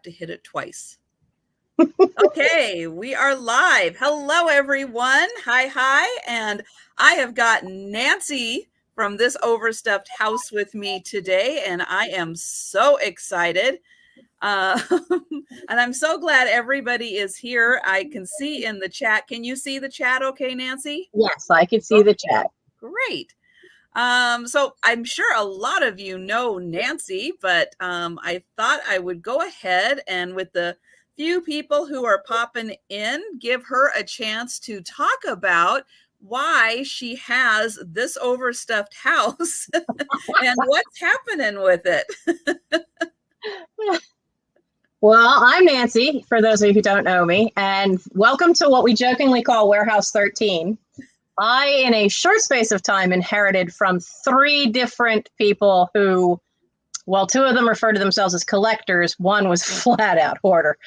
to hit it twice. Okay, we are live. Hello, everyone. Hi. And I have got Nancy from This Overstuffed House with me today, and I am so excited. And I'm so glad everybody is here. I can see in the chat. Can you see the chat okay, Nancy? Yes, I can see the chat. Great. So I'm sure a lot of you know Nancy, but I thought I would go ahead and with the few people who are popping in, give her a chance to talk about why she has this overstuffed house and what's happening with it. Well, I'm Nancy, for those of you who don't know me, and welcome to what we jokingly call Warehouse 13. I, in a short space of time, inherited from 3 different people who, well, 2 of them refer to themselves as collectors. One was flat out hoarder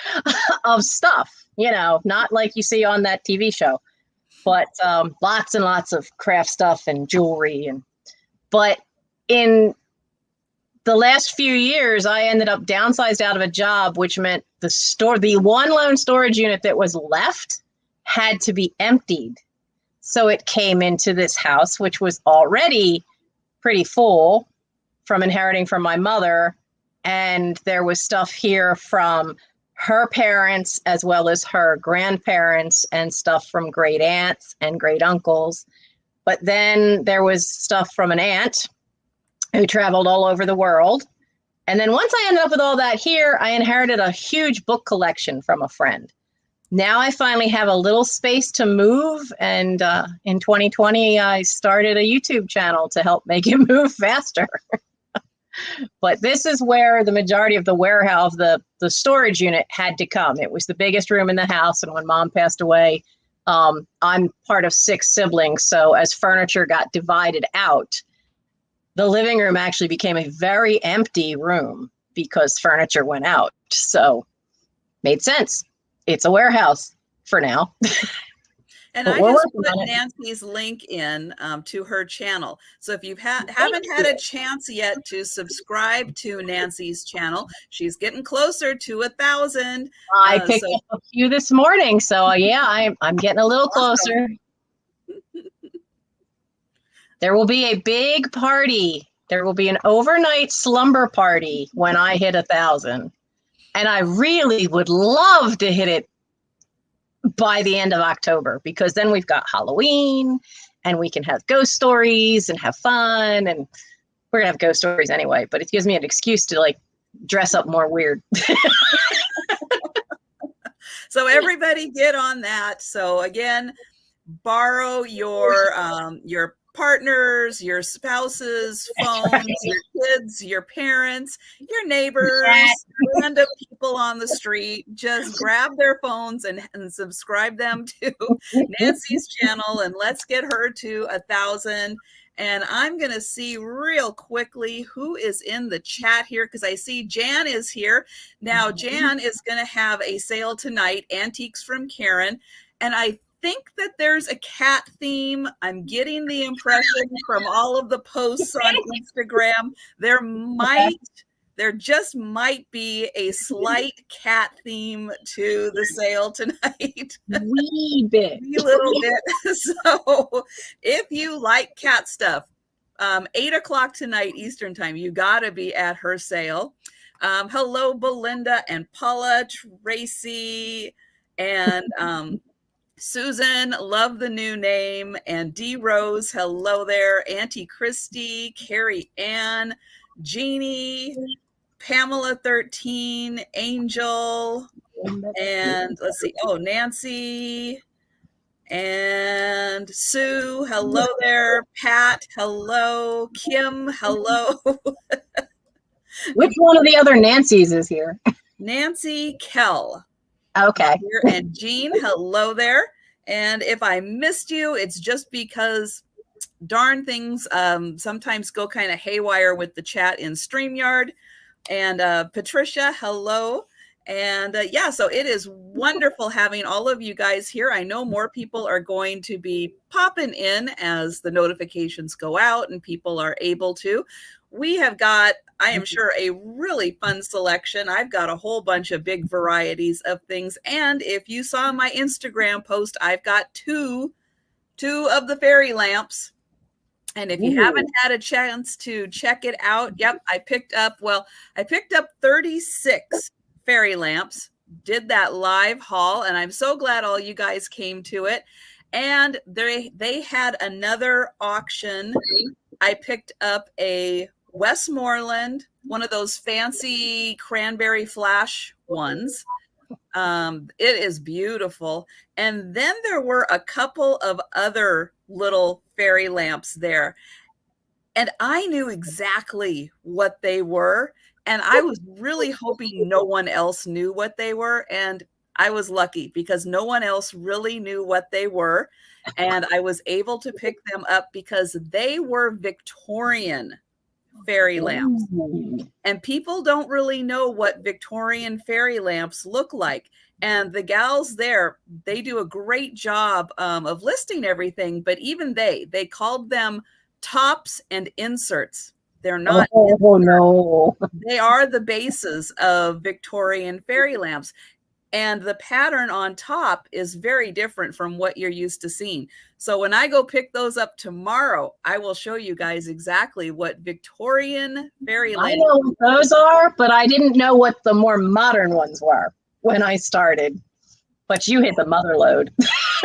of stuff, you know, not like you see on that TV show, but lots and lots of craft stuff and jewelry. But in the last few years, I ended up downsized out of a job, which meant the one lone storage unit that was left had to be emptied. So it came into this house, which was already pretty full from inheriting from my mother. And there was stuff here from her parents, as well as her grandparents, and stuff from great aunts and great uncles. But then there was stuff from an aunt who traveled all over the world. And then once I ended up with all that here, I inherited a huge book collection from a friend. Now I finally have a little space to move, and in 2020, I started a YouTube channel to help make it move faster. But this is where the majority of the warehouse, the storage unit had to come. It was the biggest room in the house, and when Mom passed away, I'm part of 6 siblings, so as furniture got divided out, the living room actually became a very empty room because furniture went out. So made sense. It's a warehouse for now. And I just put Nancy's link in to her channel. So if you haven't had a chance yet to subscribe to Nancy's channel, she's getting closer to 1,000. I picked up a few this morning. So yeah, I'm getting a little closer. There will be a big party. There will be an overnight slumber party when I hit 1,000. And I really would love to hit it by the end of October, because then we've got Halloween and we can have ghost stories and have fun. And we're gonna have ghost stories anyway, but it gives me an excuse to like dress up more weird. So everybody get on that. So again, borrow your partners, your spouses' phones, your kids, your parents, your neighbors, random people on the street. Just grab their phones and subscribe them to Nancy's channel, and let's get her to 1,000. And I'm going to see real quickly who is in the chat here, because I see Jan is here. Now, Jan is going to have a sale tonight, Antiques from Karen. And I think that there's a cat theme. I'm getting the impression from all of the posts on Instagram. There just might be a slight cat theme to the sale tonight. Wee bit. A little bit. So if you like cat stuff, 8 o'clock tonight Eastern time, you got to be at her sale. Hello, Belinda and Paula, Tracy, and Susan, love the new name, and D Rose, hello there, Auntie Christy, Carrie Ann, Jeannie, Pamela 13, Angel, and let's see, Nancy, and Sue, hello there, Pat, hello, Kim, hello. Which one of the other Nancys is here? Nancy Kell. Okay. And Jean, hello there. And if I missed you, it's just because darn things sometimes go kind of haywire with the chat in StreamYard. And Patricia, hello. And yeah, so it is wonderful having all of you guys here. I know more people are going to be popping in as the notifications go out and people are able to. we have got, I am sure, a really fun selection. I've got a whole bunch of big varieties of things. And if you saw my Instagram post, I've got two of the fairy lamps. And if you haven't had a chance to check it out, yep, I picked up 36 fairy lamps, did that live haul, and I'm so glad all you guys came to it. And they had another auction. I picked up a Westmoreland, one of those fancy cranberry flash ones. It is beautiful. And then there were a couple of other little fairy lamps there. And I knew exactly what they were. And I was really hoping no one else knew what they were. And I was lucky because no one else really knew what they were. And I was able to pick them up because they were Victorian fairy lamps. And people don't really know what Victorian fairy lamps look like. And the gals there, they do a great job of listing everything. But even they called them tops and inserts. They're not. Oh, no. They are the bases of Victorian fairy lamps. And the pattern on top is very different from what you're used to seeing. So when I go pick those up tomorrow, I will show you guys exactly what Victorian fairy lamps. I know what those are, but I didn't know what the more modern ones were when I started. But you hit the mother load.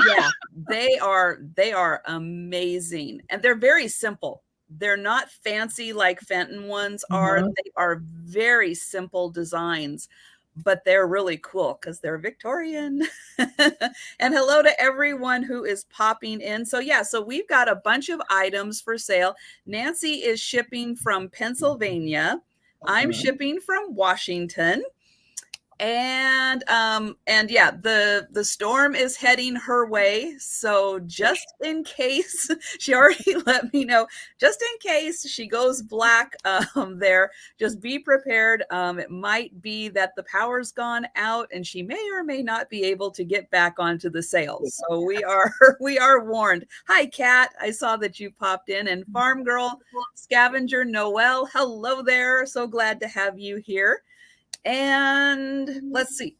Yeah, they are amazing. And they're very simple. They're not fancy like Fenton ones are. They are very simple designs, but they're really cool because they're Victorian. And hello to everyone who is popping in. So yeah, so we've got a bunch of items for sale. Nancy is shipping from Pennsylvania. I'm shipping from Washington. And yeah, the storm is heading her way. So just in case, she already let me know, just in case she goes black there, just be prepared. It might be that the power's gone out and she may or may not be able to get back onto the sales. So we are warned. Hi, Kat. I saw that you popped in. And Farm Girl Scavenger Noel, hello there. So glad to have you here. And let's see,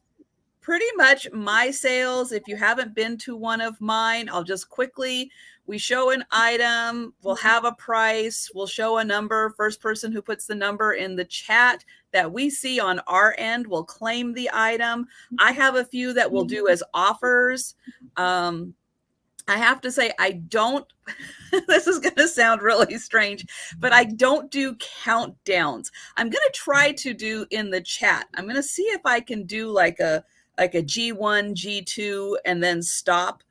pretty much my sales, if you haven't been to one of mine, I'll just quickly, we show an item, we'll have a price, we'll show a number. First person who puts the number in the chat that we see on our end will claim the item. I have a few that we'll do as offers. I have to say, I don't, this is going to sound really strange, but I don't do countdowns. I'm going to try to do in the chat. I'm going to see if I can do like a G1, G2, and then stop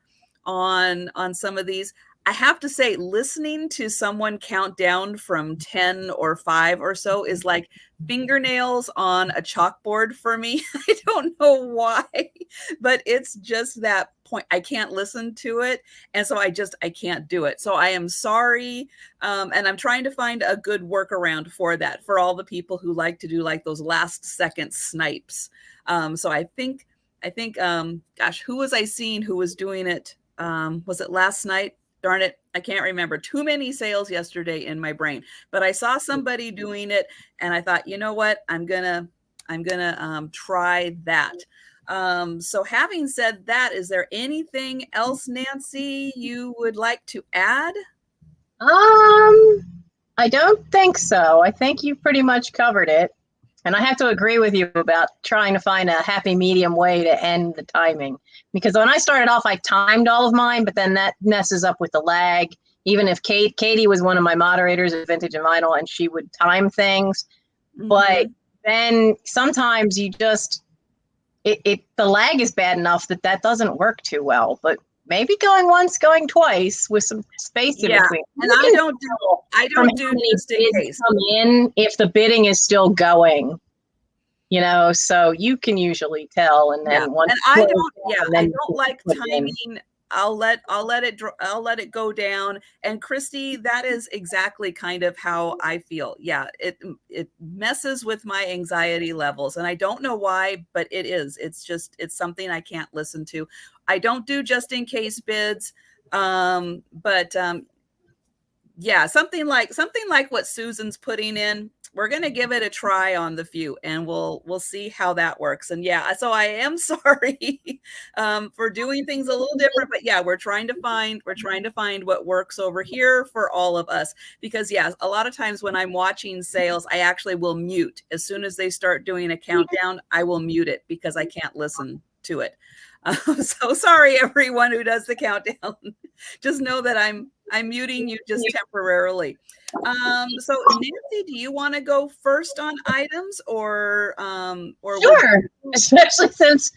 on some of these. I have to say, listening to someone count down from 10 or 5 or so is like fingernails on a chalkboard for me. I don't know why, but it's just that point. I can't listen to it. And so I can't do it. So I am sorry. And I'm trying to find a good workaround for that, for all the people who like to do like those last second snipes. So I think, gosh, who was I seeing who was doing it? Was it last night? Darn it, I can't remember. Too many sales yesterday in my brain, but I saw somebody doing it and I thought, you know what, I'm gonna try that. So having said that, is there anything else, Nancy, you would like to add? I don't think so. I think you pretty much covered it. And I have to agree with you about trying to find a happy medium way to end the timing. Because when I started off, I timed all of mine, but then that messes up with the lag. Even if Katie was one of my moderators at Vintage and Vinyl, and she would time things. But then sometimes you just, the lag is bad enough that doesn't work too well. But maybe going once, going twice with some space in between. And I don't do just in case. Come in if the bidding is still going, so you can usually tell. And then once and I don't like timing. I'll let it go down. And Christy, that is exactly kind of how I feel. Yeah, it messes with my anxiety levels, and I don't know why, but it is. It's something I can't listen to. I don't do just in case bids, but yeah, something like what Susan's putting in. We're going to give it a try on the few, and we'll see how that works. And yeah, so I am sorry for doing things a little different, but yeah, we're trying to find what works over here for all of us. Because yeah, a lot of times when I'm watching sales, I actually will mute as soon as they start doing a countdown. I will mute it because I can't listen to it. So sorry, everyone who does the countdown. Just know that I'm muting you just temporarily. So Nancy, do you want to go first on items or Sure, especially since,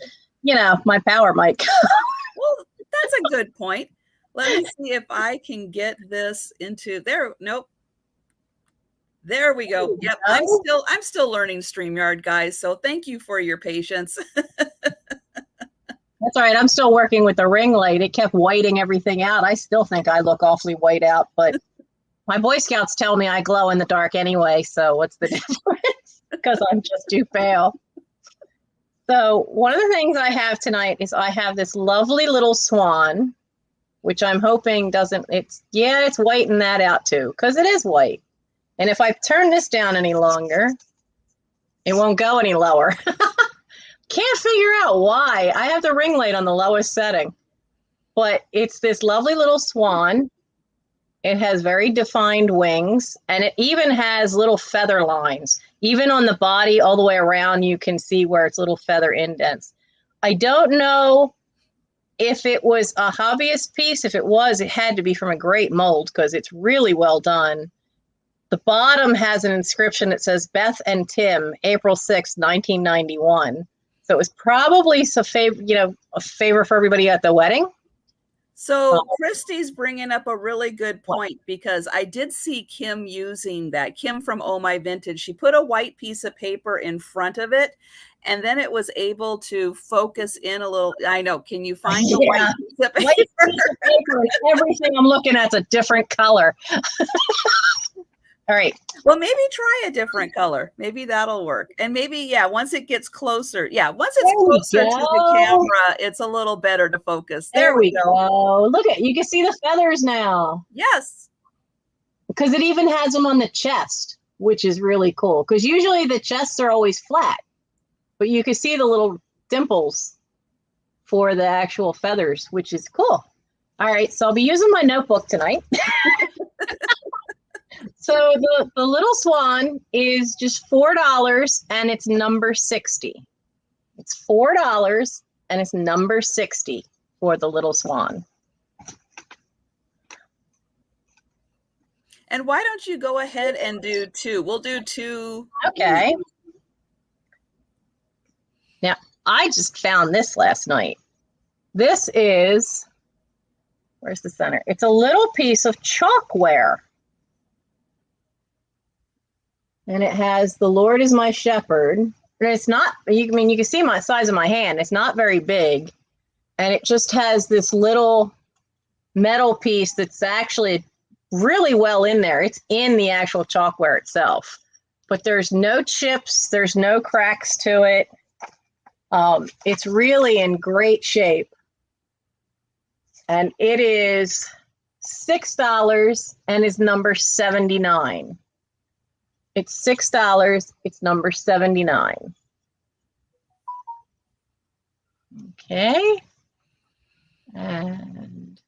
my power mic. Well, that's a good point. Let me see if I can get this into there. Nope. There we go. Yep. I'm still learning StreamYard, guys. So thank you for your patience. That's all right. I'm still working with the ring light. It kept whiting everything out. I still think I look awfully white out, but my Boy Scouts tell me I glow in the dark anyway. So what's the difference? Because I'm just too pale. So one of the things I have tonight is I have this lovely little swan, which I'm hoping it's whiting that out too, because it is white. And if I turn this down any longer, it won't go any lower. Can't figure out why. I have the ring light on the lowest setting, but it's this lovely little swan. It has very defined wings, and it even has little feather lines. Even on the body, all the way around, you can see where it's little feather indents. I don't know if it was a hobbyist piece. If it was, it had to be from a great mold because it's really well done. The bottom has an inscription that says Beth and Tim, April 6, 1991. So it was probably a favor for everybody at the wedding. So Christy's bringing up a really good point because I did see Kim using that. Kim from Oh My Vintage, she put a white piece of paper in front of it, and then it was able to focus in a little. I know. Can you find the white piece of paper? White piece of paper and everything I'm looking at is a different color. All right. Well, maybe try a different color. Maybe that'll work. And maybe, once it gets closer. Yeah, once it's closer to the camera, it's a little better to focus. There we go. Look you can see the feathers now. Yes. Because it even has them on the chest, which is really cool. Because usually the chests are always flat, but you can see the little dimples for the actual feathers, which is cool. All right, so I'll be using my notebook tonight. So the little swan is just $4 and it's number 60. It's $4 and it's number 60 for the little swan. And why don't you go ahead and do two? We'll do two. Okay. Now, I just found this last night. This is, where's the center? It's a little piece of chalkware. And it has "The Lord is my shepherd." And it's not, you can see my size of my hand. It's not very big. And it just has this little metal piece that's actually really well in there. It's in the actual chalkware itself. But there's no chips. There's no cracks to it. It's really in great shape. And it is $6 and is number 79. It's $6. It's number 79. Okay. And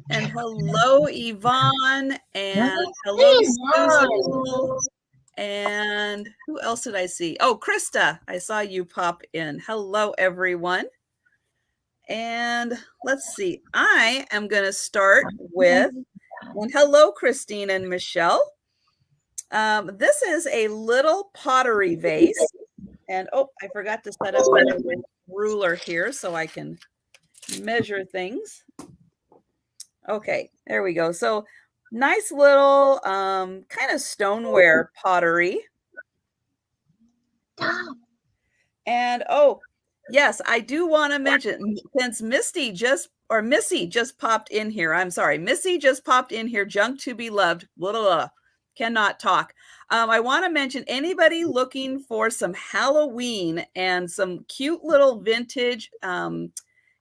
hello, Yvonne. And hello, Susan. And who else did I see? Oh, Krista. I saw you pop in. Hello, everyone. And let's see. I am going to start with, and hello, Christine and Michelle. This is a little pottery vase. And I forgot to set up my ruler here so I can measure things. Okay, there we go. So nice little kind of stoneware pottery. And yes, I do want to mention, since Missy just popped in here. I'm sorry, Missy just popped in here. Junk to be loved. Blah, blah, blah. Cannot talk. I want to mention anybody looking for some Halloween and some cute little vintage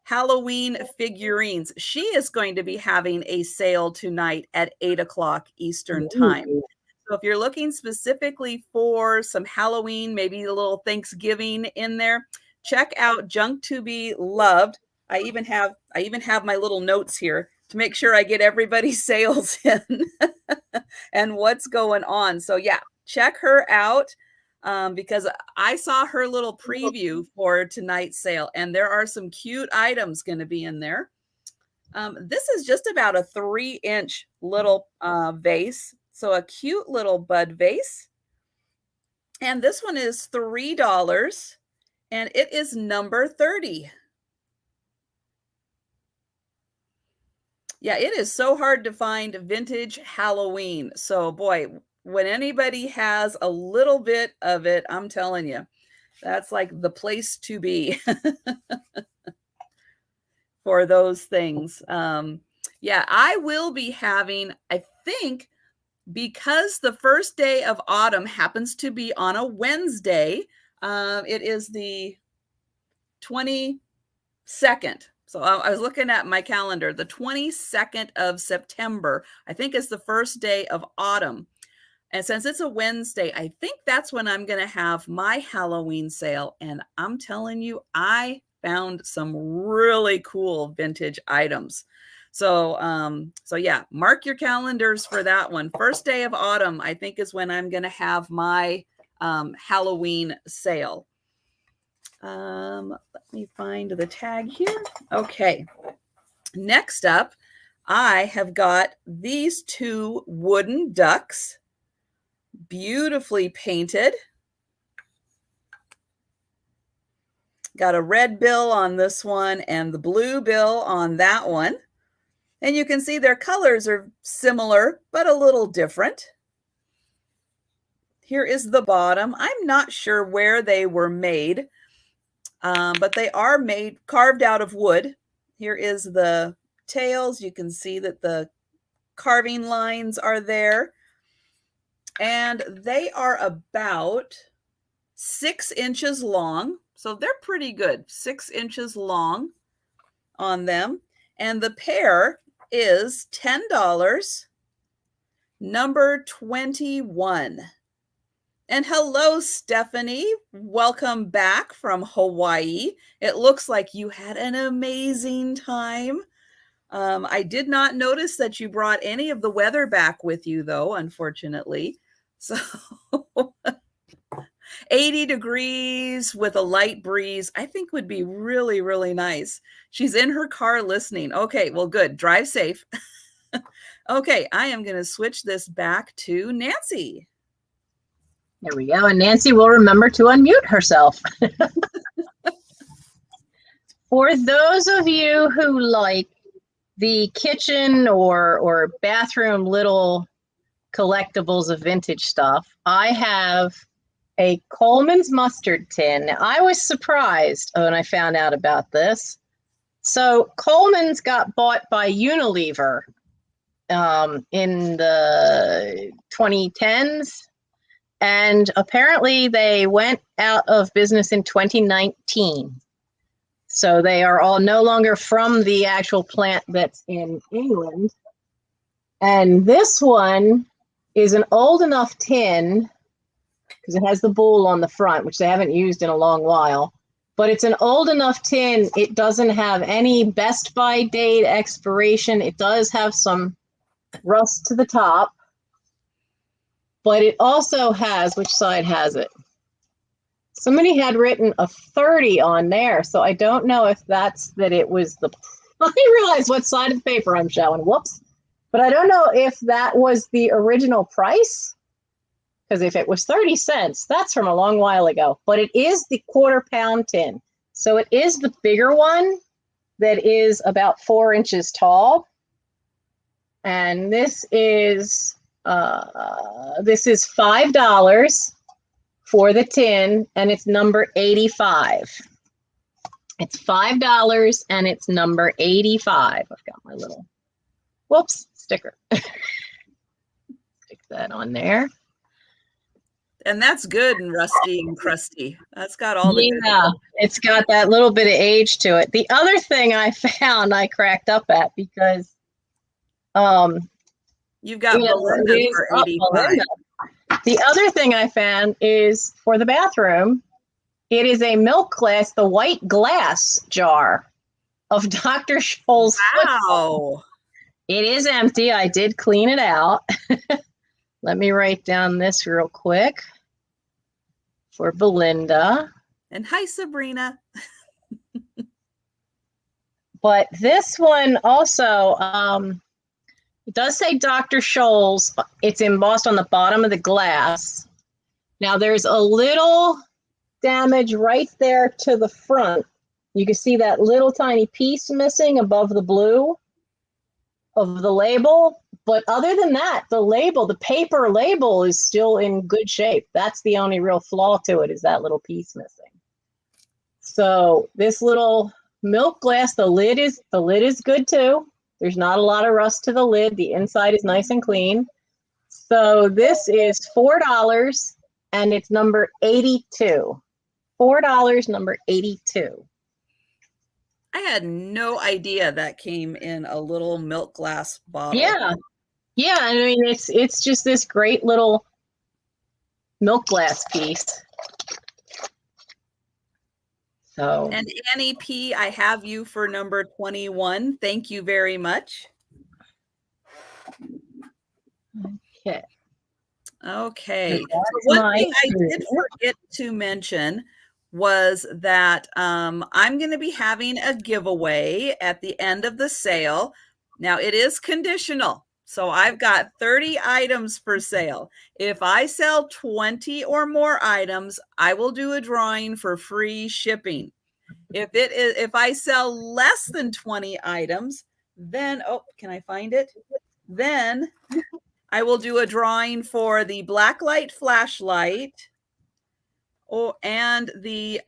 Halloween figurines. She is going to be having a sale tonight at 8 o'clock Eastern time. Ooh. So if you're looking specifically for some Halloween, maybe a little Thanksgiving in there, check out Junk to Be Loved. I even have my little notes here to make sure I get everybody's sales in and what's going on. So yeah, check her out because I saw her little preview for tonight's sale, and there are some cute items going to be in there. This is just about a 3-inch little vase. So a cute little bud vase. And this one is $3 and it is number 30. Yeah, it is so hard to find vintage Halloween. So boy, when anybody has a little bit of it, I'm telling you, that's like the place to be for those things. Yeah, I will be having, I think, because the first day of autumn happens to be on a Wednesday, it is the 22nd. So I was looking at my calendar. The 22nd of September, I think, is the first day of autumn. And since it's a Wednesday, I think that's when I'm going to have my Halloween sale. And I'm telling you, I found some really cool vintage items. So, so yeah, mark your calendars for that one. First day of autumn, I think, is when I'm going to have my Halloween sale. Let me find the tag here. Okay. Next up, I have got these 2 wooden ducks, beautifully painted. Got a red bill on this one and the blue bill on that one. And you can see their colors are similar, but a little different. Here is the bottom. I'm not sure where they were made, but they are carved out of wood. Here is the tails. You can see that the carving lines are there. And they are about 6 inches long. So they're pretty good. 6 inches long on them. And the pair is $10, number 21. And hello, Stephanie. Welcome back from Hawaii. It looks like you had an amazing time. I did not notice that you brought any of the weather back with you, though, unfortunately. So 80 degrees with a light breeze, I think would be really, really nice. She's in her car listening. Okay, well, good. Drive safe. Okay, I am going to switch this back to Nancy. There we go. And Nancy will remember to unmute herself. For those of you who like the kitchen or bathroom little collectibles of vintage stuff, I have a Coleman's mustard tin. Now, I was surprised when I found out about this. So Coleman's got bought by Unilever in the 2010s. And apparently they went out of business in 2019. So they are all no longer from the actual plant that's in England. And this one is an old enough tin, because it has the bowl on the front, which they haven't used in a long while. But it's an old enough tin. It doesn't have any best by date expiration. It does have some rust to the top. But it also has, which side has it? Somebody had written a 30 on there, so I don't know if that's that it was the, I realize what side of the paper I'm showing, whoops. But I don't know if that was the original price, because if it was 30 cents, that's from a long while ago. But it is the 1/4 pound tin. So it is the bigger one that is about 4 inches tall. And this is $5 for the tin, and it's number 85. It's $5 and it's number 85. I've got my little, whoops, sticker. Stick that on there. And that's good and rusty and crusty. That's got all the good Yeah, it's got that little bit of age to it. The other thing I found, I cracked up at because you've got it Belinda is for up 85. Belinda. The other thing I found is for the bathroom, it is a milk glass, the white glass jar of Dr. Scholl's Wow. It is empty. I did clean it out. Let me write down this real quick for Belinda. And hi, Sabrina. But this one also, it does say Dr. Scholl's. It's embossed on the bottom of the glass. Now there's a little damage right there to the front. You can see that little tiny piece missing above the blue of the label. But other than that, the label, the paper label is still in good shape. That's the only real flaw to it, is that little piece missing. So this little milk glass, the lid is good too. There's not a lot of rust to the lid. The inside is nice and clean. So this is $4 and it's number 82. $4, number 82. I had no idea that came in a little milk glass bottle. Yeah. Yeah, I mean it's just this great little milk glass piece. So, and Annie P, I have you for number 21. Thank you very much. okay. Okay. So one thing I did forget to mention was that I'm going to be having a giveaway at the end of the sale. Now it is conditional. So I've got 30 items for sale. If I sell 20 or more items, I will do a drawing for free shipping. If I sell less than 20 items, then, oh, can I find it? Then I will do a drawing for the blacklight flashlight and the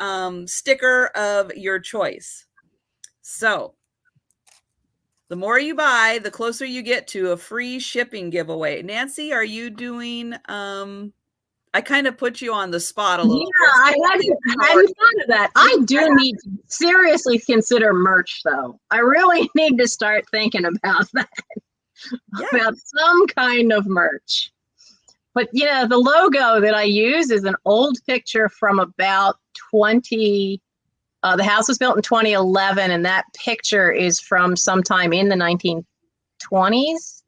sticker of your choice. So the more you buy, the closer you get to a free shipping giveaway. Nancy, are you doing, I kind of put you on the spot a little bit. I hadn't thought of that. I do need to seriously consider merch, though. I really need to start thinking about that. Yeah. About some kind of merch. But, you know, the logo that I use is an old picture from about the house was built in 2011, and that picture is from sometime in the 1920s.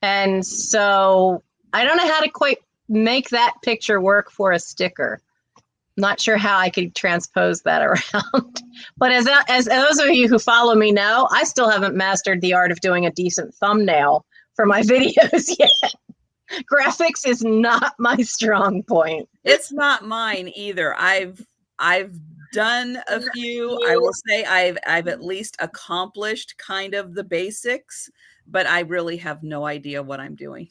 And so I don't know how to quite make that picture work for a sticker. I'm not sure how I could transpose that around. But as those of you who follow me know, I still haven't mastered the art of doing a decent thumbnail for my videos yet. Graphics is not my strong point. It's not mine either. I've done a few. I will say I've at least accomplished kind of the basics, but I really have no idea what I'm doing.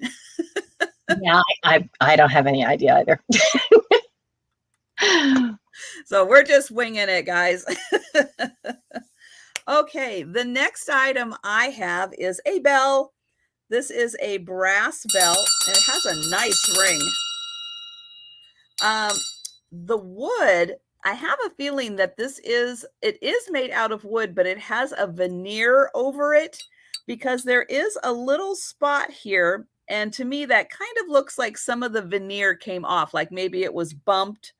Yeah, I don't have any idea either. So we're just winging it, guys. Okay, the next item I have is a bell. This is a brass bell, and it has a nice ring. The wood, I have a feeling that it is made out of wood, but it has a veneer over it because there is a little spot here. And to me, that kind of looks like some of the veneer came off, like maybe it was bumped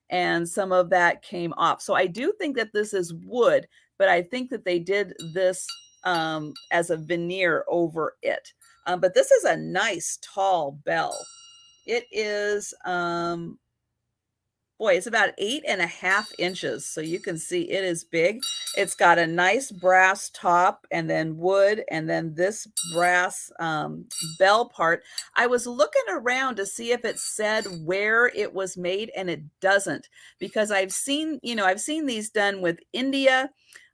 and some of that came off. So I do think that this is wood, but I think that they did this as a veneer over it. But this is a nice tall bell. It is, it's about 8.5 inches. So you can see it is big. It's got a nice brass top and then wood and then this brass bell part. I was looking around to see if it said where it was made, and it doesn't, because I've seen these done with India,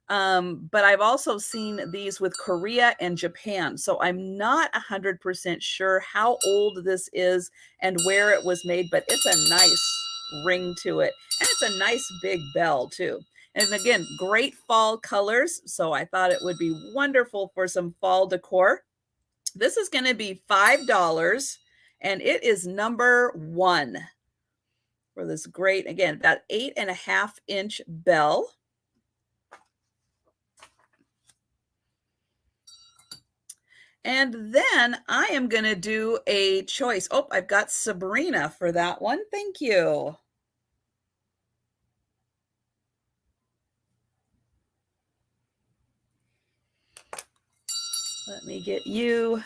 but I've also seen these with Korea and Japan. So I'm not 100% sure how old this is and where it was made, but it's a nice ring to it. And it's a nice big bell too. And again, great fall colors. So I thought it would be wonderful for some fall decor. This is going to be $5 and it is number 1. for this great, again, about 8.5-inch bell. And then I am going to do a choice. Oh, I've got Sabrina for that one. Thank you. Let me get you.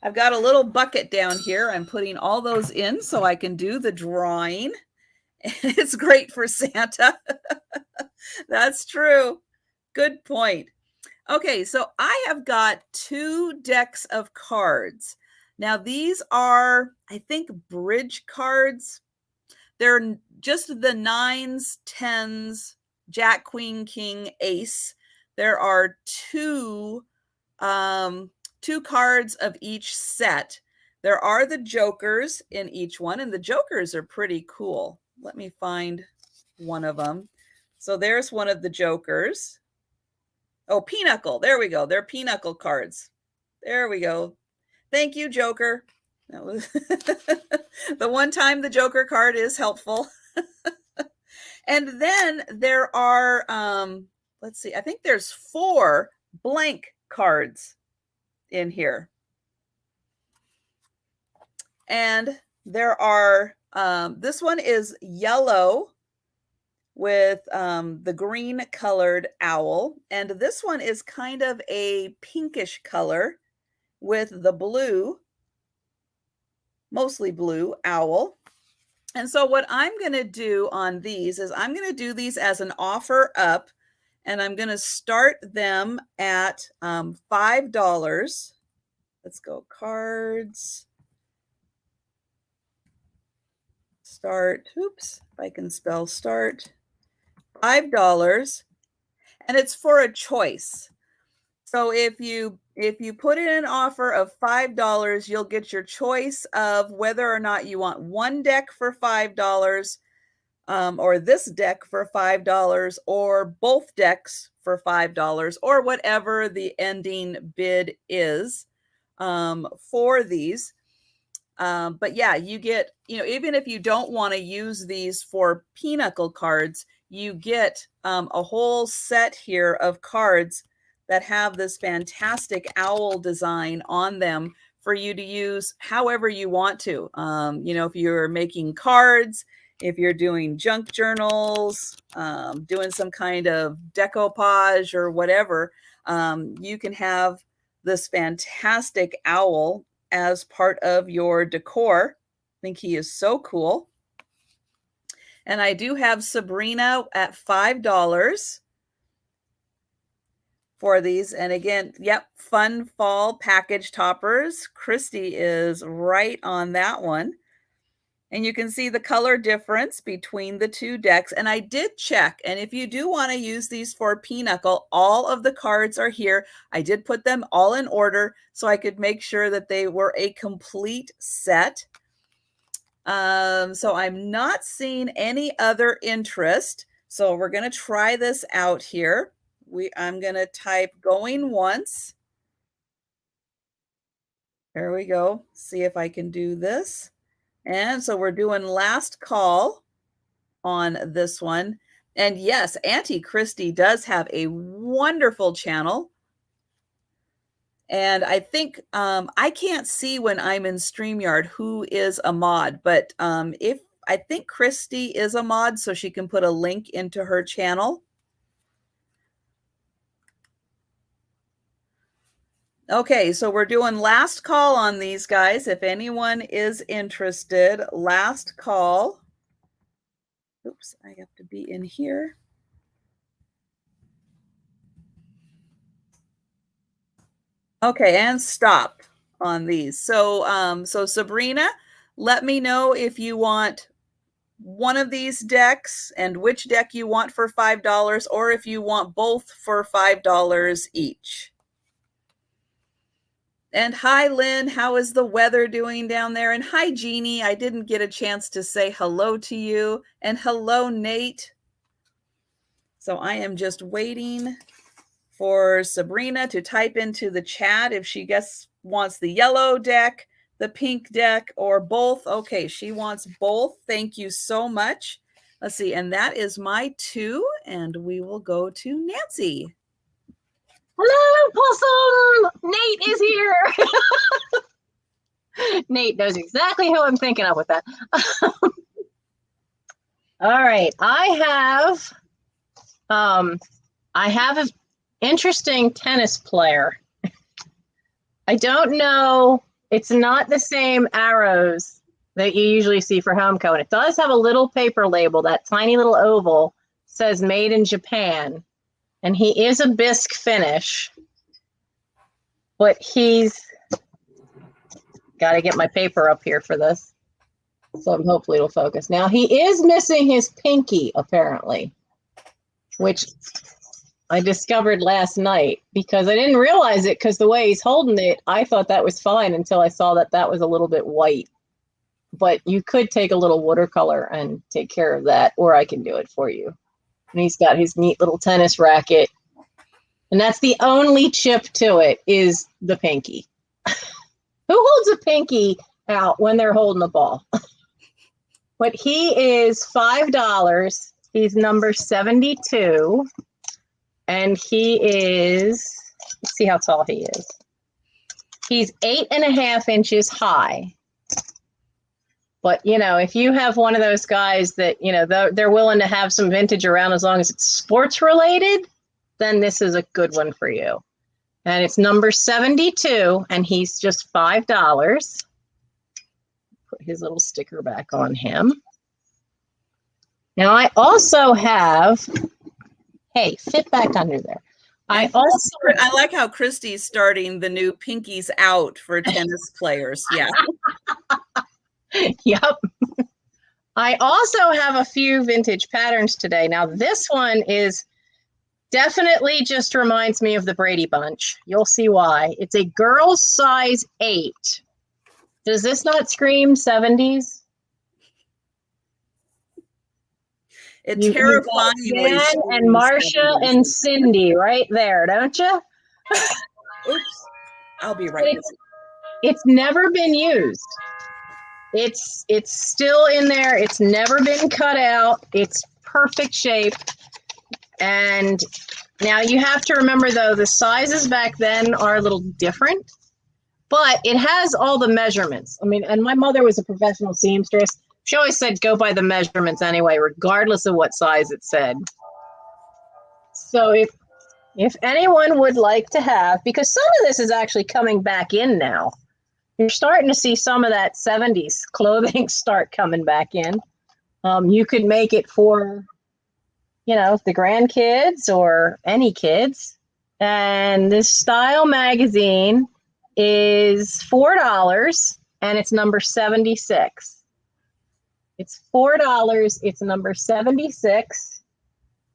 I've got a little bucket down here. I'm putting all those in so I can do the drawing. It's great for Santa. That's true. Good point. Okay, so I have got 2 decks of cards. Now, these are, I think, bridge cards. They're just the 9s, 10s, Jack, Queen, King, Ace. There are 2 cards of each set. There are the jokers in each one, and the jokers are pretty cool. Let me find one of them. So there's one of the jokers. Oh, Pinochle. There we go. They're Pinochle cards. There we go. Thank you, Joker. That was the one time the Joker card is helpful. And then there are, let's see, I think there's 4 blank cards in here. And there are, this one is yellow with the green colored owl. And this one is kind of a pinkish color with the blue, mostly blue owl. And so what I'm going to do on these is I'm going to do these as an offer up, and I'm going to start them at $5. Let's go cards. Start. Oops, if I can spell start. $5, and it's for a choice. So if you put in an offer of $5, you'll get your choice of whether or not you want one deck for $5, or this deck for $5, or both decks for $5, or whatever the ending bid is for these. But yeah, you get, even if you don't want to use these for Pinochle cards, you get a whole set here of cards that have this fantastic owl design on them for you to use however you want to. If you're making cards, if you're doing junk journals, doing some kind of decoupage or whatever, you can have this fantastic owl as part of your decor. I think he is so cool. And I do have Sabrina at $5 for these. And again, yep, fun fall package toppers. Christy is right on that one. And you can see the color difference between the 2 decks. And I did check. And if you do want to use these for Pinochle, all of the cards are here. I did put them all in order so I could make sure that they were a complete set. So I'm not seeing any other interest. So we're going to try this out here. I'm going to type going once. There we go. See if I can do this. And so we're doing last call on this one. And yes, Auntie Christy does have a wonderful channel. And I think I can't see when I'm in StreamYard who is a mod, but I think Christy is a mod, so she can put a link into her channel. Okay, so we're doing last call on these guys. If anyone is interested, last call. Oops, I have to be in here. Okay, and stop on these. So, so Sabrina, let me know if you want one of these decks and which deck you want for $5, or if you want both for $5 each. And hi, Lynn. How is the weather doing down there? And hi, Jeannie. I didn't get a chance to say hello to you. And hello, Nate. So I am just waiting for Sabrina to type into the chat if she wants the yellow deck, the pink deck, or both? Okay, she wants both. Thank you so much. Let's see, and that is my 2, and we will go to Nancy. Hello, Possum! Nate is here. Nate knows exactly who I'm thinking of with that. All right, I have an interesting tennis player. I don't know. It's not the same arrows that you usually see for home cone. It does have a little paper label, that tiny little oval says made in Japan. And he is a bisque finish, but he's got to get my paper up here for this. So hopefully it'll focus. Now he is missing his pinky, apparently, which I discovered last night because I didn't realize it because the way he's holding it, I thought that was fine until I saw that that was a little bit white. But you could take a little watercolor and take care of that, or I can do it for you. And he's got his neat little tennis racket. And that's the only chip to it is the pinky. Who holds a pinky out when they're holding the ball? But he is $5. He's number 72. And he is, let's see how tall he is. He's 8.5 inches high. But, you know, if you have one of those guys that, you know, they're willing to have some vintage around as long as it's sports related, then this is a good one for you. And it's number 72, and he's just $5. Put his little sticker back on him. Now I also have, hey, fit back under there. I like how Christy's starting the new pinkies out for tennis players. Yeah. Yep. I also have a few vintage patterns today. Now this one is definitely just reminds me of the Brady Bunch. You'll see why. It's a girl's size 8. Does this not scream 70s? It terrifyingly Dan and Marcia and Cindy right there, don't you? Oops. I'll be right back. It's never been used. It's still in there. It's never been cut out. It's perfect shape. And now you have to remember, though, the sizes back then are a little different, but it has all the measurements. I mean, and my mother was a professional seamstress. She always said, go by the measurements anyway, regardless of what size it said. So if anyone would like to have, because some of this is actually coming back in now. You're starting to see some of that 70s clothing start coming back in. You could make it for, you know, the grandkids or any kids. And this Style magazine is $4, and it's number 76. It's $4. It's number 76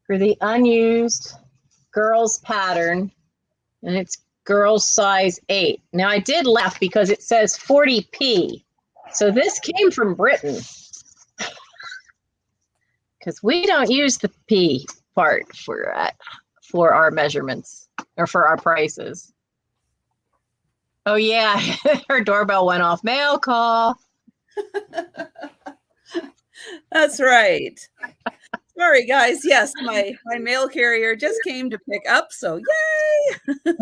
for the unused girls pattern, and it's girls size 8. Now I did laugh because it says 40p. So this came from Britain. Because we don't use the P part for our measurements or for our prices. Oh yeah, her doorbell went off. Mail call. That's right. Sorry, guys. Yes, my mail carrier just came to pick up, so yay!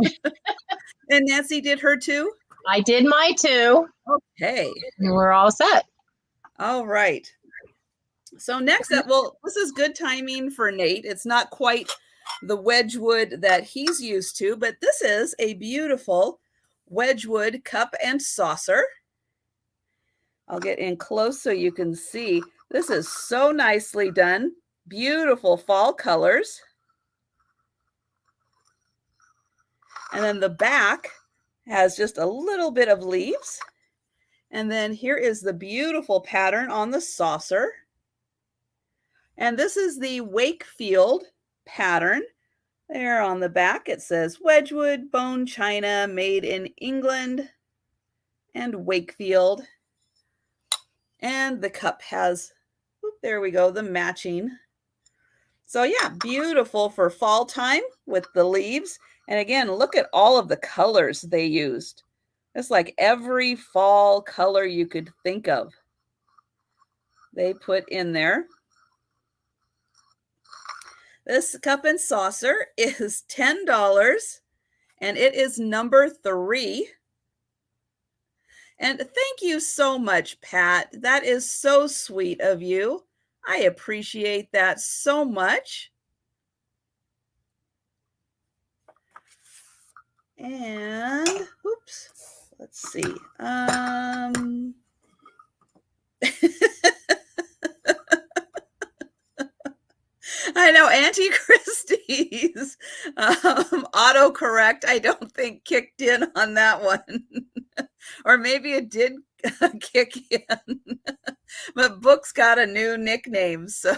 And Nancy did her too? I did my too. Okay. And we're all set. All right. So next up, well, this is good timing for Nate. It's not quite the Wedgewood that he's used to, but this is a beautiful Wedgewood cup and saucer. I'll get in close so you can see. This is so nicely done. Beautiful fall colors. And then the back has just a little bit of leaves. And then here is the beautiful pattern on the saucer. And this is the Wakefield pattern. There on the back, it says Wedgewood, bone china, made in England, and Wakefield. And the cup has, there we go, the matching. So yeah, beautiful for fall time with the leaves. And again, look at all of the colors they used. It's like every fall color you could think of. They put in there. This cup and saucer is $10 and it is number 3. And thank you so much, Pat. That is so sweet of you. I appreciate that so much. And oops, let's see. I know Auntie Christie's autocorrect, I don't think kicked in on that one. Or maybe it did kick in. But Book's got a new nickname, so.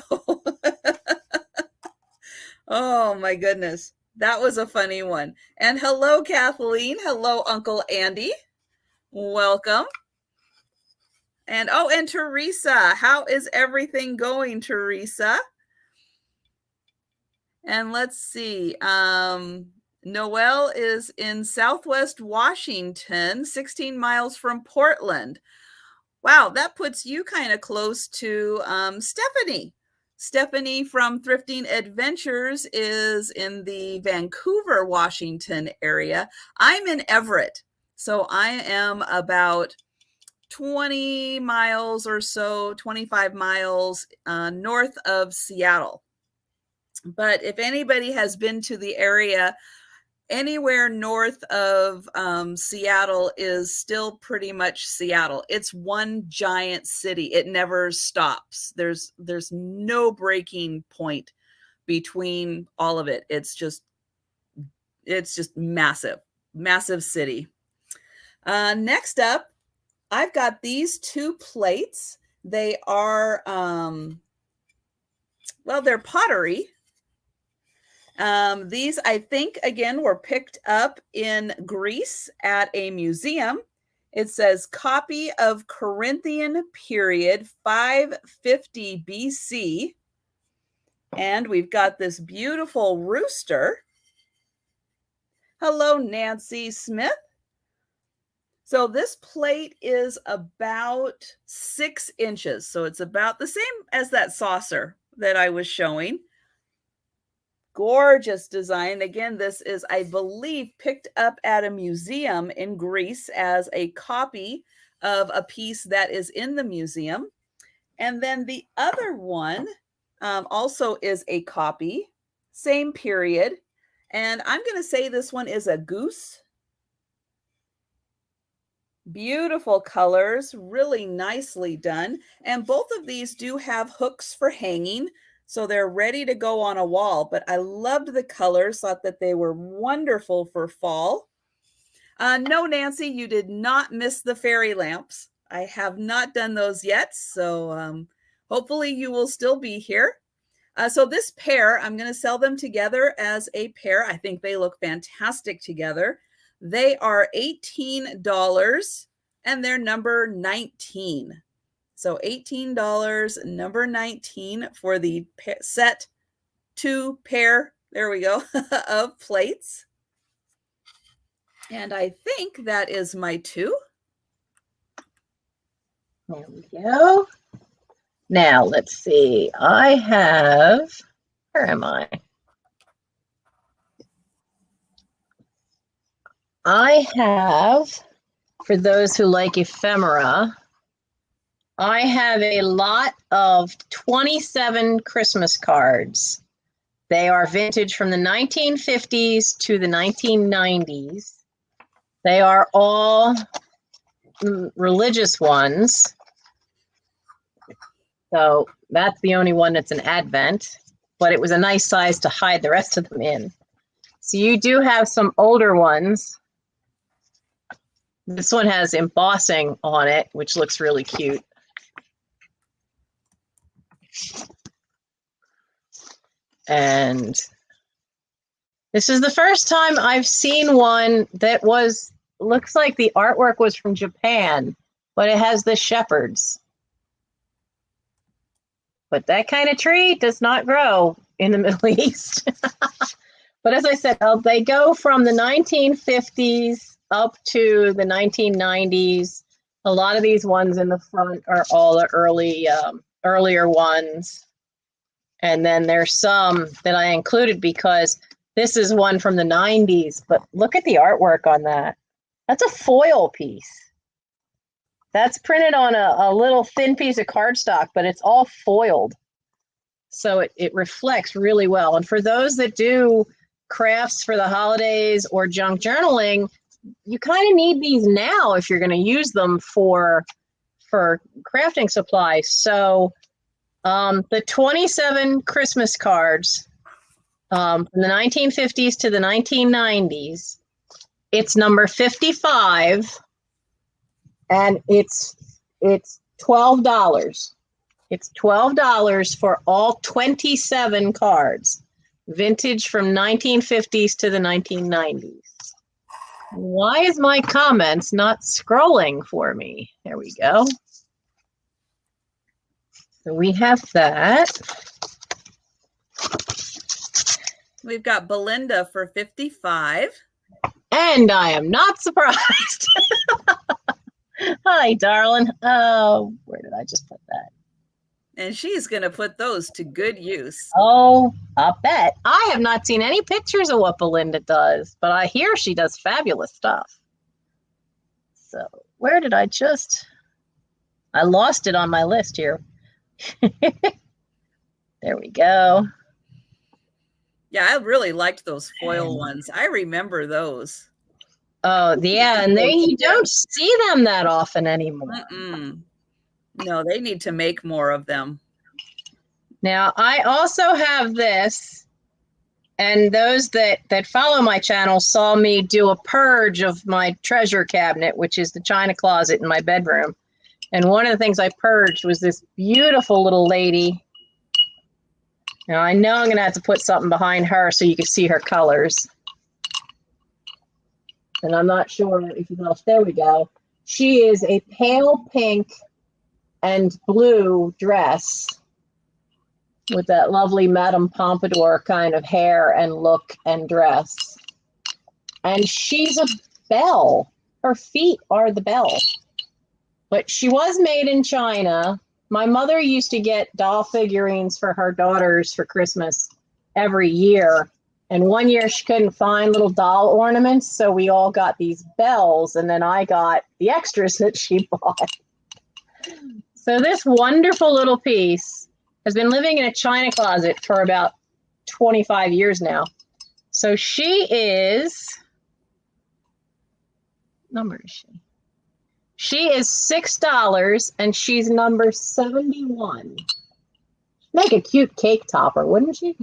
Oh my goodness. That was a funny one. And hello, Kathleen. Hello, Uncle Andy. Welcome. And oh, and Teresa. How is everything going, Teresa? And let's see. Noelle is in Southwest Washington, 16 miles from Portland. Wow, that puts you kind of close to Stephanie. Stephanie from Thrifting Adventures is in the Vancouver, Washington area. I'm in Everett, so I am about 20 miles or so, 25 miles north of Seattle. But if anybody has been to the area, anywhere north of Seattle is still pretty much Seattle. It's one giant city. It never stops. There's no breaking point between all of it. It's just massive, massive city. Next up, I've got these 2 plates. They are, well, they're pottery. These, I think, again, were picked up in Greece at a museum. It says copy of Corinthian period 550 BC. And we've got this beautiful rooster. Hello, Nancy Smith. So this plate is about 6 inches. So it's about the same as that saucer that I was showing. Gorgeous design. Again, this is, I believe, picked up at a museum in Greece as a copy of a piece that is in the museum. And then the other one also is a copy, same period. And I'm going to say this one is a goose. Beautiful colors, really nicely done. And both of these do have hooks for hanging. So they're ready to go on a wall, but I loved the colors, thought that they were wonderful for fall. No, Nancy, you did not miss the fairy lamps. I have not done those yet, so hopefully you will still be here. So this pair, I'm going to sell them together as a pair. I think they look fantastic together. They are $18 and they're number 19. So $18, number 19 for the set 2 pair, there we go, of plates. And I think that is my 2. There we go. Now, let's see. I have, where am I? I have, for those who like ephemera, I have a lot of 27 Christmas cards. They are vintage from the 1950s to the 1990s. They are all religious ones. So that's the only one that's an Advent, but it was a nice size to hide the rest of them in. So you do have some older ones. This one has embossing on it, which looks really cute. And this is the first time I've seen one that looks like the artwork was from Japan, but it has the shepherds. But that kind of tree does not grow in the Middle East. But as I said, they go from the 1950s up to the 1990s. A lot of these ones in the front are all the earlier ones. And then there's some that I included because this is one from the 90s, but look at the artwork on that. That's a foil piece. That's printed on a little thin piece of cardstock, but it's all foiled. So it reflects really well. And for those that do crafts for the holidays or junk journaling, you kind of need these now if you're going to use them for crafting supplies. So the 27 Christmas cards from the 1950s to the 1990s, it's number 55. And it's $12. It's $12 for all 27 cards, vintage from 1950s to the 1990s. Why is my comments not scrolling for me? There we go. So we have that. We've got Belinda for 55. And I am not surprised. Hi, darling. Oh, where did I just put that? And she's going to put those to good use. Oh, I bet. I have not seen any pictures of what Belinda does, but I hear she does fabulous stuff. So where did I lost it on my list here. There we go. Yeah, I really liked those foil ones. I remember those. Oh, yeah, and you don't see them that often anymore. No, they need to make more of them. Now, I also have this, and those that follow my channel saw me do a purge of my treasure cabinet, which is the china closet in my bedroom. And one of the things I purged was this beautiful little lady. Now, I know I'm going to have to put something behind her so you can see her colors. And I'm not sure if you know. There we go. She is a pale pink and blue dress with that lovely Madame Pompadour kind of hair and look and dress. And she's a bell. Her feet are the bell. But she was made in China. My mother used to get doll figurines for her daughters for Christmas every year. And one year she couldn't find little doll ornaments, so we all got these bells, and then I got the extras that she bought. So this wonderful little piece has been living in a china closet for about 25 years now. So she is, number is she? She is $6, and she's number 71. Make a cute cake topper, wouldn't she?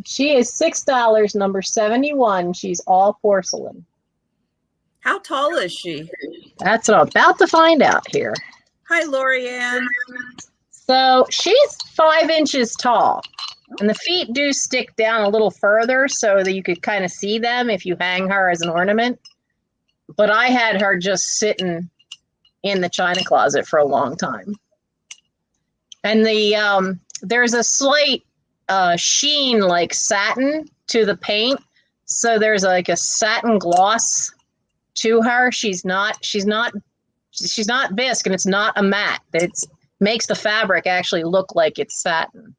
She is $6, number 71. She's all porcelain. How tall is she? That's what I'm about to find out here. Hi, Lorianne. So she's 5 inches tall, and the feet do stick down a little further so that you could kind of see them if you hang her as an ornament. But I had her just sitting in the china closet for a long time. And there's a slight sheen like satin to the paint. So there's like a satin gloss to her. She's not bisque, and it's not a matte. It makes the fabric actually look like it's satin.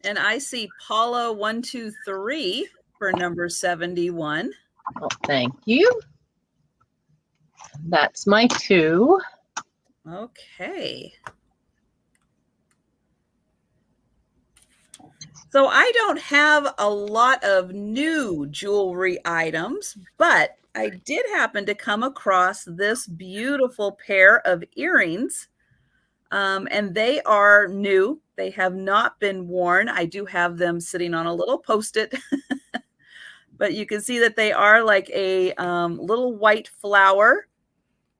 And I see Paula 123 for number 71. Oh, thank you. That's my 2. Okay. So I don't have a lot of new jewelry items, but I did happen to come across this beautiful pair of earrings, and they are new. They have not been worn. I do have them sitting on a little Post-it, but you can see that they are like a little white flower.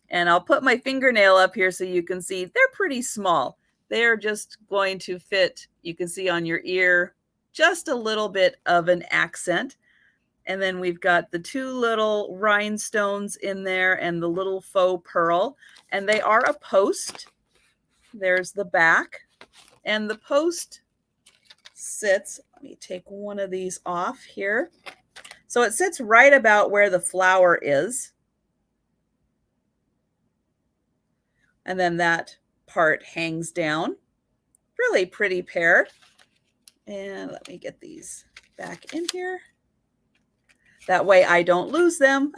And I'll put my fingernail up here so you can see they're pretty small. They're just going to fit, you can see on your ear, just a little bit of an accent. And then we've got the 2 little rhinestones in there and the little faux pearl. And they are a post. There's the back. And the post sits, let me take one of these off here. So it sits right about where the flower is. And then that part hangs down. Really pretty pair. And let me get these back in here. That way I don't lose them.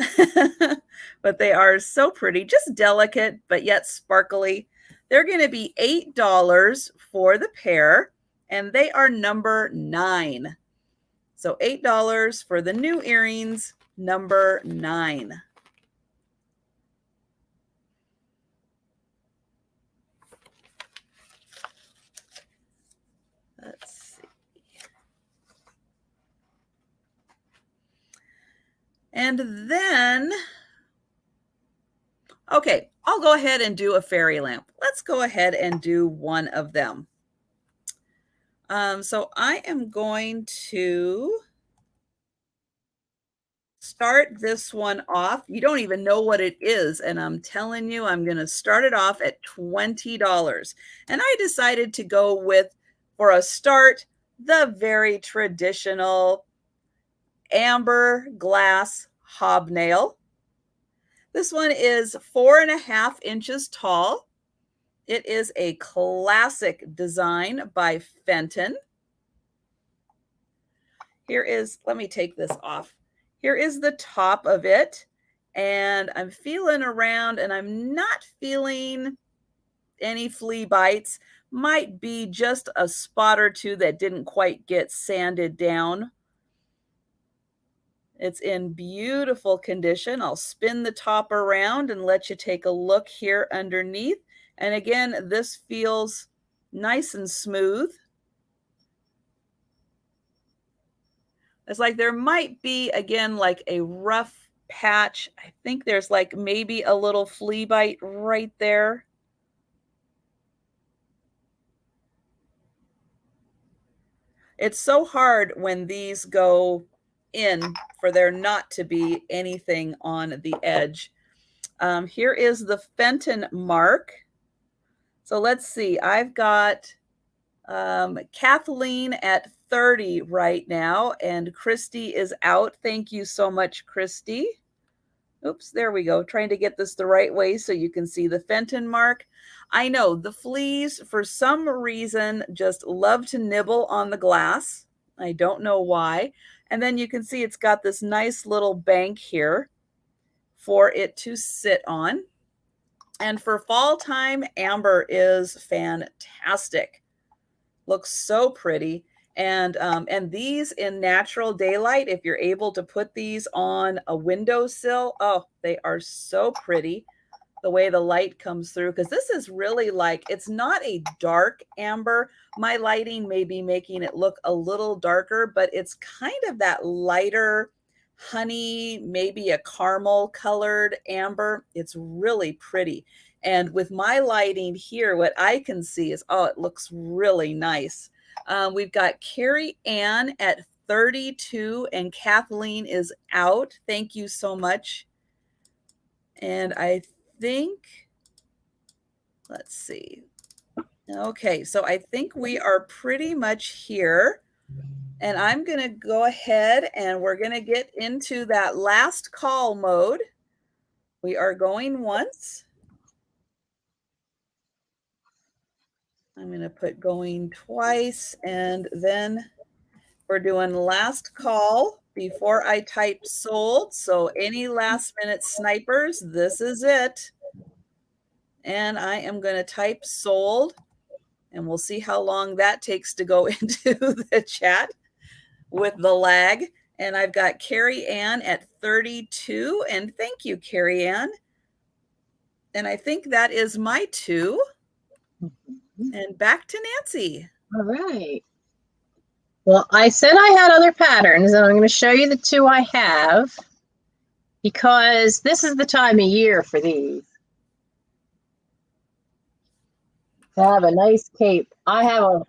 But they are so pretty, just delicate, but yet sparkly. They're going to be $8 for the pair, and they are number 9. So $8 for the new earrings, number 9. Let's see. And then, okay, I'll go ahead and do a fairy lamp. Let's go ahead and do one of them. So I am going to start this one off. You don't even know what it is, and I'm telling you, I'm going to start it off at $20. And I decided to go with, for a start, the very traditional amber glass hobnail. This one is 4.5 inches tall. It is a classic design by Fenton. Here is, let me take this off. Here is the top of it, and I'm feeling around, and I'm not feeling any flea bites. Might be just a spot or two that didn't quite get sanded down. It's in beautiful condition. I'll spin the top around and let you take a look here underneath. And again, this feels nice and smooth. It's like there might be, again, like a rough patch. I think there's like maybe a little flea bite right there. It's so hard when these go in for there not to be anything on the edge. Here is the Fenton mark. So let's see. I've got Kathleen at 30 right now, and Christy is out. Thank you so much, Christy. Oops, there we go. Trying to get this the right way so you can see the Fenton mark. I know the fleas, for some reason, just love to nibble on the glass. I don't know why. And then you can see it's got this nice little bank here for it to sit on. And for fall time, amber is fantastic. Looks so pretty. And these in natural daylight, if you're able to put these on a windowsill, oh, they are so pretty the way the light comes through, because this is really like, it's not a dark amber. My lighting may be making it look a little darker, but it's kind of that lighter honey, maybe a caramel colored amber. It's really pretty. And with my lighting here, what I can see is, oh, it looks really nice. We've got Carrie Ann at 32, and Kathleen is out. Thank you so much. And I think, let's see. Okay, so I think we are pretty much here. And I'm going to go ahead and we're going to get into that last call mode. We are going once. I'm going to put going twice, and then we're doing last call before I type sold. So any last minute snipers, this is it. And I am going to type sold, and we'll see how long that takes to go into the chat with the lag. And I've got Carrie Ann at 32, and thank you, Carrie Ann. And I think that is my 2. And back to Nancy. All right. Well, I said I had other patterns, and I'm going to show you the 2 I have, because this is the time of year for these. To have a nice cape. I have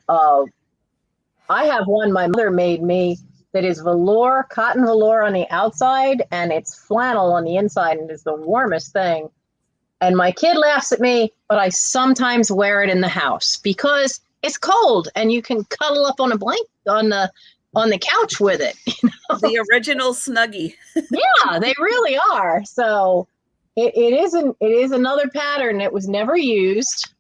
one my mother made me that is velour, cotton velour on the outside, and it's flannel on the inside, and it's the warmest thing. And my kid laughs at me, but I sometimes wear it in the house because it's cold, and you can cuddle up on a blanket, on the on the couch with it. The original Snuggie. Yeah, they really are. So it is another pattern that was never used.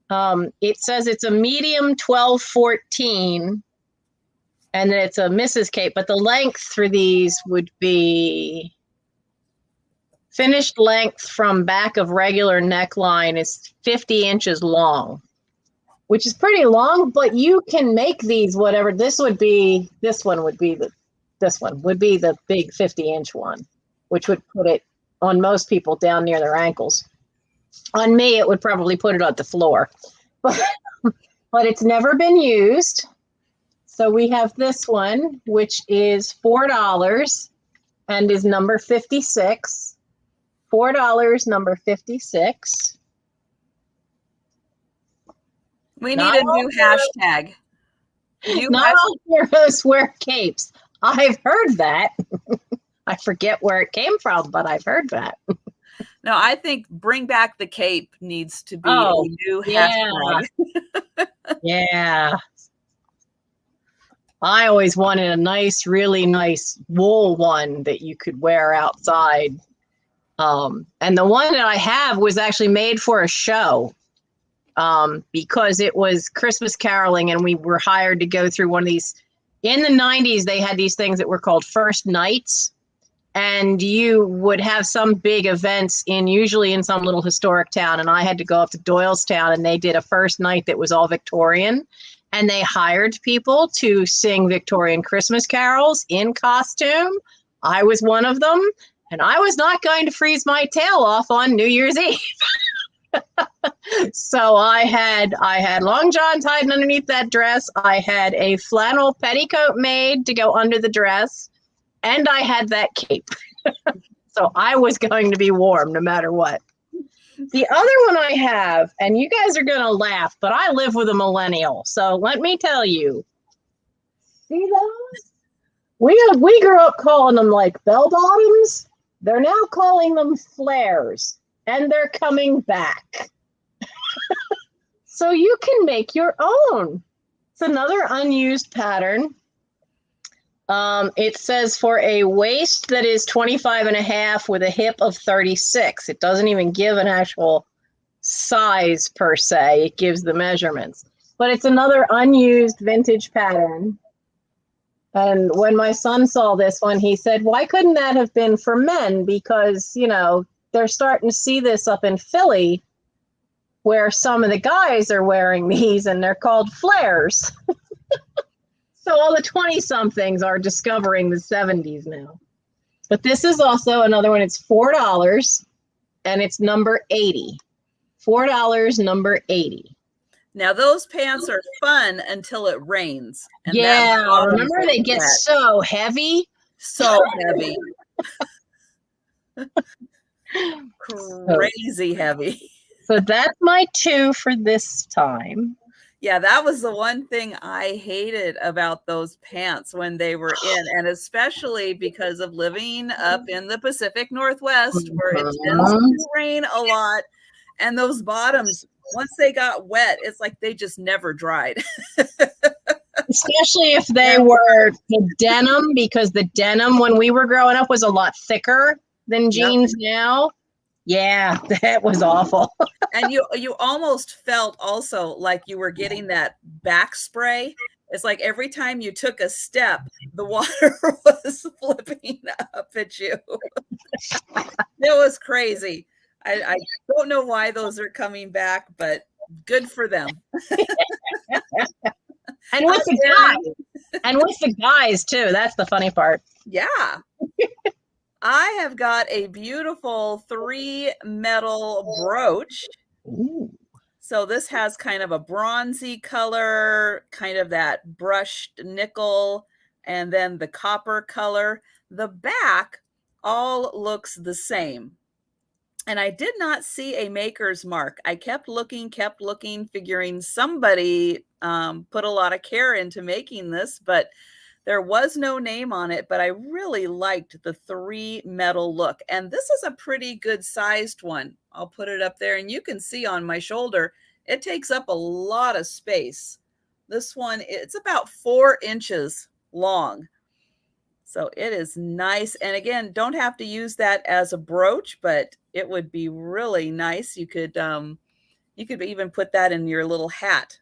It says it's a medium 12-14, and it's a Mrs. Cape, but the length for these would be finished length from back of regular neckline is 50 inches long, which is pretty long, but you can make these whatever. This one would be the big 50-inch one, which would put it on most people down near their ankles. On me, it would probably put it on the floor, but it's never been used. So we have this one, which is $4 and is number 56. $4, number 56. We need a new hashtag. Not all heroes wear capes. I've heard that. I forget where it came from, but I've heard that. No, I think bring back the cape needs to be a new hashtag. Yeah. I always wanted a nice, really nice wool one that you could wear outside. And the one that I have was actually made for a show because it was Christmas caroling and we were hired to go through one of these. In the 90s, they had these things that were called first nights. And you would have some big events usually in some little historic town. And I had to go up to Doylestown and they did a first night that was all Victorian. And they hired people to sing Victorian Christmas carols in costume. I was one of them. And I was not going to freeze my tail off on New Year's Eve. So I had long johns hiding underneath that dress. I had a flannel petticoat made to go under the dress. And I had that cape. So I was going to be warm no matter what. The other one I have, and you guys are going to laugh, but I live with a millennial. So let me tell you. See those? We grew up calling them like bell bottoms. They're now calling them flares. And they're coming back. So you can make your own. It's another unused pattern. It says for a waist that is 25.5 with a hip of 36. It doesn't even give an actual size per se. It gives the measurements. But it's another unused vintage pattern. And when my son saw this one, he said, why couldn't that have been for men? Because, they're starting to see this up in Philly where some of the guys are wearing these and they're called flares. So all the 20-somethings are discovering the 70s now. But this is also another one. It's $4 and it's number 80. $4, number 80. Now those pants are fun until it rains. And yeah, remember they get so heavy? So heavy. Crazy heavy. So that's my 2 for this time. Yeah, that was the one thing I hated about those pants when they were in, and especially because of living up in the Pacific Northwest where it tends to rain a lot. And those bottoms, once they got wet, it's like they just never dried. Especially if they were the denim, because the denim when we were growing up was a lot thicker than jeans now. Yeah, that was awful. And you almost felt also like you were getting that back spray. It's like every time you took a step, the water was flipping up at you. It was crazy. I don't know why those are coming back, but good for them. And with the guys too. That's the funny part. Yeah. I have got a beautiful 3 metal brooch. Ooh. So this has kind of a bronzy color, kind of that brushed nickel, and then the copper color. The back all looks the same. And I did not see a maker's mark. I kept looking, figuring somebody put a lot of care into making this, but there was no name on it. But I really liked the 3 metal look. And this is a pretty good sized one. I'll put it up there and you can see on my shoulder, it takes up a lot of space. This one, it's about 4 inches long. So it is nice. And again, don't have to use that as a brooch, but it would be really nice. You could even put that in your little hat.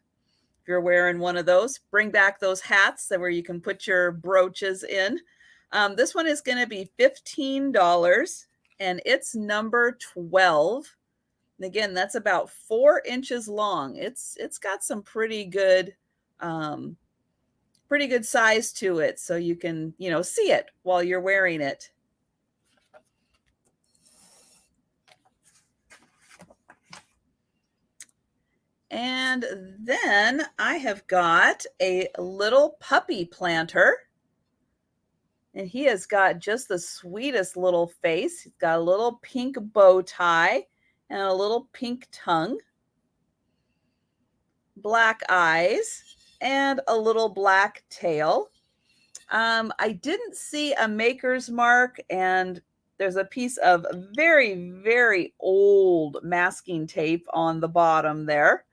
If you're wearing one of those, bring back those hats that where you can put your brooches in. This one is going to be $15 and it's number 12. And again, that's about 4 inches long. It's got some pretty good size to it, so you can, see it while you're wearing it. And then I have got a little puppy planter. And he has got just the sweetest little face. He's got a little pink bow tie and a little pink tongue, black eyes, and a little black tail. I didn't see a maker's mark, and there's a piece of very, very old masking tape on the bottom there.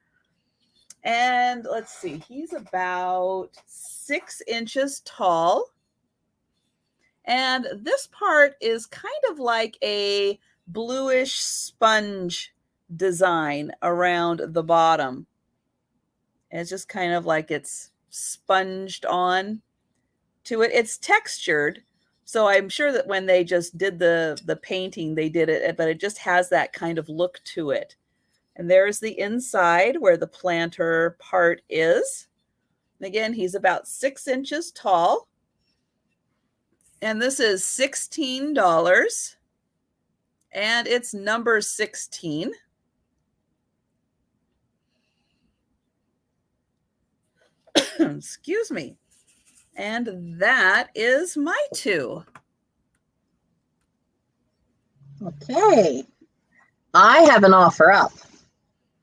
And let's see, he's about 6 inches tall. And this part is kind of like a bluish sponge design around the bottom. It's just kind of like it's sponged on to it. It's textured, so I'm sure that when they just did the painting, they did it, but it just has that kind of look to it. And there's the inside where the planter part is. And again, he's about 6 inches tall. And this is $16. And it's number 16. Excuse me. And that is my 2. Okay. I have an offer up.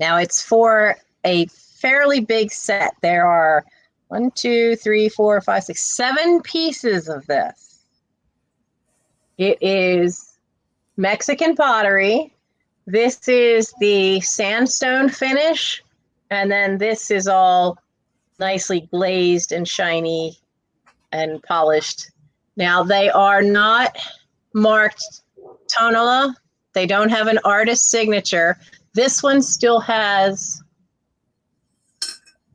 Now it's for a fairly big set. There are 1, 2, 3, 4, 5, 6, 7 pieces of this. It is Mexican pottery. This is the sandstone finish. And then this is all nicely glazed and shiny and polished. Now they are not marked tonala. They don't have an artist signature. This one still has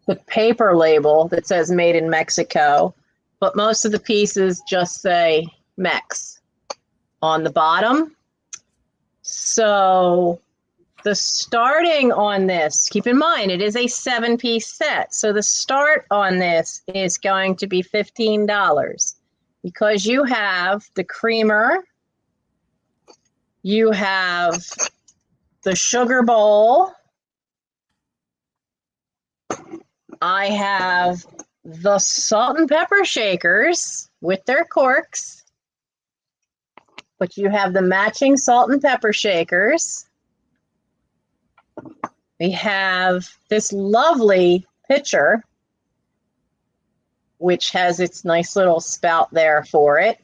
the paper label that says made in Mexico, but most of the pieces just say Mex on the bottom. So the starting on this, keep in mind, it is a 7-piece set. So the start on this is going to be $15 because you have the creamer, you have the sugar bowl, I have the salt and pepper shakers with their corks, but you have the matching salt and pepper shakers. We have this lovely pitcher, which has its nice little spout there for it.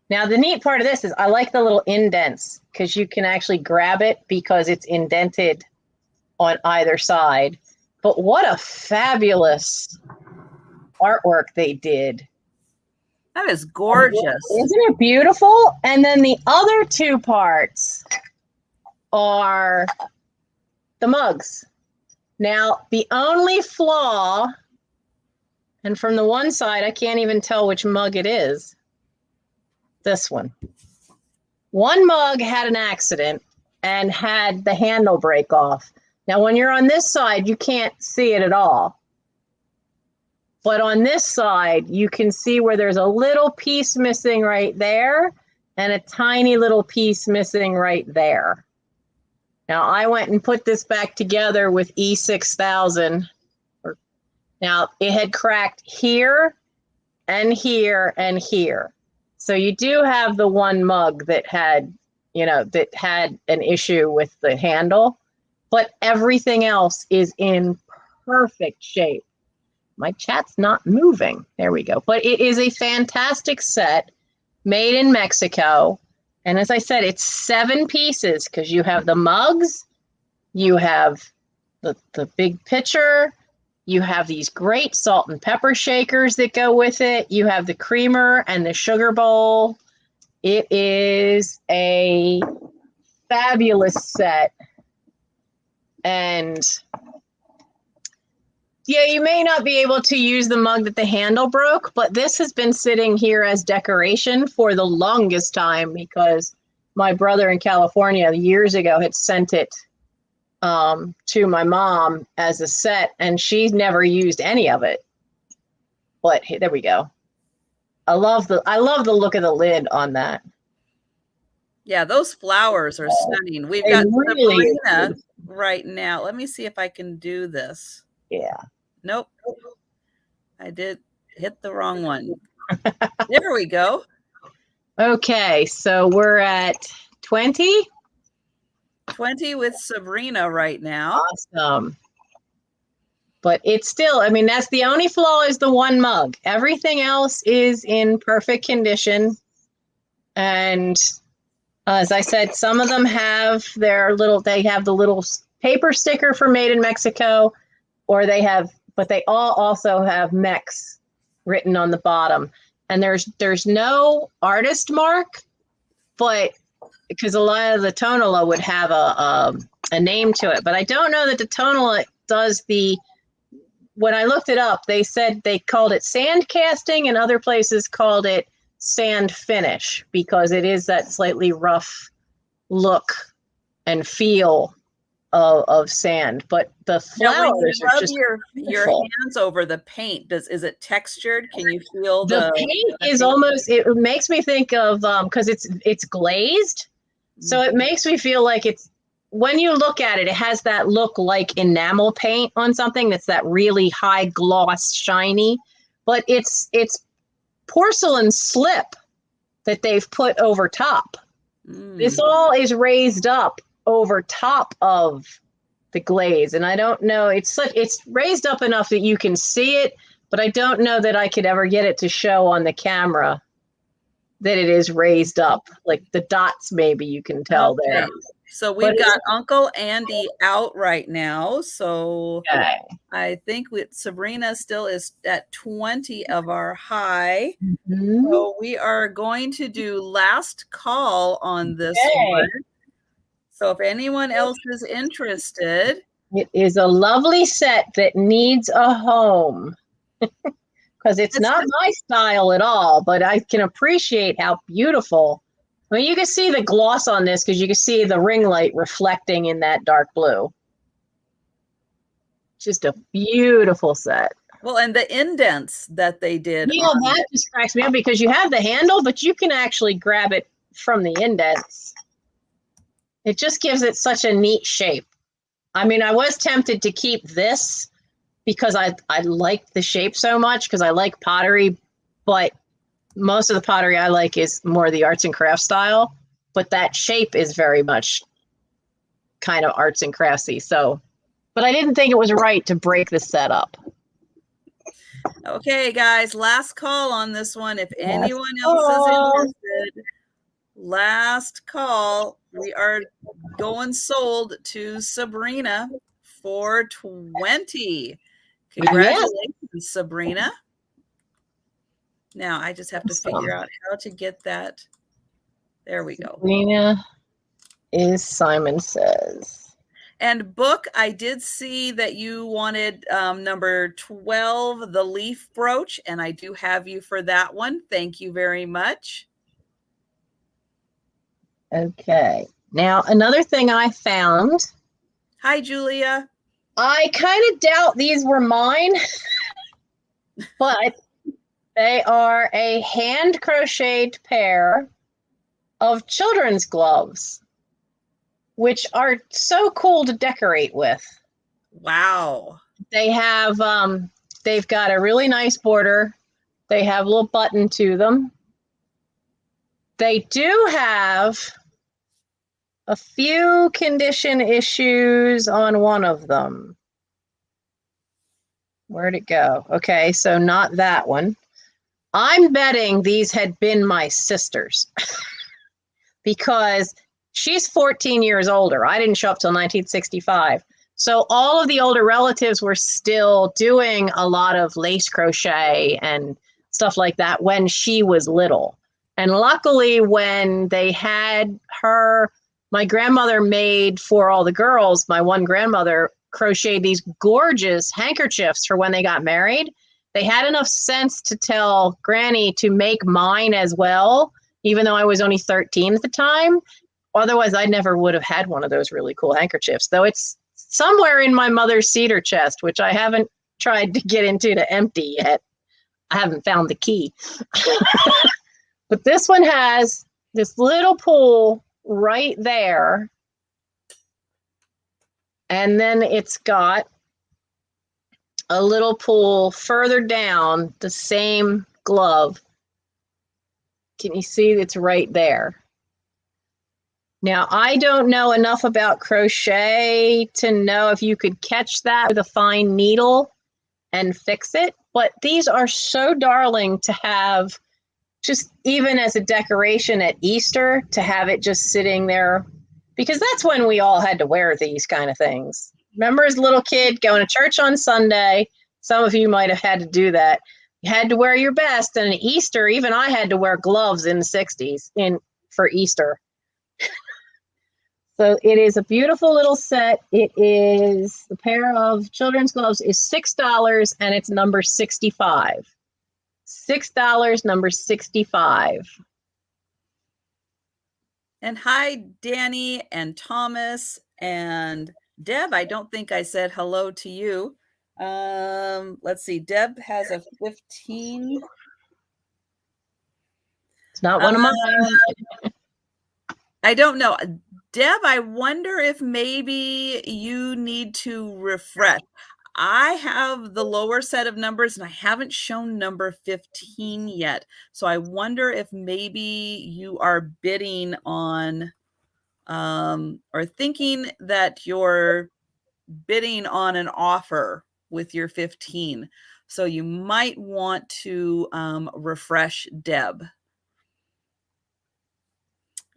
Now, the neat part of this is I like the little indents because you can actually grab it because it's indented on either side. But what a fabulous artwork they did. That is gorgeous. Isn't it beautiful? And then the other 2 parts are the mugs. Now, the only flaw, and from the one side, I can't even tell which mug it is. This one. One mug had an accident and had the handle break off. Now, when you're on this side, you can't see it at all. But on this side, you can see where there's a little piece missing right there and a tiny little piece missing right there. Now, I went and put this back together with E6000. Now, it had cracked here and here and here. So you do have the one mug that had, that had an issue with the handle, but everything else is in perfect shape. My chat's not moving. There we go. But it is a fantastic set made in Mexico. And as I said, it's 7 pieces because you have the mugs, you have the big pitcher, You have these great salt and pepper shakers that go with it. You have the creamer and the sugar bowl. It is a fabulous set. And yeah, you may not be able to use the mug that the handle broke, but this has been sitting here as decoration for the longest time because my brother in California years ago had sent it to my mom as a set, and she's never used any of it. But hey, there we go. I love the look of the lid on that. Yeah, those flowers are stunning. We've got really Sabrina right now. Let me see if I can do this. Yeah. Nope. I did hit the wrong one. There we go. Okay, so we're at 20. 20 with Sabrina right now. Awesome. But it's still, I mean, that's the only flaw is the one mug. Everything else is in perfect condition. And as I said, some of them have they have the little paper sticker for Made in Mexico, or but they all also have Mex written on the bottom. And there's no artist mark, but because a lot of the Tonala would have a name to it. But I don't know that the Tonala does when I looked it up, they said they called it sand casting and other places called it sand finish because it is that slightly rough look and feel of sand. But the flowers are just your hands over the paint. Is it textured? Can you feel the paint is almost, it makes me think of because it's glazed. So it makes me feel like when you look at it, it has that look like enamel paint on something that's that really high gloss, shiny, but it's porcelain slip that they've put over top. This all is raised up over top of the glaze. And I don't know, it's raised up enough that you can see it, but I don't know that I could ever get it to show on the camera that it is raised up. Like the dots, maybe you can tell there. So we've got Uncle Andy out right now. So I think Sabrina still is at 20 of our high. So we are going to do last call on this one. So if anyone else is interested. It is a lovely set that needs a home. Because it's not my style at all, but I can appreciate how beautiful. I mean, you can see the gloss on this because you can see the ring light reflecting in that dark blue. Just a beautiful set. Well, and the indents that they did. Yeah, that just cracks me up because you have the handle, but you can actually grab it from the indents. It just gives it such a neat shape. I mean, I was tempted to keep this because I like the shape so much because I like pottery, but most of the pottery I like is more the arts and crafts style, but that shape is very much kind of arts and craftsy. So, but I didn't think it was right to break the setup. Okay, guys, last call on this one. If anyone else is interested, last call. We are going sold to Sabrina for 20. Congratulations, Sabrina. Now I just have to figure out how to get that. There we go. Sabrina is Simon Says. And book, I did see that you wanted number 12, the leaf brooch, and I do have you for that one. Thank you very much. Okay. Now, another thing I found. Hi, Julia. I kind of doubt these were mine, but they are a hand crocheted pair of children's gloves, which are so cool to decorate with. Wow. They have, they've got a really nice border. They have a little button to them. They do have a few condition issues on one of them. Where'd it go? Okay, so not that one. I'm betting these had been my sister's because she's 14 years older. I didn't show up till 1965. So all of the older relatives were still doing a lot of lace crochet and stuff like that when she was little. And luckily, when they had her, my grandmother made for all the girls, my one grandmother crocheted these gorgeous handkerchiefs for when they got married. They had enough sense to tell Granny to make mine as well, even though I was only 13 at the time. Otherwise, I never would have had one of those really cool handkerchiefs, though it's somewhere in my mother's cedar chest, which I haven't tried to get into to empty yet. I haven't found the key. But this one has this little pool right there. And then it's got a little pool further down, the same glove. Can you see it's right there? Now, I don't know enough about crochet to know if you could catch that with a fine needle and fix it, but these are so darling to have, just even as a decoration at Easter, to have it just sitting there, because that's when we all had to wear these kind of things. Remember as a little kid going to church on Sunday? Some of you might have had to do that. You had to wear your best, and at Easter, even I had to wear gloves in the 60s for Easter. So it is a beautiful little set. It is, the pair of children's gloves is $6 and it's number 65. $6, number 65. And hi, Danny and Thomas and Deb. I don't think I said hello to you. Let's see. Deb has a 15. It's not one of mine. I don't know. Deb, I wonder if maybe you need to refresh. I have the lower set of numbers and I haven't shown number 15 yet. So I wonder if maybe you are bidding on or thinking that you're bidding on an offer with your 15. So you might want to refresh Deb.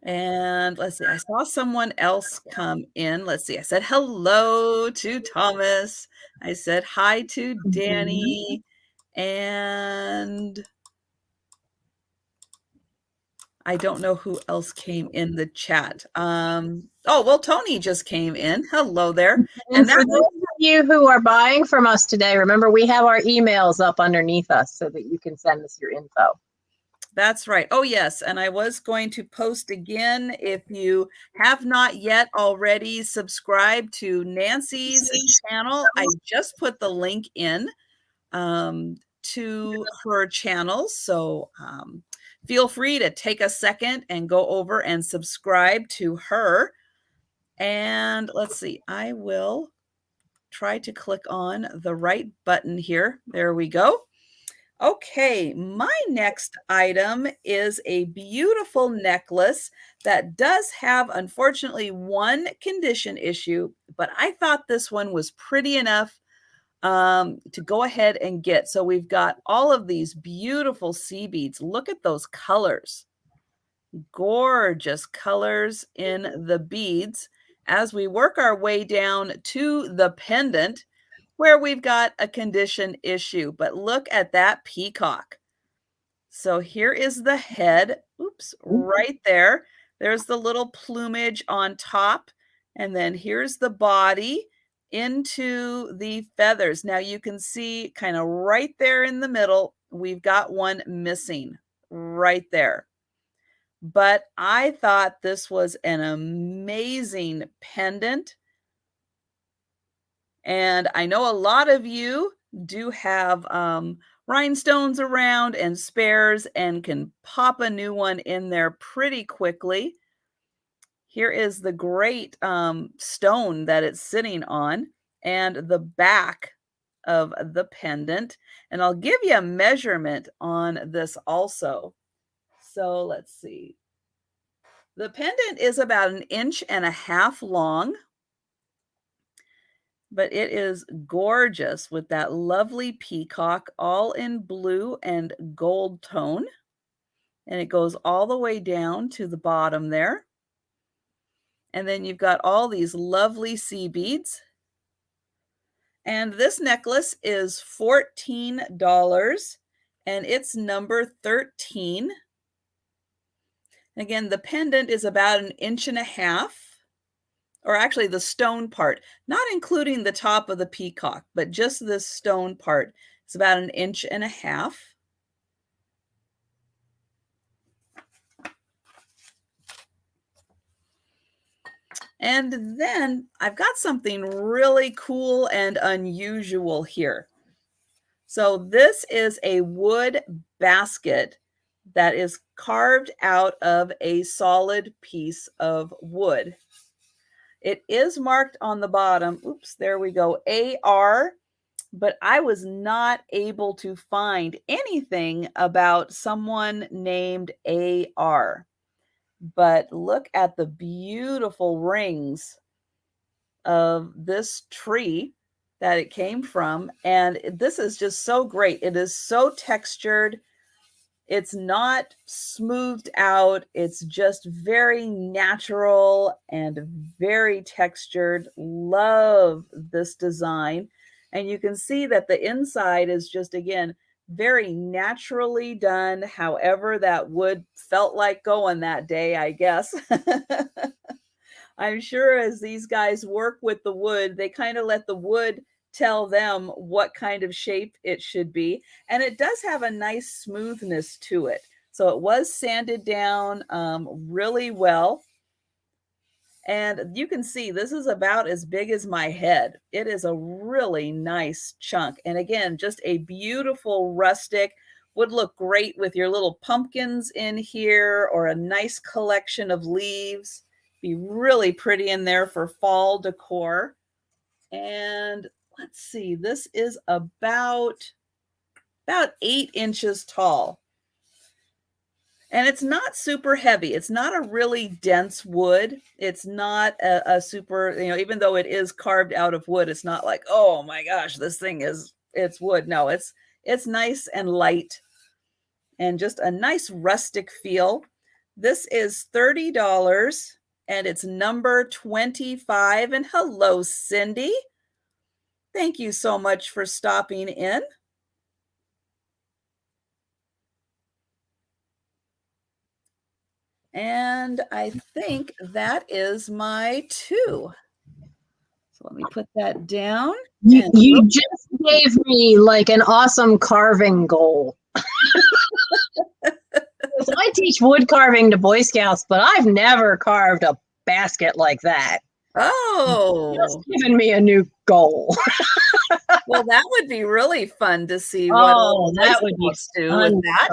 And let's see, I saw someone else come in. Let's see, I said hello to Thomas. I said hi to Danny. And I don't know who else came in the chat. Oh, well, Tony just came in. Hello there. And for those of you who are buying from us today, remember we have our emails up underneath us so that you can send us your info. That's right. Oh, yes. And I was going to post again, if you have not yet already subscribed to Nancy's channel, I just put the link in to her channel. So feel free to take a second and go over and subscribe to her. And let's see, I will try to click on the right button here. There we go. Okay, my next item is a beautiful necklace that does have, unfortunately, one condition issue, but I thought this one was pretty enough to go ahead and get. So we've got all of these beautiful sea beads. Look at those colors. Gorgeous colors in the beads as we work our way down to the pendant, where we've got a condition issue. But look at that peacock. So here is the head. Oops, right there. There's the little plumage on top. And then here's the body into the feathers. Now you can see kind of right there in the middle, we've got one missing right there. But I thought this was an amazing pendant. And I know a lot of you do have rhinestones around and spares and can pop a new one in there pretty quickly. Here is the great stone that it's sitting on and the back of the pendant. And I'll give you a measurement on this also. So let's see. The pendant is about 1.5 inches long. But it is gorgeous with that lovely peacock, all in blue and gold tone. And it goes all the way down to the bottom there. And then you've got all these lovely sea beads. And this necklace is $14 and it's number 13. Again, the pendant is about 1.5 inches, or actually the stone part, not including the top of the peacock, but just this stone part is about 1.5 inches. And then I've got something really cool and unusual here. So this is a wood basket that is carved out of a solid piece of wood. It is marked on the bottom. Oops, there we go. AR, but I was not able to find anything about someone named AR. But look at the beautiful rings of this tree that it came from. And this is just so great. It is so textured. It's not smoothed out. It's just very natural and very textured. Love this design. And you can see that the inside is just, again, very naturally done. However, that wood felt like going that day, I guess. I'm sure as these guys work with the wood, they kind of let the wood tell them what kind of shape it should be. And it does have a nice smoothness to it. So it was sanded down really well. And you can see this is about as big as my head. It is a really nice chunk. And again, just a beautiful rustic, would look great with your little pumpkins in here or a nice collection of leaves. Be really pretty in there for fall decor. And let's see, this is about 8 inches tall. And it's not super heavy. It's not a really dense wood. It's not a super, even though it is carved out of wood, it's not like, oh my gosh, this thing it's wood. No, it's nice and light and just a nice rustic feel. This is $30 and it's number 25. And hello, Cindy. Thank you so much for stopping in. And I think that is my 2. So let me put that down. You just gave me like an awesome carving goal. I teach wood carving to Boy Scouts, but I've never carved a basket like that. Oh, just given me a new goal. Well, that would be really fun to see what that would be do with that.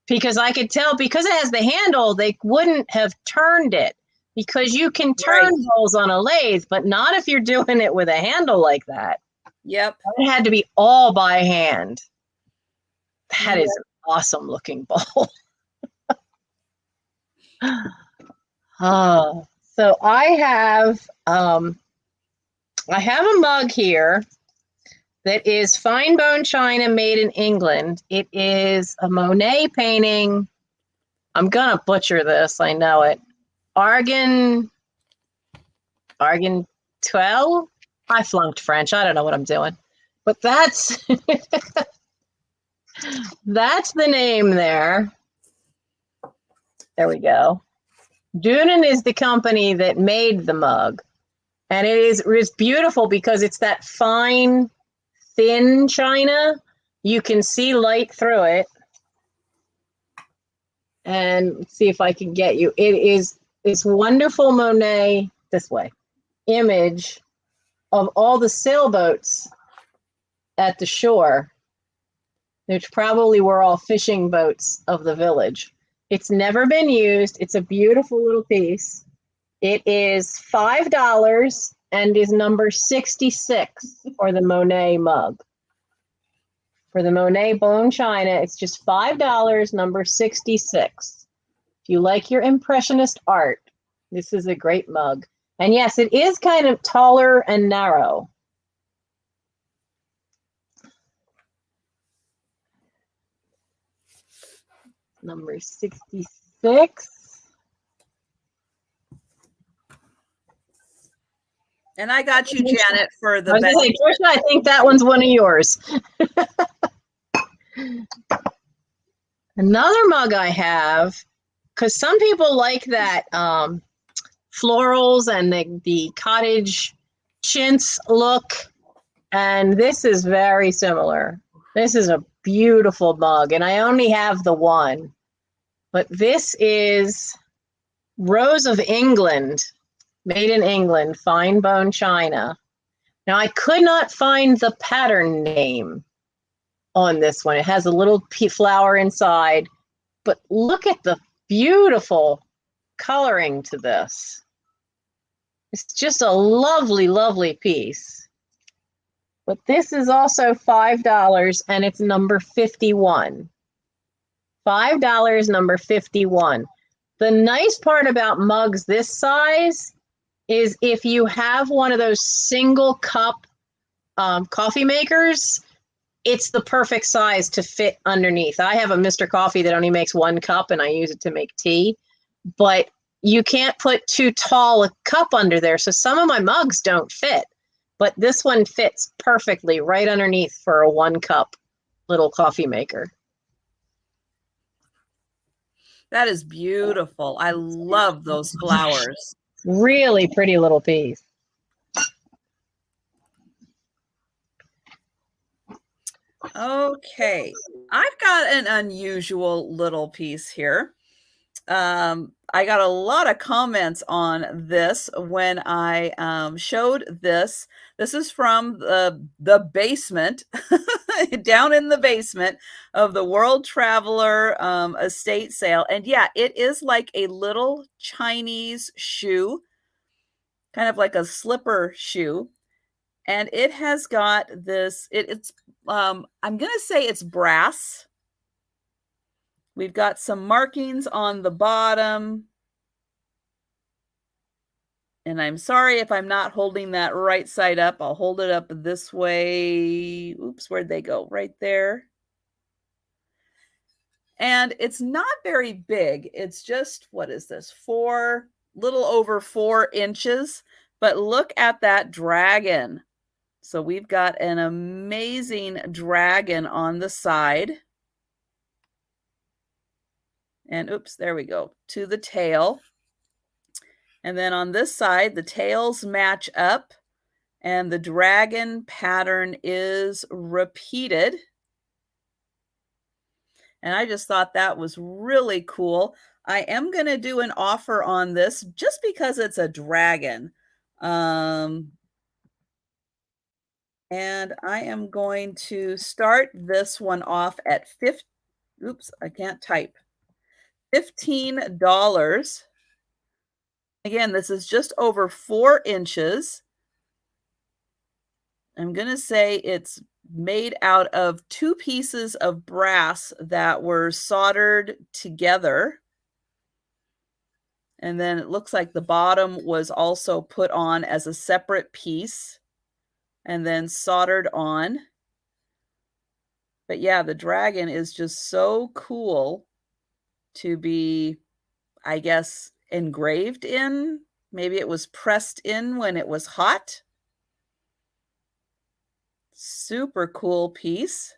Because I could tell, because it has the handle, they wouldn't have turned it, because you can turn holes on a lathe, but not if you're doing it with a handle like that. Yep. It had to be all by hand. That is an awesome looking bowl. So I have a mug here that is fine bone china made in England. It is a Monet painting. I'm gonna butcher this, I know it. Argent 12. I flunked French. I don't know what I'm doing, but that's that's the name there. There we go. Dunan is the company that made the mug, and it's beautiful because it's that fine, thin china. You can see light through it. And let's see if I can get you. It is this wonderful Monet, this way, image of all the sailboats at the shore, which probably were all fishing boats of the village. It's never been used. It's a beautiful little piece. It is $5 and is number 66 for the Monet mug. For the Monet bone china, it's just $5, number 66. If you like your impressionist art, this is a great mug. And yes, it is kind of taller and narrow. Number 66. And I got you, Janet, for I the was going to say, Trisha, I think that one's one of yours. Another mug I have, because some people like that florals and the cottage chintz look, and this is very similar. This is a beautiful mug, and I only have the one, but this is Rose of England, made in England, fine bone china. Now, I could not find the pattern name on this one. It has a little flower inside, but look at the beautiful coloring to this. It's just a lovely, lovely piece. But this is also $5, and it's number 51. $5, number 51. The nice part about mugs this size is if you have one of those single cup coffee makers, it's the perfect size to fit underneath. I have a Mr. Coffee that only makes 1 cup, and I use it to make tea, but you can't put too tall a cup under there. So some of my mugs don't fit, but this one fits perfectly right underneath for a 1 cup little coffee maker. That is beautiful. I love those flowers. Really pretty little piece. Okay, I've got an unusual little piece here. I got a lot of comments on this when I showed this. This is from the basement, down in the basement of the World Traveler estate sale. And yeah, it is like a little Chinese shoe, kind of like a slipper shoe. And it has got this, it's I'm going to say it's brass. We've got some markings on the bottom. And I'm sorry if I'm not holding that right side up. I'll hold it up this way. Oops, where'd they go? Right there. And it's not very big. It's just, what is this? Little over 4 inches. But look at that dragon. So we've got an amazing dragon on the side. And oops, there we go, to the tail. And then on this side, the tails match up and the dragon pattern is repeated. And I just thought that was really cool. I am going to do an offer on this just because it's a dragon. And I am going to start this one off at oops, I can't type. $15. Again, this is just over 4 inches. I'm going to say it's made out of 2 pieces of brass that were soldered together. And then it looks like the bottom was also put on as a separate piece and then soldered on. But yeah, the dragon is just so cool to be, I guess, engraved in. Maybe it was pressed in when it was hot. Super cool piece.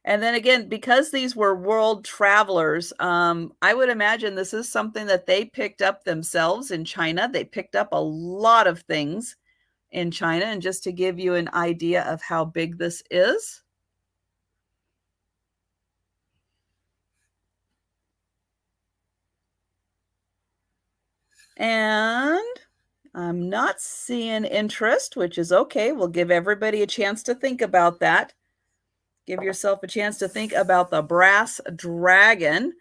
And then again, because these were world travelers, I would imagine this is something that they picked up themselves in China. They picked up a lot of things in China. And just to give you an idea of how big this is. And I'm not seeing interest, which is okay. We'll give everybody a chance to think about that. Give yourself a chance to think about the brass dragon.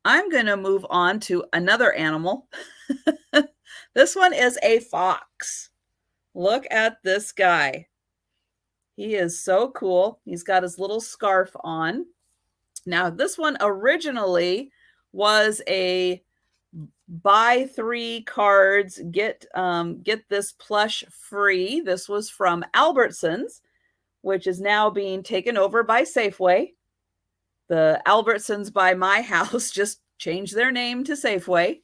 I'm going to move on to another animal. This one is a fox. Look at this guy. He is so cool. He's got his little scarf on. Now, this one originally was a buy 3 cards, get this plush free. This was from Albertsons, which is now being taken over by Safeway. The Albertsons by my house just changed their name to Safeway.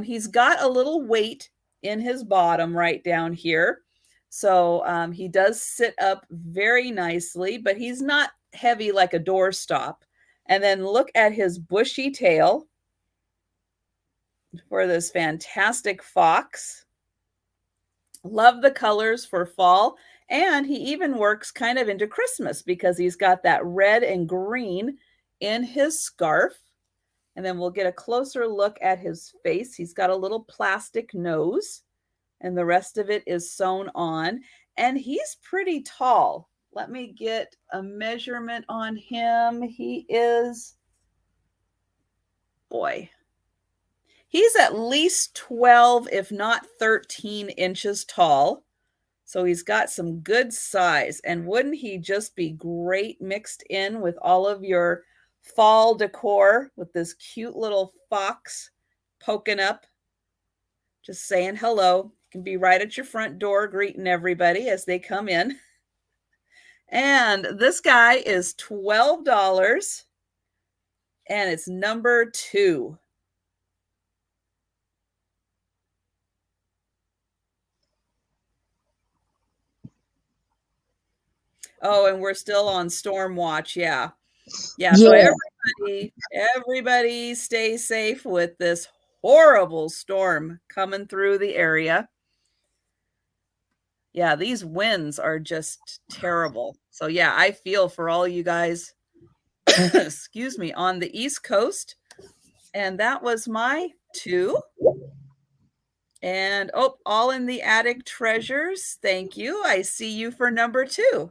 He's got a little weight in his bottom right down here. So he does sit up very nicely, but he's not heavy like a doorstop. And then look at his bushy tail for this fantastic fox. Love the colors for fall. And he even works kind of into Christmas because he's got that red and green in his scarf. And then we'll get a closer look at his face. He's got a little plastic nose, and the rest of it is sewn on. And he's pretty tall. Let me get a measurement on him. He is, boy, he's at least 12, if not 13 inches tall. So he's got some good size. And wouldn't he just be great mixed in with all of your fall decor with this cute little fox poking up, just saying hello. Can be right at your front door greeting everybody as they come in. And this guy is $12, and it's number 2. Oh, and we're still on storm watch. Yeah. So everybody stay safe with this horrible storm coming through the area. Yeah, these winds are just terrible. So yeah, I feel for all you guys, excuse me, on the East Coast. And that was my 2. And all in the attic treasures. Thank you. I see you for number 2.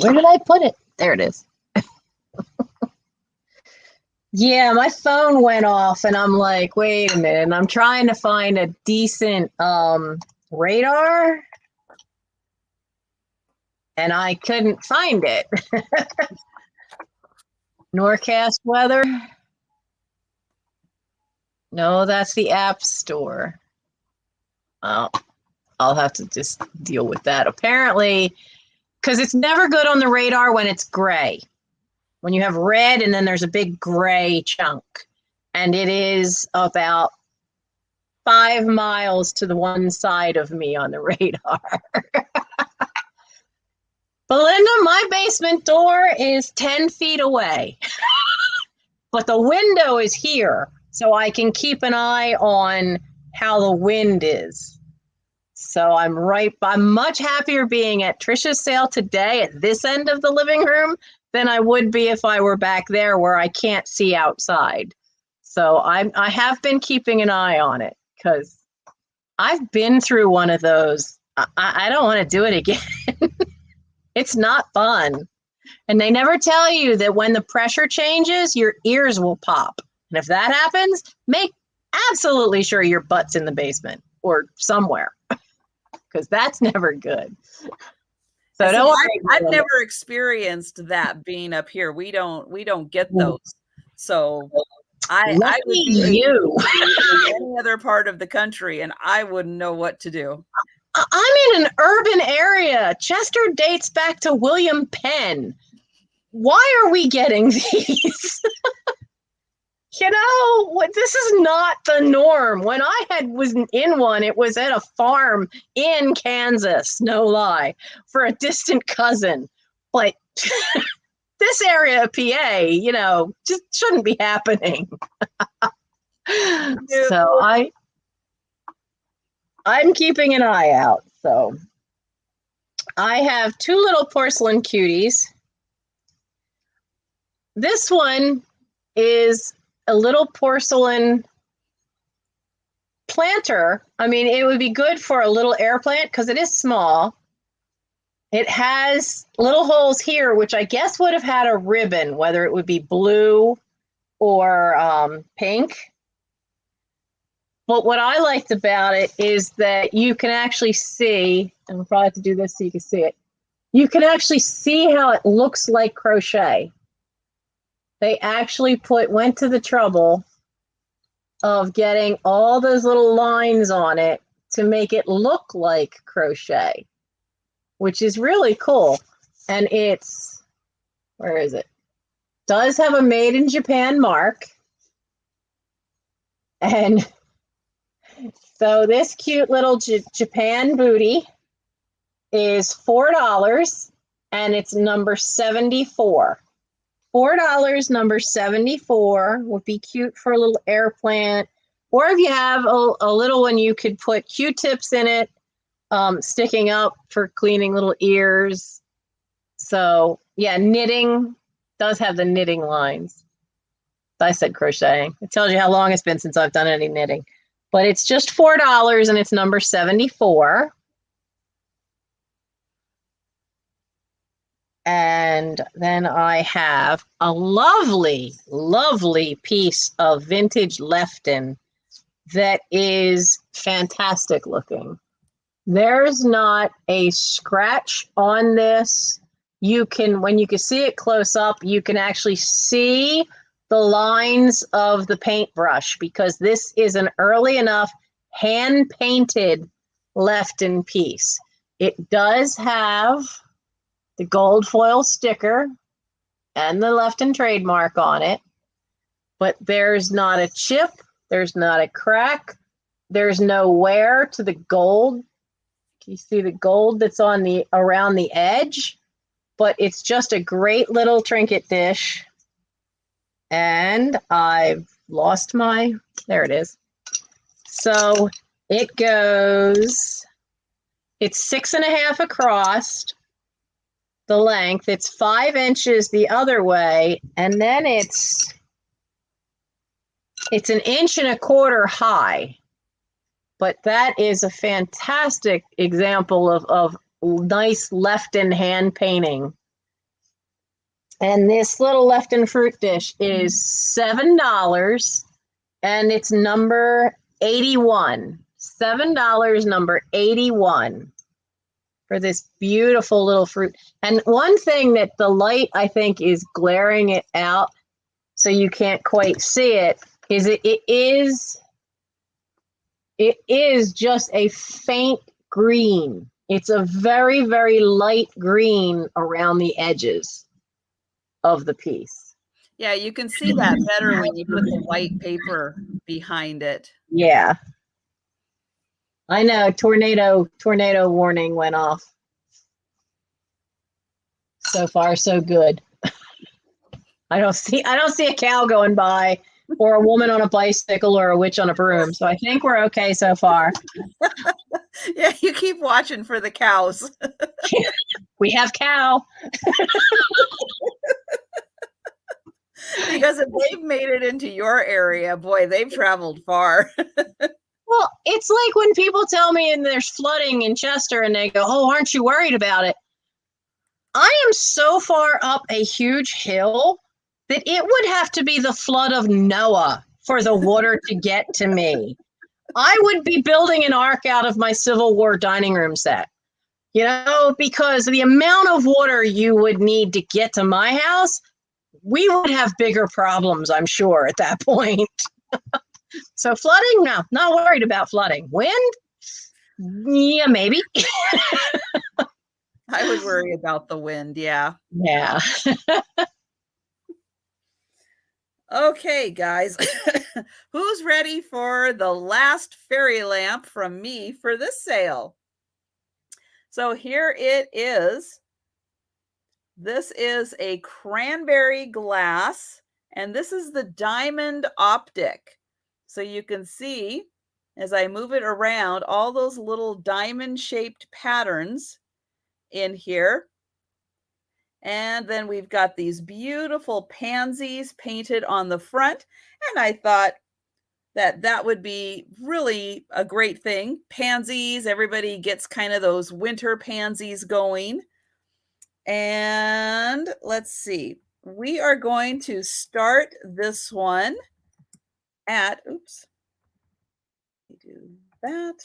Where did I put it? There it is. Yeah, my phone went off and I'm like, wait a minute. And I'm trying to find a decent radar. And I couldn't find it. Norcast weather. No, that's the App Store. Well, I'll have to just deal with that. Apparently, because it's never good on the radar when it's gray. When you have red and then there's a big gray chunk. And it is about 5 miles to the one side of me on the radar. Belinda, my basement door is 10 feet away. But the window is here, so I can keep an eye on how the wind is. So I'm much happier being at Trisha's sale today at this end of the living room than I would be if I were back there where I can't see outside. So I have been keeping an eye on it because I've been through one of those. I don't want to do it again. It's not fun. And they never tell you that when the pressure changes, your ears will pop. And if that happens, make absolutely sure your butt's in the basement or somewhere, because that's never good. So don't worry. I've never experienced that being up here. We don't get those. So I would be in any other part of the country and I wouldn't know what to do. I'm in an urban area. Chester dates back to William Penn. Why are we getting these? This is not the norm. When I was in one, it was at a farm in Kansas, no lie, for a distant cousin. But this area of PA, just shouldn't be happening. So I'm keeping an eye out. So I have 2 little porcelain cuties. This one is a little porcelain planter. I mean, it would be good for a little air plant because it is small. It has little holes here, which I guess would have had a ribbon, whether it would be blue or pink. But what I liked about it is that you can actually see, and we'll probably have to do this so you can see it. You can actually see how it looks like crochet. They actually went to the trouble of getting all those little lines on it to make it look like crochet, which is really cool. And where is it? Does have a made in Japan mark. And so this cute little Japan booty is $4 and it's number 74. $4, number 74 would be cute for a little air plant. Or if you have a little one, you could put Q-tips in it, sticking up for cleaning little ears. So yeah, knitting does have the knitting lines. I said crocheting. It tells you how long it's been since I've done any knitting. But it's just $4 and it's number 74. And then I have a lovely, lovely piece of vintage Lefton that is fantastic looking. There's not a scratch on this. You can, when you can see it close up, you can actually see the lines of the paintbrush because this is an early enough hand-painted Lefton piece. It does have the gold foil sticker and the Lefton trademark on it, but there's not a chip, there's not a crack, there's no wear to the gold. You see the gold that's on the around the edge, but it's just a great little trinket dish. And I've lost my, there it is. So it goes, it's 6.5 across the length. It's 5 inches the other way. And then it's 1.25 inches high. But that is a fantastic example of nice Lefton hand painting. And this little Lefton fruit dish is $7 and it's number 81. $7, number 81 for this beautiful little fruit. And one thing that the light, I think, is glaring it out so you can't quite see it, is it is just a faint green. It's a very, very light green around the edges of the piece. Yeah, you can see that better when you put the white paper behind it. Yeah. I know, tornado warning went off. So far, so good. I don't see a cow going by or a woman on a bicycle or a witch on a broom. So I think we're okay so far. Yeah, you keep watching for the cows. We have cow. Because if they've made it into your area, boy, they've traveled far. Well, it's like when people tell me and there's flooding in Chester and they go, "Oh, aren't you worried about it?" I am so far up a huge hill that it would have to be the flood of Noah for the water to get to me. I would be building an ark out of my Civil War dining room set, because the amount of water you would need to get to my house, we would have bigger problems, I'm sure, at that point. So flooding, no, not worried about flooding. Wind? Yeah, maybe. I would worry about the wind, yeah. Yeah. Okay, guys. Who's ready for the last fairy lamp from me for this sale? So here it is. This is a cranberry glass, and this is the diamond optic. So you can see, as I move it around, all those little diamond-shaped patterns in here. And then we've got these beautiful pansies painted on the front. And I thought that would be really a great thing. Pansies, everybody gets kind of those winter pansies going. And let's see, we are going to start this one at, oops, do that.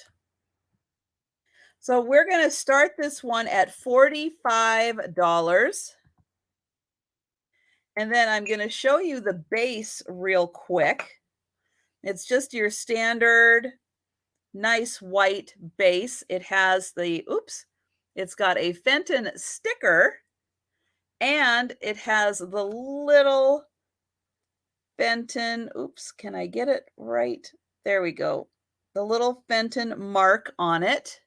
So we're going to start this one at $45. And then I'm going to show you the base real quick. It's just your standard nice white base. It has the, oops, it's got a Fenton sticker and it has the little Fenton, oops, can I get it right? There we go. The little Fenton mark on it.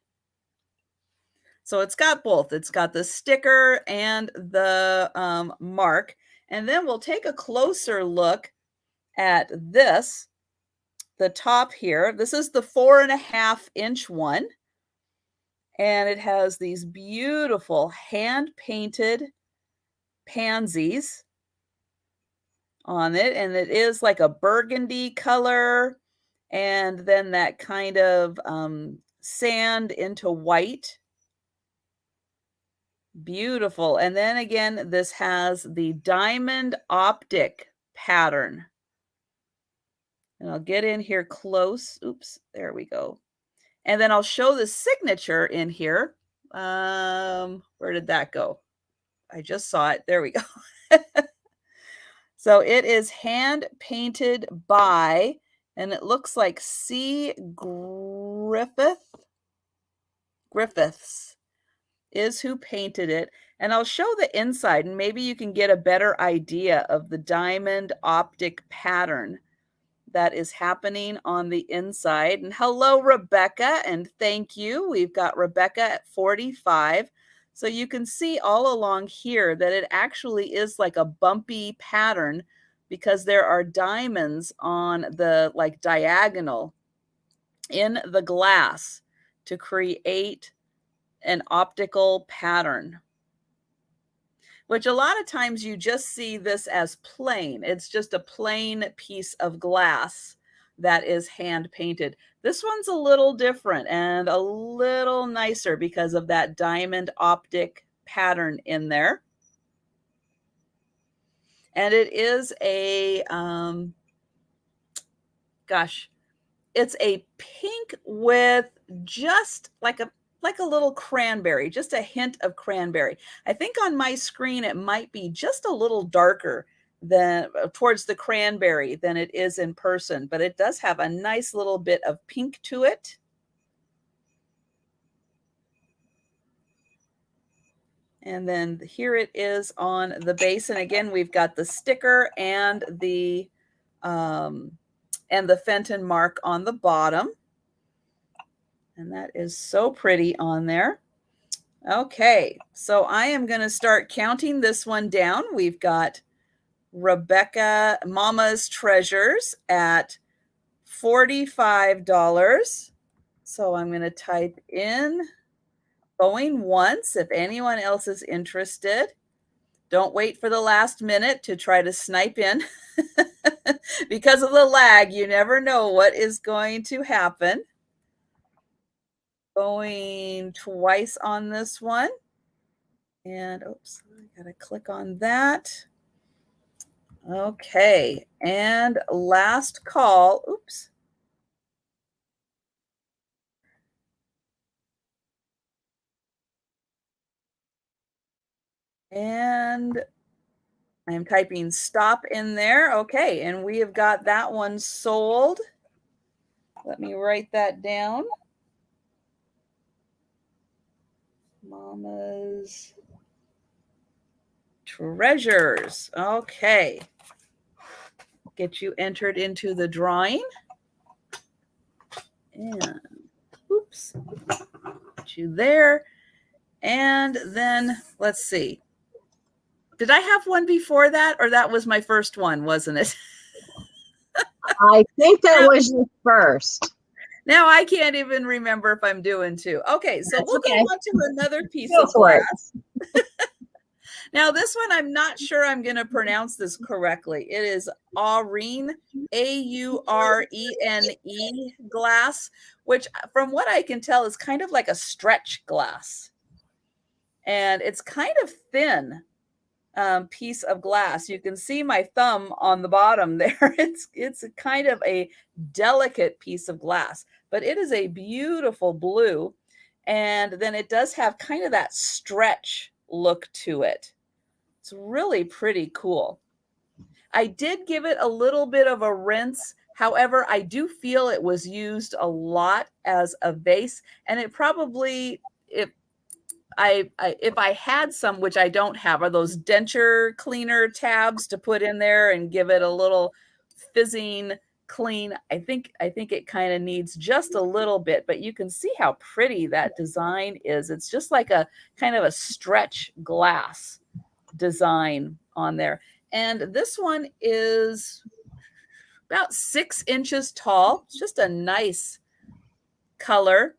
So it's got both. It's got the sticker and the mark. And then we'll take a closer look at this, the top here. This is the 4.5-inch one. And it has these beautiful hand-painted pansies on it. And it is like a burgundy color. And then that kind of sand into white. Beautiful. And then again, this has the diamond optic pattern. And I'll get in here close. Oops, there we go. And then I'll show the signature in here. Where did that go? I just saw it. There we go. So it is hand painted by, and it looks like C. Griffiths is who painted it. And I'll show the inside, and maybe you can get a better idea of the diamond optic pattern that is happening on the inside. And hello, Rebecca, and thank you. We've got Rebecca at 45. So you can see all along here that it actually is like a bumpy pattern because there are diamonds on the like diagonal in the glass to create an optical pattern, which a lot of times you just see this as plain. It's just a plain piece of glass that is hand painted. This one's a little different and a little nicer because of that diamond optic pattern in there. And it is a, it's a pink with just like a little cranberry, just a hint of cranberry. I think on my screen it might be just a little darker than towards the cranberry than it is in person, but it does have a nice little bit of pink to it. And then here it is on the base. And again, we've got the sticker and the Fenton mark on the bottom. And that is so pretty on there. Okay, so I am going to start counting this one down. We've got Rebecca Mama's Treasures at $45. So I'm going to type in going once if anyone else is interested. Don't wait for the last minute to try to snipe in. Because of the lag, you never know what is going to happen. Going twice on this one. And oops, I gotta click on that. Okay, and last call. Oops. And I'm typing stop in there. Okay, and we have got that one sold. Let me write that down. Mama's Treasures. Okay. Get you entered into the drawing. And oops, put you there. And then let's see. Did I have one before that, or that was my first one, wasn't it? I think that was your first. Now I can't even remember if I'm doing two. Okay, so we'll go on to another piece Go of for it. glass. Now this one, I'm not sure I'm going to pronounce this correctly. It is Aurene, A-U-R-E-N-E glass, which from what I can tell is kind of like a stretch glass. And it's kind of thin piece of glass. You can see my thumb on the bottom there. It's a kind of a delicate piece of glass, but it is a beautiful blue. And then it does have kind of that stretch look to it. It's really pretty cool. I did give it a little bit of a rinse. However, I do feel it was used a lot as a vase, and it probably, if I had some, which I don't have, are those denture cleaner tabs to put in there and give it a little fizzing clean. I think it kind of needs just a little bit, but you can see how pretty that design is. It's just like a kind of a stretch glass design on there. And this one is about 6 inches tall. It's just a nice color.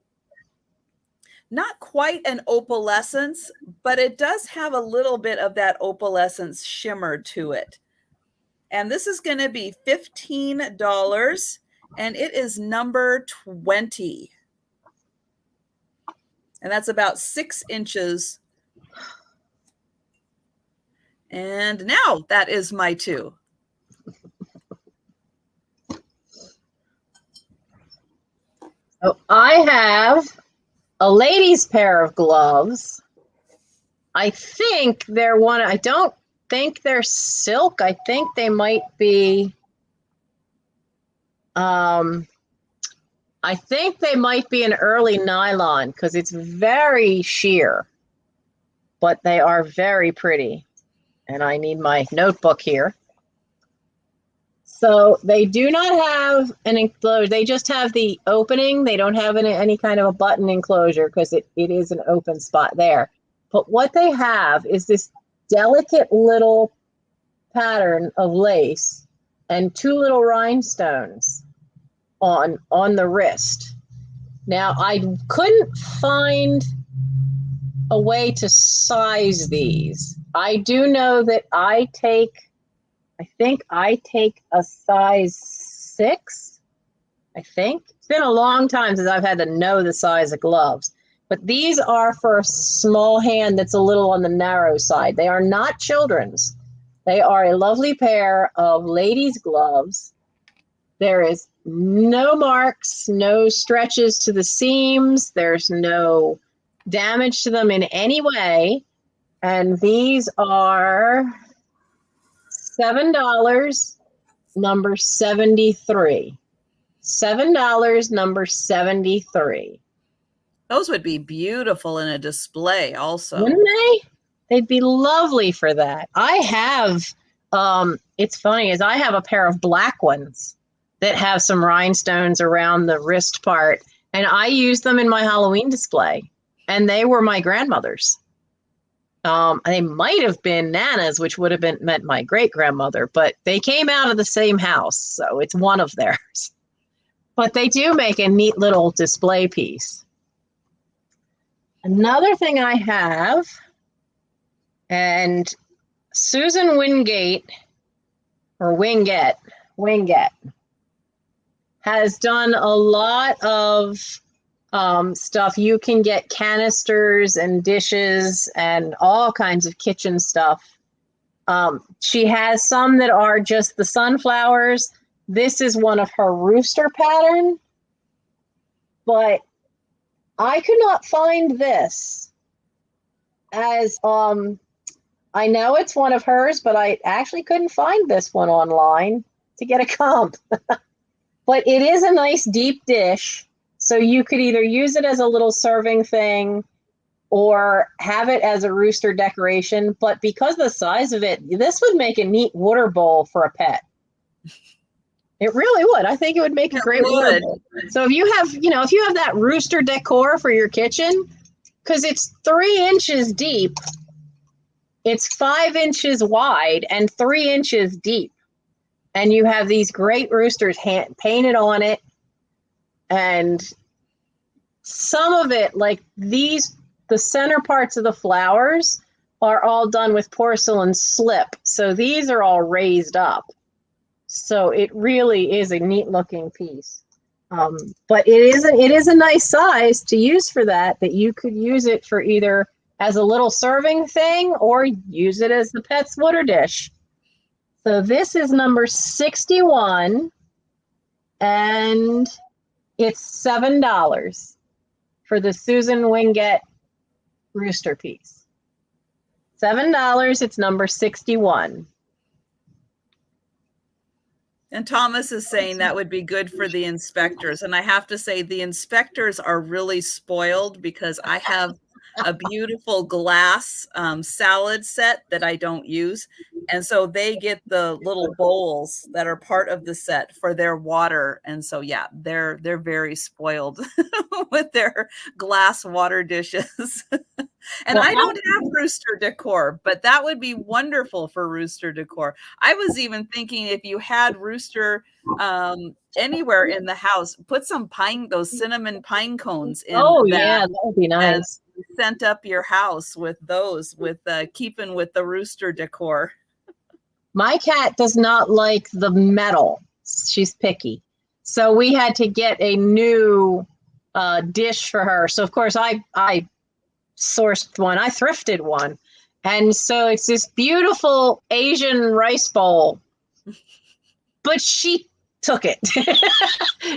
Not quite an opalescence, but it does have a little bit of that opalescence shimmer to it. And this is going to be $15, and it is number 20. And that's about 6 inches. And now that is my 2. So I have a lady's pair of gloves. I think they're I don't think they're silk. I think they might be, I think they might be an early nylon because it's very sheer, but they are very pretty. And I need my notebook here. So they do not have an enclosure. They just have the opening. They don't have any kind of a button enclosure because it is an open spot there. But what they have is this delicate little pattern of lace and 2 little rhinestones on the wrist. Now, I couldn't find a way to size these. I do know that I think I take a size 6. I think. It's been a long time since I've had to know the size of gloves. But these are for a small hand that's a little on the narrow side. They are not children's. They are a lovely pair of ladies' gloves. There is no marks, no stretches to the seams. There's no damage to them in any way. And these are $7, number 73. $7, number 73. Those would be beautiful in a display also. Wouldn't they? They'd be lovely for that. I have, it's funny, is I have a pair of black ones that have some rhinestones around the wrist part, and I use them in my Halloween display, and they were my grandmother's. They might have been Nana's, which would have meant my great-grandmother, but they came out of the same house, so it's one of theirs. But they do make a neat little display piece. Another thing I have, and Susan Wingate, or Wingate, has done a lot of stuff. You can get canisters and dishes and all kinds of kitchen stuff. She has some that are just the sunflowers. This is one of her rooster pattern, but I could not find this as, I know it's one of hers, but I actually couldn't find this one online to get a comp. But it is a nice deep dish. So you could either use it as a little serving thing or have it as a rooster decoration. But because of the size of it, this would make a neat water bowl for a pet. It really would. I think it would make a great water bowl. So if you have, if you have that rooster decor for your kitchen, because it's 3 inches deep, it's 5 inches wide and 3 inches deep. And you have these great roosters painted on it. And some of it, like these, the center parts of the flowers are all done with porcelain slip. So these are all raised up. So it really is a neat looking piece. But it is a nice size to use for that you could use it for either as a little serving thing or use it as the pet's water dish. So this is number 61, and it's $7 for the Susan Wingate rooster piece. $7, it's number 61. And Thomas is saying that would be good for the inspectors. And I have to say the inspectors are really spoiled because I have a beautiful glass salad set that I don't use. And so they get the little bowls that are part of the set for their water. And so yeah, they're very spoiled with their glass water dishes. And Well, I don't have rooster decor, but that would be wonderful for rooster decor. I was even thinking if you had rooster anywhere in the house, put some those cinnamon pine cones in oh that yeah, that would be and nice. scent up your house with those, with keeping with the rooster decor. My cat does not like the metal. She's picky. So we had to get a new dish for her. So of course I sourced one. I thrifted one. And so it's this beautiful Asian rice bowl. But she took it.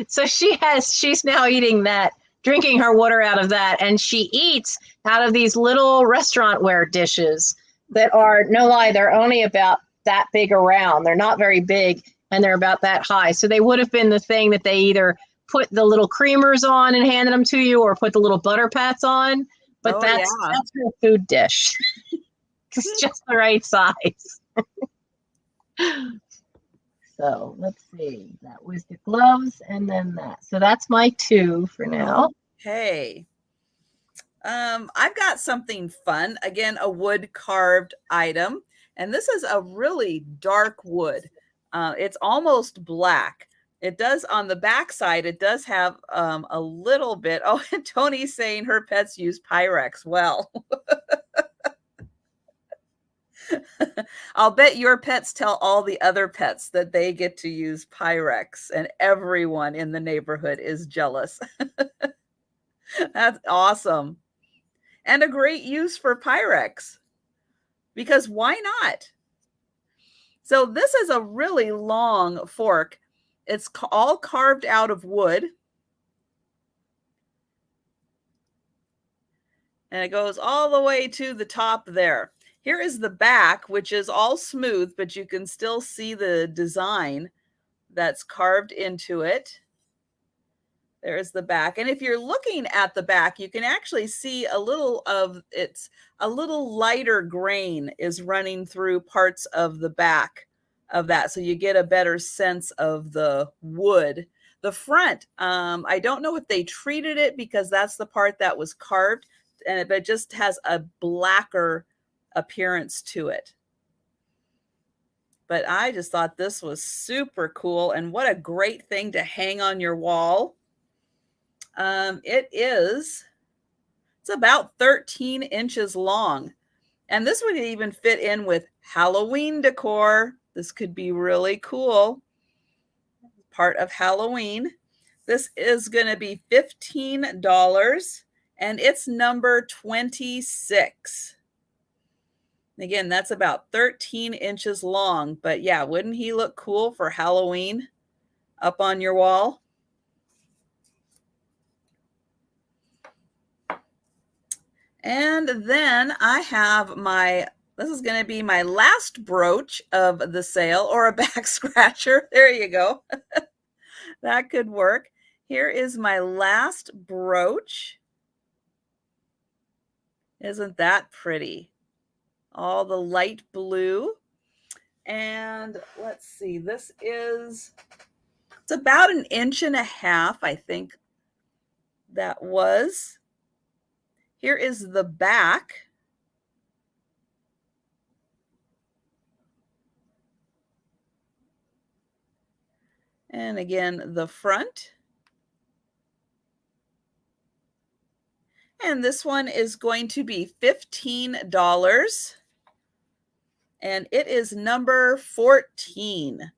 So she's now eating that, drinking her water out of that, and she eats out of these little restaurant-ware dishes that are, no lie, they're only about that big around. They're not very big, and they're about that high. So they would have been the thing that they either put the little creamers on and handed them to you, or put the little butter pats on. But Oh that's yeah. her food dish. It's just the right size. So let's see. That was the gloves, and then that. So that's my 2 for now. Okay. I've got something fun. Again, a wood carved item. And this is a really dark wood. It's almost black. It does on the back side, it does have a little bit. Oh, and Tony's saying her pets use Pyrex. Well, I'll bet your pets tell all the other pets that they get to use Pyrex, and everyone in the neighborhood is jealous. That's awesome. And a great use for Pyrex, because why not? So this is a really long fork. It's all carved out of wood. And it goes all the way to the top there. Here is the back, which is all smooth, but you can still see the design that's carved into it. There's the back. And if you're looking at the back, you can actually see a little lighter grain is running through parts of the back of that. So you get a better sense of the wood. The front, I don't know if they treated it because that's the part that was carved, and it just has a blacker appearance to it. But I just thought this was super cool, and what a great thing to hang on your wall. It's about 13 inches long. And this would even fit in with Halloween decor. This could be really cool. Part of Halloween. This is going to be $15, and it's number 26. Again, that's about 13 inches long. But yeah, wouldn't he look cool for Halloween up on your wall? And then I have this is going to be my last brooch of the sale, or a back scratcher. There you go. That could work. Here is my last brooch. Isn't that pretty? All the light blue. And let's see, it's about 1.5 inches, I think that was. Here is the back. And again, the front. And this one is going to be $15. And it is number 14.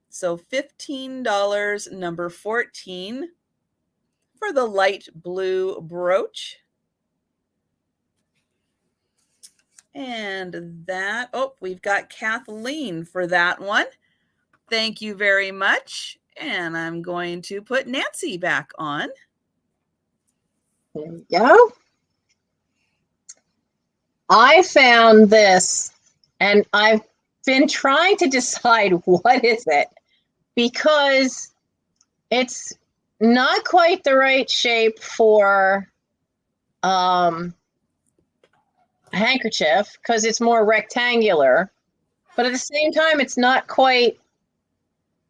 So $15, number 14 for the light blue brooch. And that, we've got Kathleen for that one. Thank you very much. And I'm going to put Nancy back on. There you go. I found this, and I've been trying to decide what is it, because it's not quite the right shape for handkerchief because it's more rectangular, but at the same time, it's not quite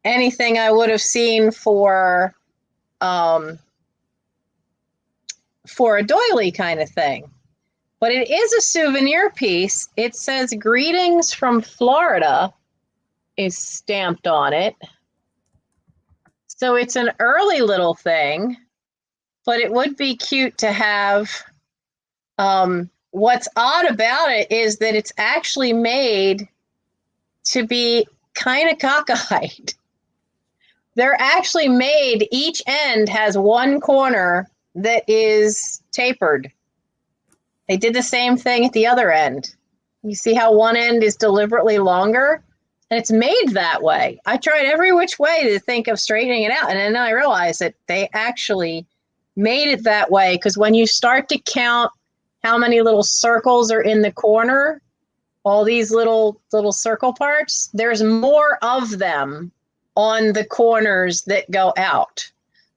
anything I would have seen for a doily kind of thing. But it is a souvenir piece. It says "Greetings from Florida" is stamped on it. So it's an early little thing, but it would be cute to have. What's odd about it is that it's actually made to be kind of cockeyed. They're actually made, each end has one corner that is tapered. They did the same thing at the other end. You see how one end is deliberately longer? And it's made that way. I tried every which way to think of straightening it out. And then I realized that they actually made it that way because when you start to count how many little circles are in the corner, all these little circle parts, there's more of them on the corners that go out.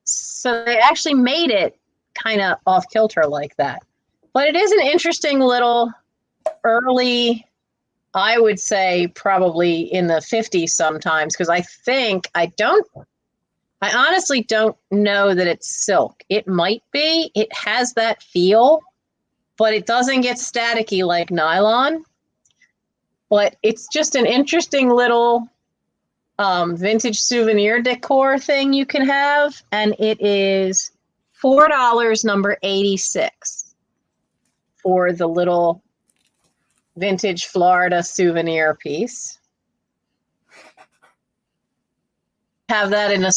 So they actually made it kind of off kilter like that. But it is an interesting little early, I would say probably in the 50s sometimes, because I honestly don't know that it's silk. It might be. It has that feel, but it doesn't get staticky like nylon. But it's just an interesting little vintage souvenir decor thing you can have. And it is $4, number 86, for the little vintage Florida souvenir piece. Have that in a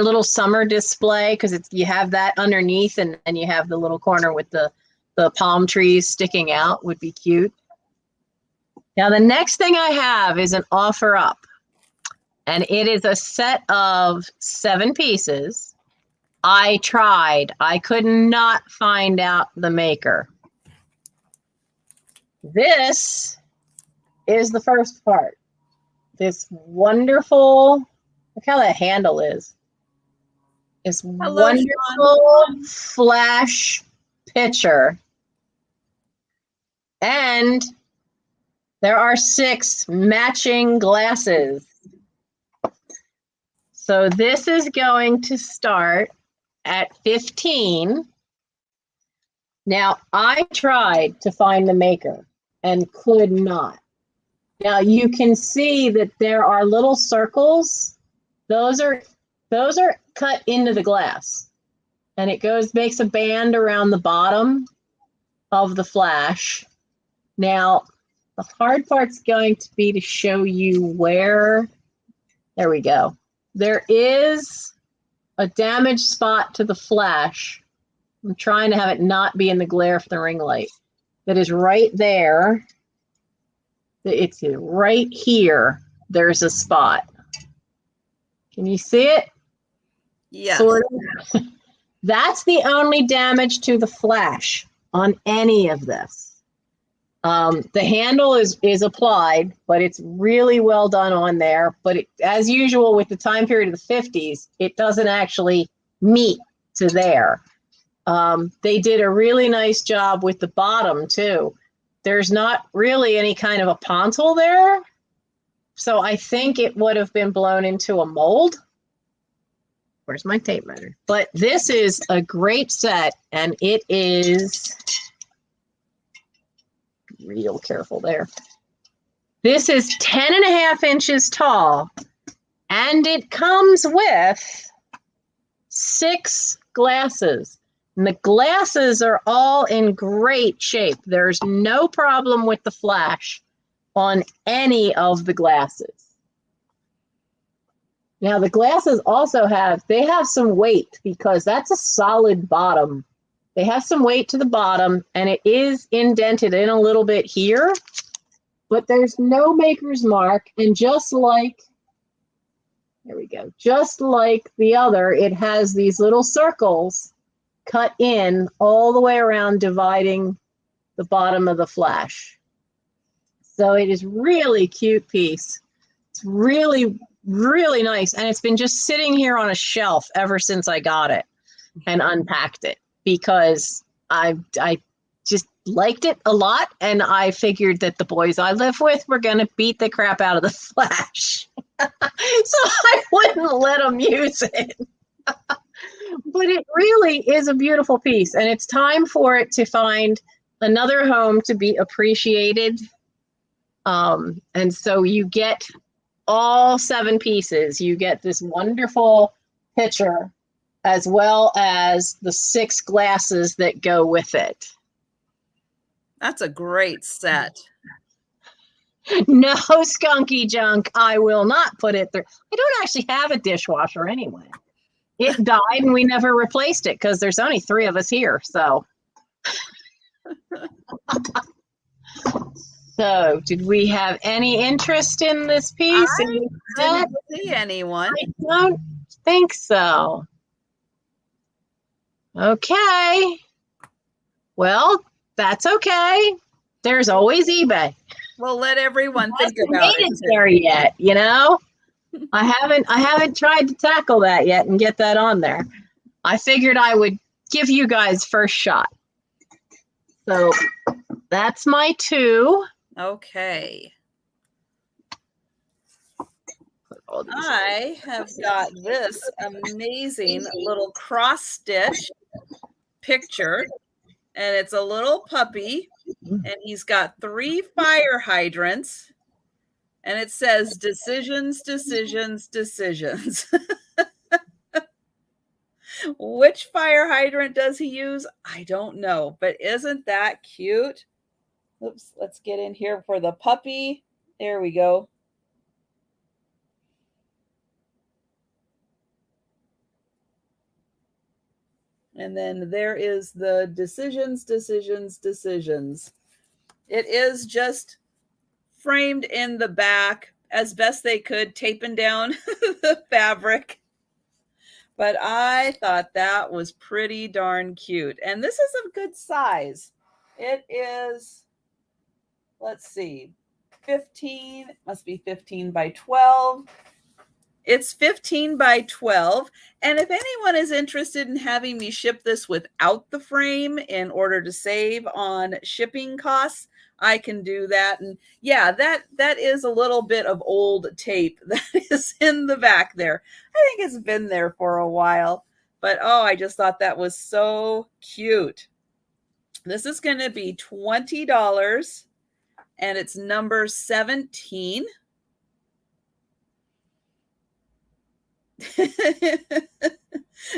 little summer display because you have that underneath and you have the little corner with the palm trees sticking out, would be cute. Now the next thing I have is an offer up, and it is a set of 7 pieces. I could not find out the maker. This is the first part. This wonderful, look how that handle is. This wonderful flash pitcher. And there are 6 matching glasses. So this is going to start at 15. Now, I tried to find the maker and could not. Now, you can see that there are little circles. Those are cut into the glass. And it makes a band around the bottom of the flash. Now, the hard part's going to be to show you where, there we go. There is a damaged spot to the flash. I'm trying to have it not be in the glare from the ring light. That is right there. It's right here. There's a spot. Can you see it? Yes. Sort of. That's the only damage to the flash on any of this. The handle is applied, but it's really well done on there. But as usual with the time period of the 50s, it doesn't actually meet to there. They did a really nice job with the bottom too. There's not really any kind of a pontil there. So I think it would have been blown into a mold. Where's my tape measure? But this is a great set, and it is real careful there. This is 10.5 inches tall, and it comes with 6 glasses. And the glasses are all in great shape. There's no problem with the flash on any of the glasses. Now the glasses also have some weight because that's a solid bottom. They have some weight to the bottom, and it is indented in a little bit here, but there's no maker's mark. And just like, there we go, just like the other, it has these little circles cut in all the way around, dividing the bottom of the flash. So it is really cute piece. It's really, really nice. And it's been just sitting here on a shelf ever since I got it and unpacked it, because I just liked it a lot, and I figured that the boys I live with were going to beat the crap out of the Flash. So I wouldn't let them use it. But it really is a beautiful piece, and it's time for it to find another home to be appreciated. And so you get all 7 pieces. You get this wonderful pitcher, as well as the 6 glasses that go with it. That's a great set. No skunky junk. I will not put it through. I don't actually have a dishwasher anyway. It died and we never replaced it because there's only 3 of us here. So, so did we have any interest in this piece? I didn't see anyone. I don't think so. Okay. Well, that's okay. There's always eBay. We'll let everyone think about it. There yet, you know? I haven't tried to tackle that yet and get that on there. I figured I would give you guys first shot. So that's my 2. Okay. I have got this amazing little cross stitch picture, and it's a little puppy, and he's got 3 fire hydrants, and it says decisions, decisions, decisions. Which fire hydrant does he use? I don't know, but isn't that cute? Oops, let's get in here for the puppy. There we go. And then there is the decisions, decisions, decisions. It is just framed in the back as best they could, taping down the fabric. But I thought that was pretty darn cute. And this is a good size. It is, let's see, 15, must be 15 by 12. It's 15 by 12. And if anyone is interested in having me ship this without the frame in order to save on shipping costs, I can do that. And yeah, that is a little bit of old tape that is in the back there. I think it's been there for a while, but oh, I just thought that was so cute. This is going to be $20 and it's number 17.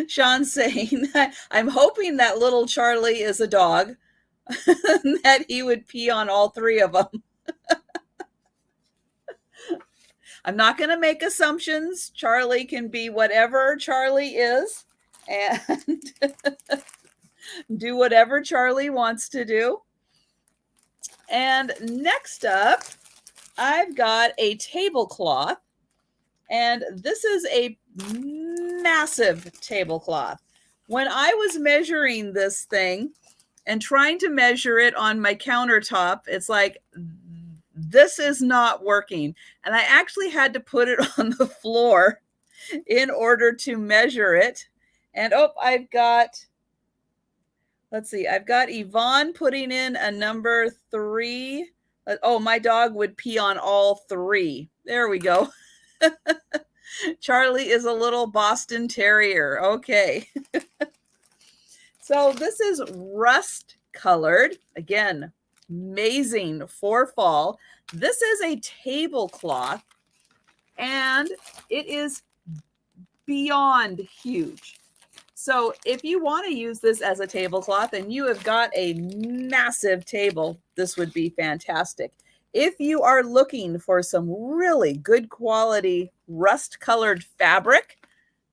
Sean's saying, I'm hoping that little Charlie is a dog, that he would pee on all 3 of them. I'm not going to make assumptions. Charlie can be whatever Charlie is and do whatever Charlie wants to do. And next up, I've got a tablecloth. And this is a massive tablecloth. When I was measuring this thing and trying to measure it on my countertop, it's like, this is not working. And I actually had to put it on the floor in order to measure it. And oh, I've got, let's see, I've got Yvonne putting in a number 3. Oh, my dog would pee on all 3. There we go. Charlie is a little Boston Terrier. Okay. So this is rust colored. Again, amazing for fall. This is a tablecloth and it is beyond huge. So if you want to use this as a tablecloth and you have got a massive table, this would be fantastic. If you are looking for some really good quality rust colored fabric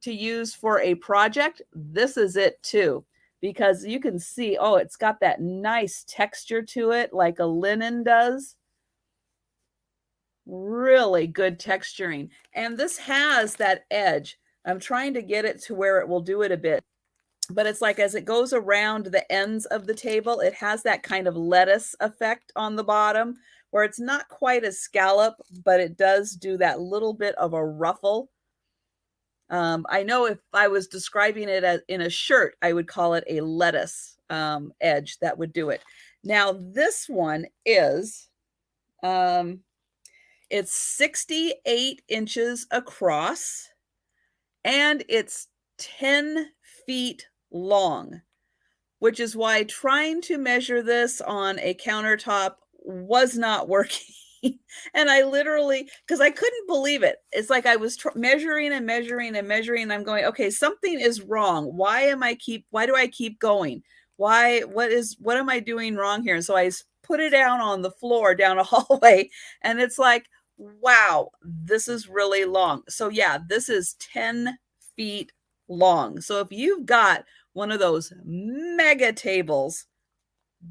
to use for a project, this is it too, because you can see, oh, it's got that nice texture to it like a linen does. Really good texturing. And this has that edge. I'm trying to get it to where it will do it a bit. But it's like as it goes around the ends of the table, it has that kind of lettuce effect on the bottom where it's not quite a scallop, but it does do that little bit of a ruffle. I know if I was describing it as in a shirt, I would call it a lettuce edge that would do it. Now this one is, it's 68 inches across and it's 10 feet long, which is why trying to measure this on a countertop was not working. And I literally, because I couldn't believe it. It's like I was measuring and measuring and measuring. And I'm going, okay, something is wrong. Why do I keep going? What am I doing wrong here? And so I put it down on the floor down a hallway, and it's like, wow, this is really long. So yeah, this is 10 feet long. So if you've got one of those mega tables,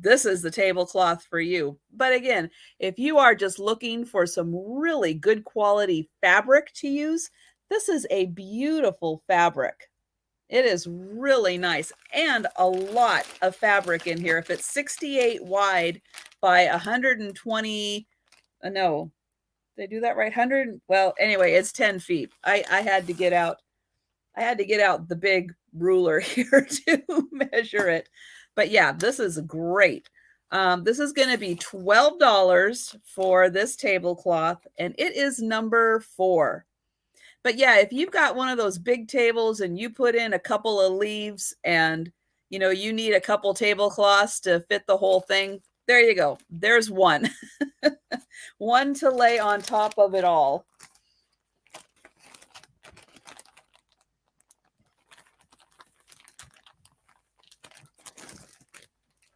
this is the tablecloth for you. But again, if you are just looking for some really good quality fabric to use, this is a beautiful fabric. It is really nice and a lot of fabric in here. If it's 68 wide by 120, no, did I do that right? 100. Well, anyway, it's 10 feet. I had to get out the big ruler here to measure it. But yeah, this is great. This is going to be $12 for this tablecloth, and it is number 4. But yeah, if you've got one of those big tables and you put in a couple of leaves and you need a couple tablecloths to fit the whole thing, there you go. There's one. One to lay on top of it all.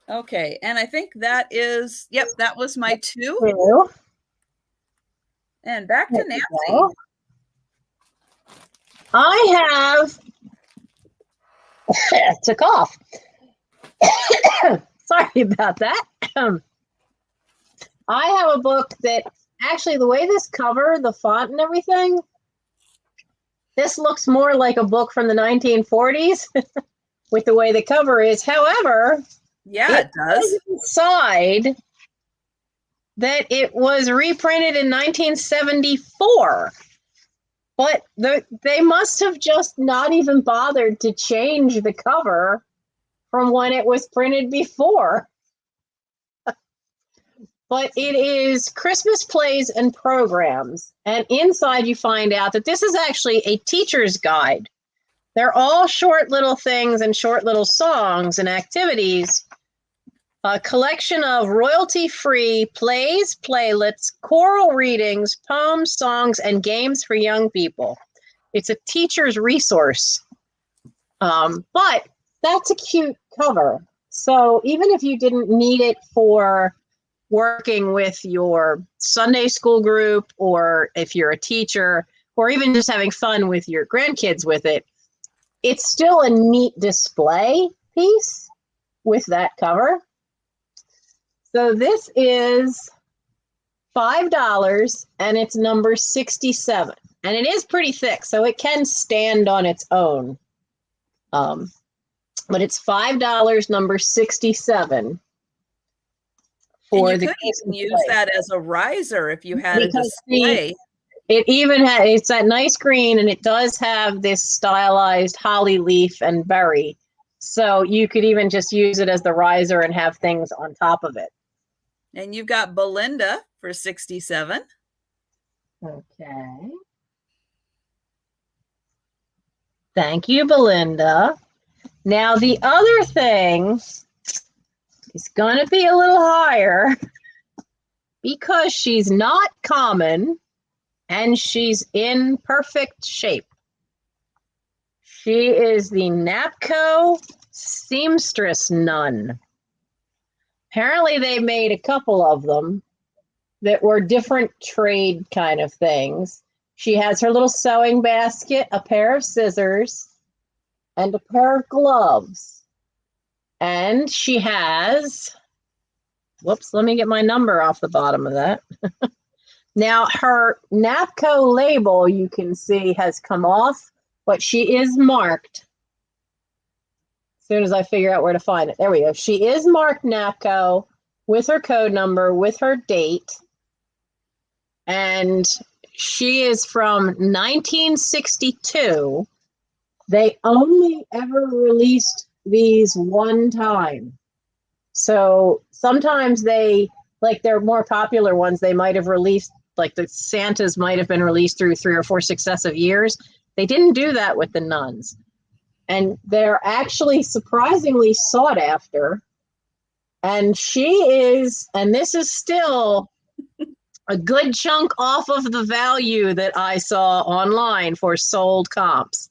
Okay, and I think that is, yep, that was my 2. And back to Nancy. I have took off. Sorry about that. I have a book that actually, the way this cover, the font and everything, this looks more like a book from the 1940s with the way the cover is. However, yeah, it does. Inside that it was reprinted in 1974. But they must have just not even bothered to change the cover from when it was printed before. But it is Christmas Plays and Programs. And inside you find out that this is actually a teacher's guide. They're all short little things and short little songs and activities. A collection of royalty-free plays, playlets, choral readings, poems, songs, and games for young people. It's a teacher's resource. But that's a cute cover. So even if you didn't need it for working with your Sunday school group, or if you're a teacher, or even just having fun with your grandkids with it, it's still a neat display piece with that cover. So this is $5 and it's number 67. And it is pretty thick, so it can stand on its own. But it's $5, number 67. And you could even use that as a riser if you had a display. It even has, it's that nice green, and it does have this stylized holly leaf and berry. So you could even just use it as the riser and have things on top of it. And you've got Belinda for 67. Okay. Thank you, Belinda. Now the other thing is going to be a little higher because she's not common and she's in perfect shape. She is the Napco Seamstress Nun. Apparently they made a couple of them that were different trade kind of things. She has her little sewing basket, a pair of scissors, and a pair of gloves. And she has, whoops, let me get my number off the bottom of that. Now, her Napco label, you can see, has come off, but she is marked. As soon as I figure out where to find it. There we go. She is marked Napco with her code number, with her date. And she is from 1962. They only ever released these one time. So sometimes they, like their more popular ones, they might have released, like the Santas might have been released through 3 or 4 successive years. They didn't do that with the nuns. And they're actually surprisingly sought after. And she is, and this is still a good chunk off of the value that I saw online for sold comps.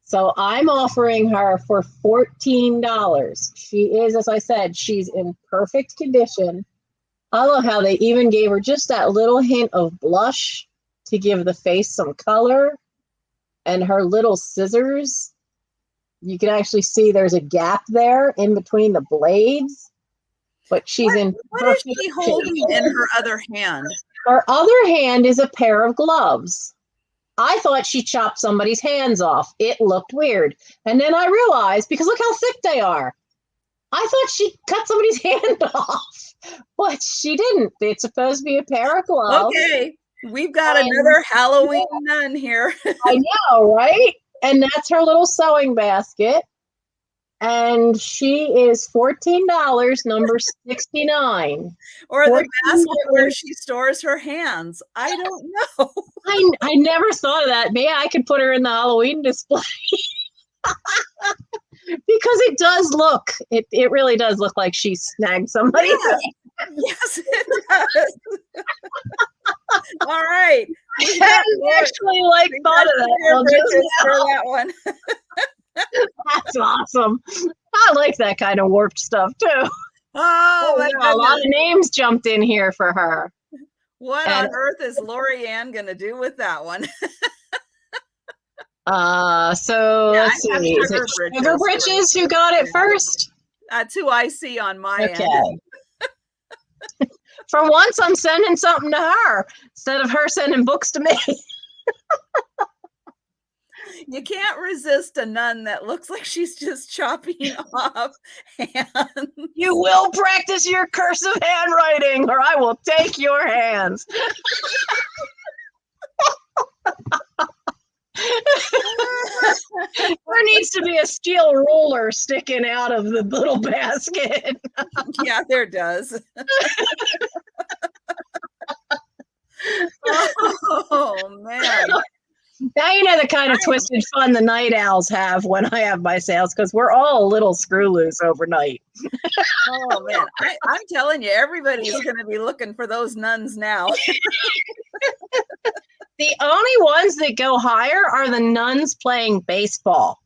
So I'm offering her for $14. She is, as I said, she's in perfect condition. I love how they even gave her just that little hint of blush to give the face some color. And her little scissors, you can actually see there's a gap there in between the blades. But she's in What is she holding in her other hand? Her other hand is a pair of gloves. I thought she chopped somebody's hands off. It looked weird. And then I realized, because look how thick they are. I thought she cut somebody's hand off, but she didn't. It's supposed to be a pair of gloves. Okay, we've got another Halloween nun here. I know, right? And that's her little sewing basket. And she is $14, number 69. Or the basket where she stores her hands. I don't know. I never thought of that. Maybe I could put her in the Halloween display. Because it does look, it really does look like she snagged somebody. Yeah. Yes, it does. All right. I actually like thought of that. For that one. That's awesome. I like that kind of warped stuff too. Oh, yeah, a lot of names jumped in here for her. What on earth is Lori Ann going to do with that one? So yeah, let's see. Is it Sugar Britches who got it first? That's who I see on my end. For once, I'm sending something to her instead of her sending books to me. You can't resist a nun that looks like she's just chopping off hands. You will practice your cursive handwriting, or I will take your hands. There needs to be a steel ruler sticking out of the little basket. Yeah, there does. Oh, man. Now you know the kind of twisted fun the night owls have when I have my sales, because we're all a little screw loose overnight. Oh, man. I'm telling you, everybody's going to be looking for those nuns now. The only ones that go higher are the nuns playing baseball.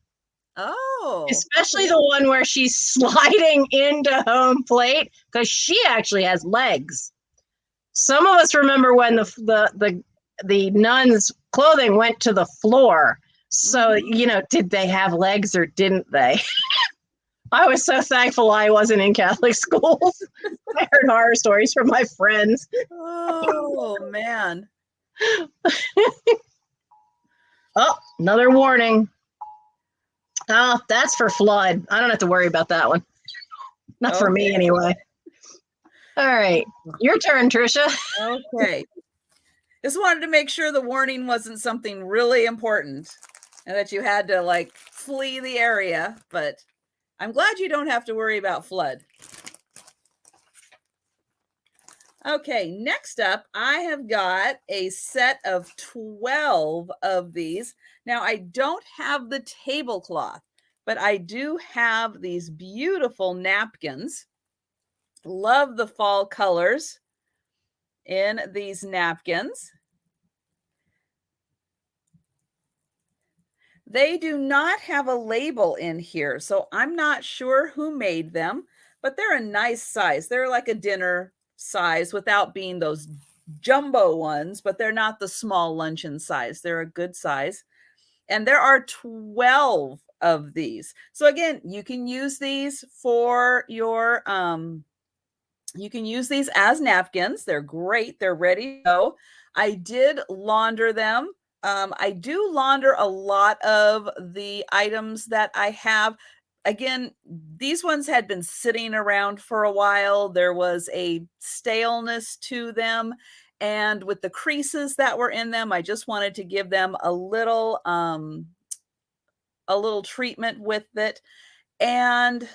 Oh. Especially the one where she's sliding into home plate, because she actually has legs. Some of us remember when the nuns' clothing went to the floor. So, you know, did they have legs or didn't they? I was so thankful I wasn't in Catholic schools. I heard horror stories from my friends. Oh, man. Oh, another warning. Oh, that's for flood. I don't have to worry about that one. Not for me, anyway. All right. Your turn, Trisha. Okay. Just wanted to make sure the warning wasn't something really important and that you had to like flee the area, but I'm glad you don't have to worry about flood. Okay, next up, I have got a set of 12 of these. Now, I don't have the tablecloth, but I do have these beautiful napkins. Love the fall colors in these napkins. They do not have a label in here, so I'm not sure who made them, but they're a nice size. They're like a dinner size without being those jumbo ones, but they're not the small luncheon size. They're a good size. And there are 12 of these. So again, you can use these for your, you can use these as napkins. They're great. They're ready to go. I did launder them. I do launder a lot of the items that I have. Again, these ones had been sitting around for a while. There was a staleness to them. And with the creases that were in them, I just wanted to give them a little treatment with it. And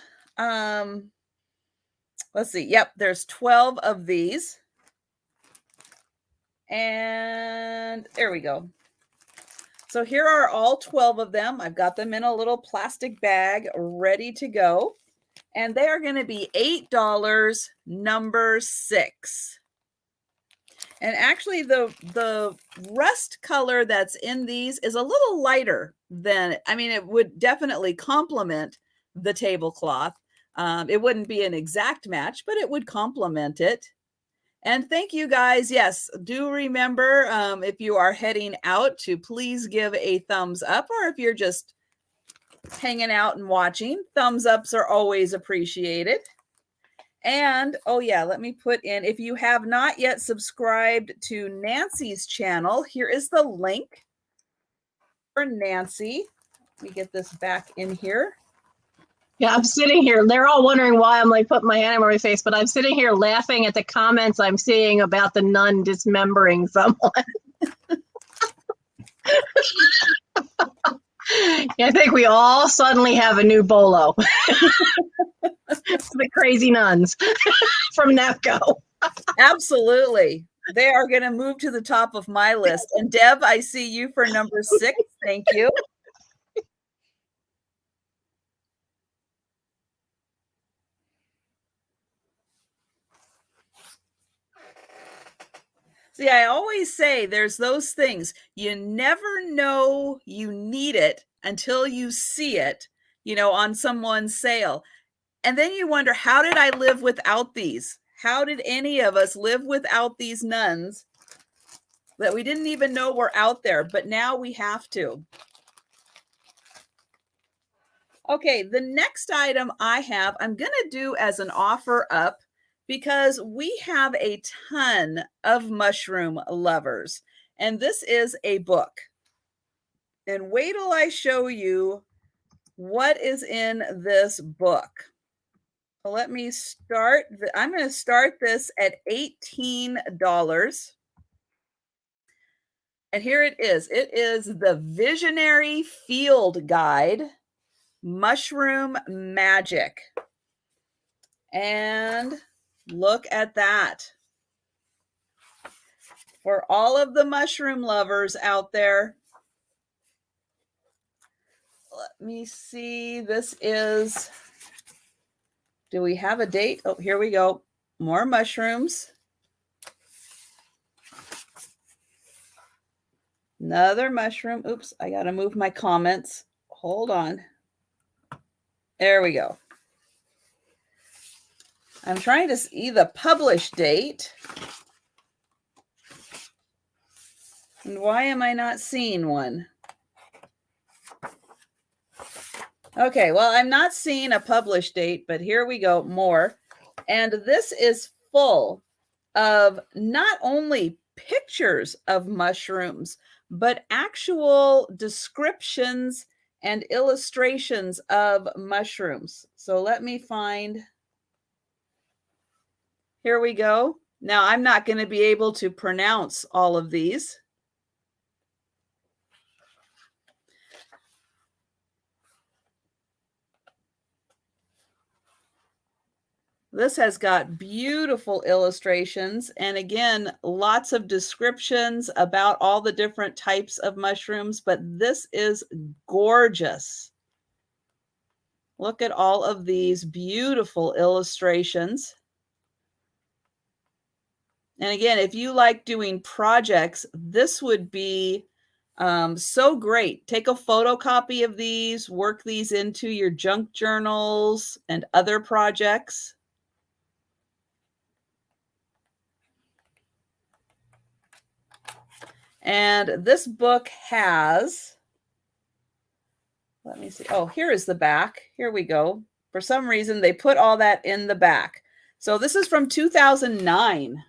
let's see. Yep, there's 12 of these. And there we go. So here are all 12 of them. I've got them in a little plastic bag ready to go. And they are going to be $8, number 6. And actually the rust color that's in these is a little lighter than, I mean, it would definitely complement the tablecloth. It wouldn't be an exact match, but it would complement it. And thank you guys. Yes, do remember if you are heading out to please give a thumbs up, or if you're just hanging out and watching, thumbs ups are always appreciated. And oh yeah, let me put in, if you have not yet subscribed to Nancy's channel, here is the link for Nancy. Let me get this back in here. Yeah, I'm sitting here. They're all wondering why I'm like putting my hand over my face, but I'm sitting here laughing at the comments I'm seeing about the nun dismembering someone. I think we all suddenly have a new bolo. The crazy nuns from NAPCO. Absolutely. They are going to move to the top of my list. And Deb, I see you for number 6. Thank you. See, I always say there's those things you never know you need it until you see it, on someone's sale. And then you wonder, how did I live without these? How did any of us live without these nuns that we didn't even know were out there? But now we have to. Okay, the next item I have, I'm going to do as an offer up, because we have a ton of mushroom lovers. And this is a book. And wait till I show you what is in this book. So let me start. I'm going to start this at $18. And here it is. It is the Visionary Field Guide, Mushroom Magic. And look at that. For all of the mushroom lovers out there, let me see. This is, do we have a date? Oh, here we go. More mushrooms. Another mushroom. Oops, I got to move my comments. Hold on. There we go. I'm trying to see the publish date. And why am I not seeing one? Okay, well, I'm not seeing a publish date, but here we go, more. And this is full of not only pictures of mushrooms, but actual descriptions and illustrations of mushrooms. So let me find. Here we go. Now, I'm not going to be able to pronounce all of these. This has got beautiful illustrations, and again, lots of descriptions about all the different types of mushrooms, but this is gorgeous. Look at all of these beautiful illustrations. And again, if you like doing projects, this would be so great. Take a photocopy of these, work these into your junk journals and other projects. And this book has, let me see. Oh, here is the back. Here we go. For some reason, they put all that in the back. So this is from 2009.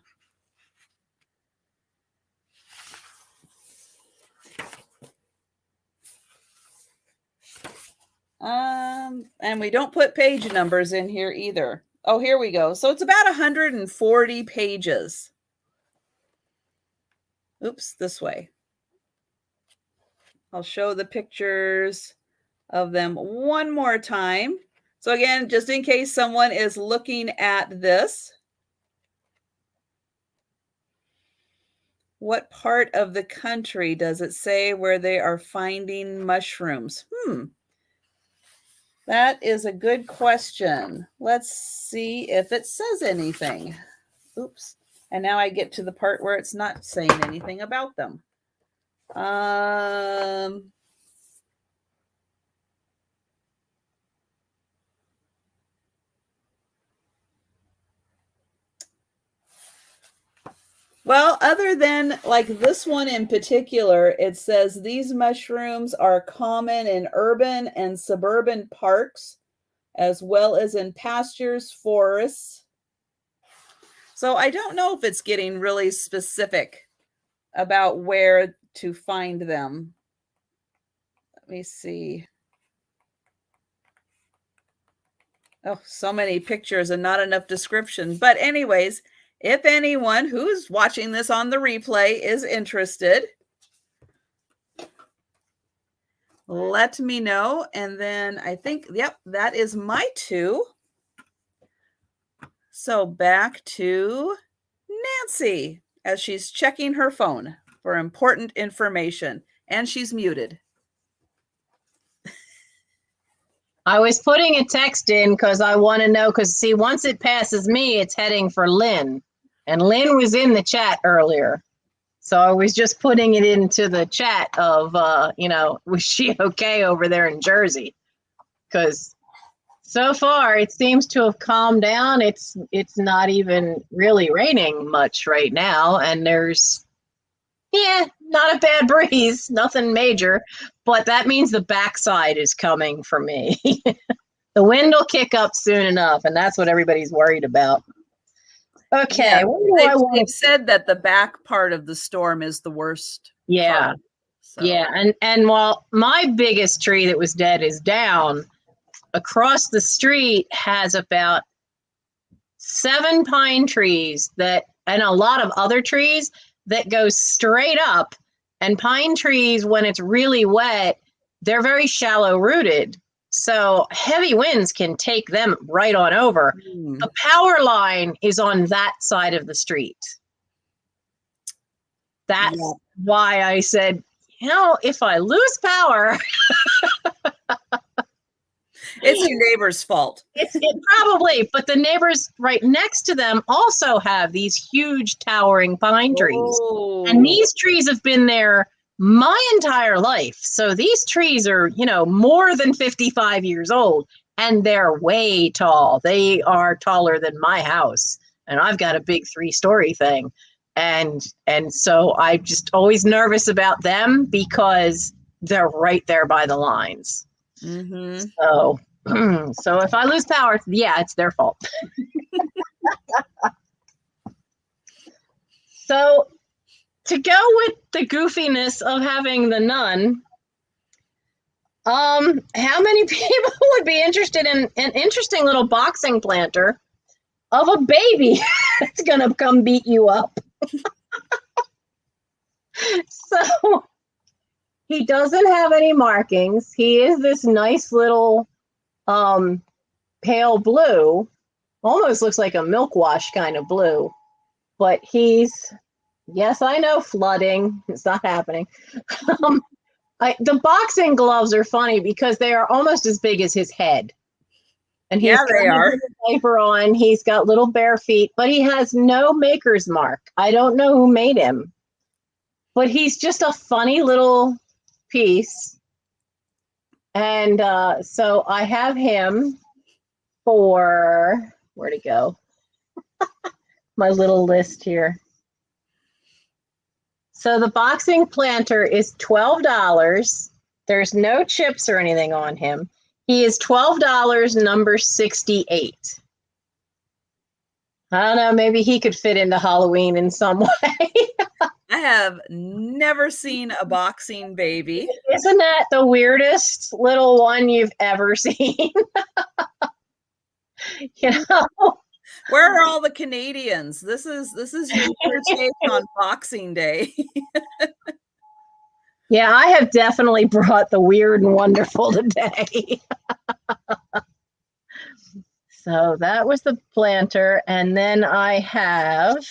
And we don't put page numbers in here either. Oh, here we go. So it's about 140 pages. Oops, this way. I'll show the pictures of them one more time. So again, just in case someone is looking at this, what part of the country does it say where they are finding mushrooms? That is a good question. Let's see if it says anything. Oops. And now I get to the part where it's not saying anything about them. Well, other than like this one in particular, it says these mushrooms are common in urban and suburban parks, as well as in pastures, forests. So I don't know if it's getting really specific about where to find them. Let me see. Oh, so many pictures and not enough description. But anyways, if anyone who's watching this on the replay is interested, let me know. And then I think, yep, that is my 2. So back to Nancy as she's checking her phone for important information, and she's muted. I was putting a text in because I want to know, because see, once it passes me, it's heading for Lynn. And Lynn was in the chat earlier. So I was just putting it into the chat of, was she okay over there in Jersey? Because so far it seems to have calmed down. It's not even really raining much right now. And there's, not a bad breeze, nothing major. But that means the backside is coming for me. The wind will kick up soon enough. And that's what everybody's worried about. Okay. Yeah, they've said that the back part of the storm is the worst. Yeah. So. Yeah. And while my biggest tree that was dead is down, across the street has about 7 pine trees and a lot of other trees that go straight up. And pine trees, when it's really wet, they're very shallow rooted. So heavy winds can take them right on over. The power line is on that side of the street. That's why I said, if I lose power, it's your neighbor's fault. It probably, but the neighbors right next to them also have these huge towering pine trees. Oh. And these trees have been there my entire life. So these trees are, more than 55 years old, and they're way tall. They are taller than my house, and I've got a big 3-story thing. And so I'm just always nervous about them because they're right there by the lines. Mm-hmm. So if I lose power, it's their fault. So to go with the goofiness of having the nun, how many people would be interested in an interesting little boxing planter of a baby that's going to come beat you up? So he doesn't have any markings. He is this nice little pale blue, almost looks like a milk wash kind of blue, but he's, yes, I know, flooding. It's not happening. The boxing gloves are funny because they are almost as big as his head. And he's got a diaper on. He's got little bare feet, but he has no maker's mark. I don't know who made him, but he's just a funny little piece. And so I have him for, where'd it go? My little list here. So the boxing planter is $12. There's no chips or anything on him. He is $12, number 68. I don't know, maybe he could fit into Halloween in some way. I have never seen a boxing baby. Isn't that the weirdest little one you've ever seen? Where are all the Canadians? This is your first take on Boxing Day. Yeah, I have definitely brought the weird and wonderful today. So that was the planter. And then I have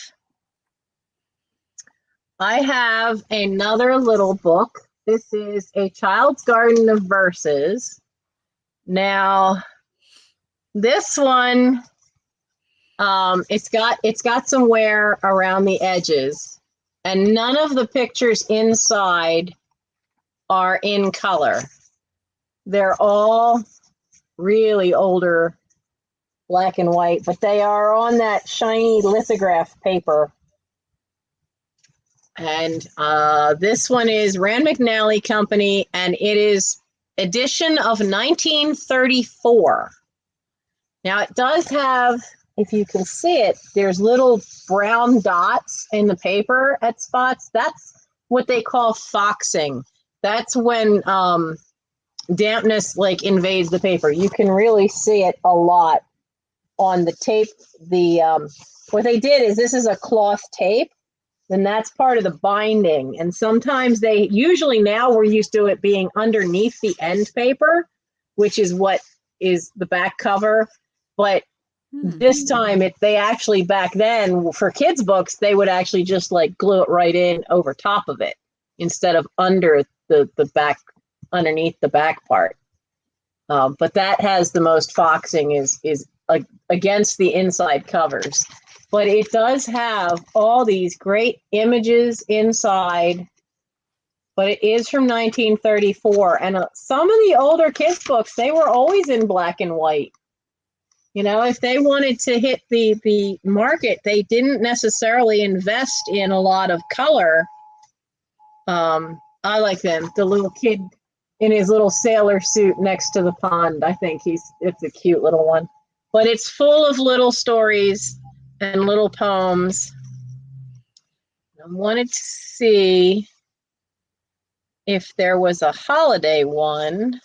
another little book. This is A Child's Garden of Verses. Now, this one, it's got some wear around the edges, and none of the pictures inside are in color. They're all really older black and white, but they are on that shiny lithograph paper. And this one is Rand McNally Company, and it is edition of 1934. Now it does have, if you can see it, there's little brown dots in the paper at spots. That's what they call foxing. That's when dampness like invades the paper. You can really see it a lot on the tape. What they did is, this is a cloth tape, then that's part of the binding. And sometimes usually now we're used to it being underneath the end paper, which is what is the back cover. But this time they actually, back then for kids books, they would actually just like glue it right in over top of it instead of under the back, underneath the back part. But that has the most foxing is like against the inside covers. But it does have all these great images inside, but it is from 1934. And some of the older kids' books, they were always in black and white. You know, if they wanted to hit the market, they didn't necessarily invest in a lot of color. I like them. The little kid in his little sailor suit next to the pond. I think it's a cute little one. But it's full of little stories and little poems. I wanted to see if there was a holiday one,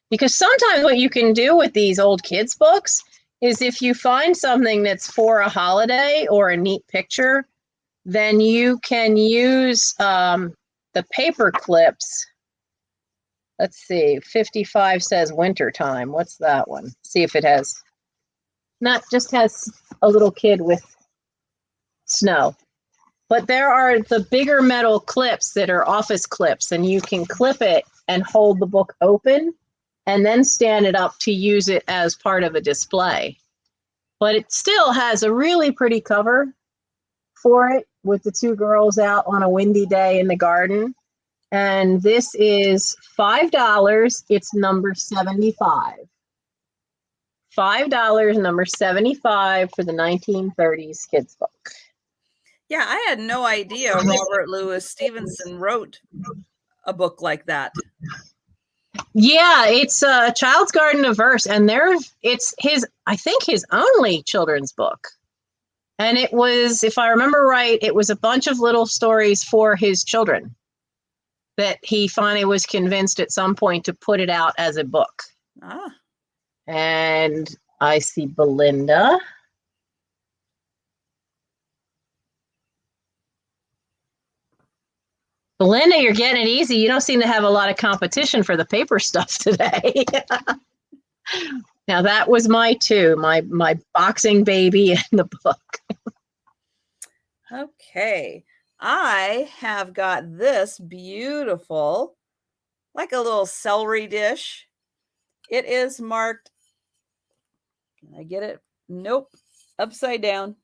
because sometimes what you can do with these old kids books is if you find something that's for a holiday or a neat picture, then you can use the paper clips. Let's see, 55 says wintertime. What's that one? See if it has, just has a little kid with snow. But there are the bigger metal clips that are office clips, and you can clip it and hold the book open and then stand it up to use it as part of a display. But it still has a really pretty cover for it with the two girls out on a windy day in the garden. And this is $5. It's number 75. $5, number 75 for the 1930s kids book. Yeah, I had no idea Robert Louis Stevenson wrote a book like that. Yeah, it's a Child's Garden of Verse, and it's I think his only children's book. And it was, if I remember right, it was a bunch of little stories for his children that he finally was convinced at some point to put it out as a book. Ah. And I see Belinda. Belinda, you're getting it easy. You don't seem to have a lot of competition for the paper stuff today. Now that was my boxing baby in the book. Okay. I have got this beautiful, like a little celery dish. It is marked, can I get it? Nope. Upside down.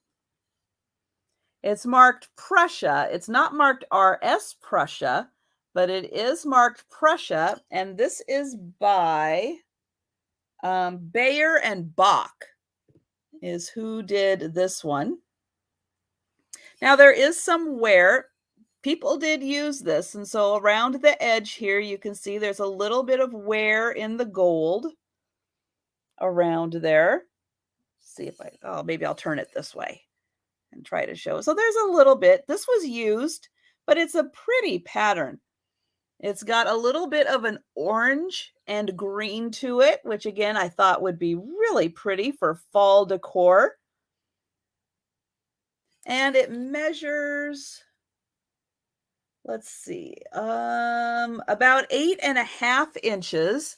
It's marked Prussia. It's not marked RS Prussia, but it is marked Prussia. And this is by Bayer and Bach is who did this one. Now there is some wear. People did use this. And so around the edge here, you can see there's a little bit of wear in the gold around there. See if maybe I'll turn it this way and try to show. So there's a little bit. This was used, but it's a pretty pattern. It's got a little bit of an orange and green to it, which again, I thought would be really pretty for fall decor. And it measures, let's see, about 8.5 inches.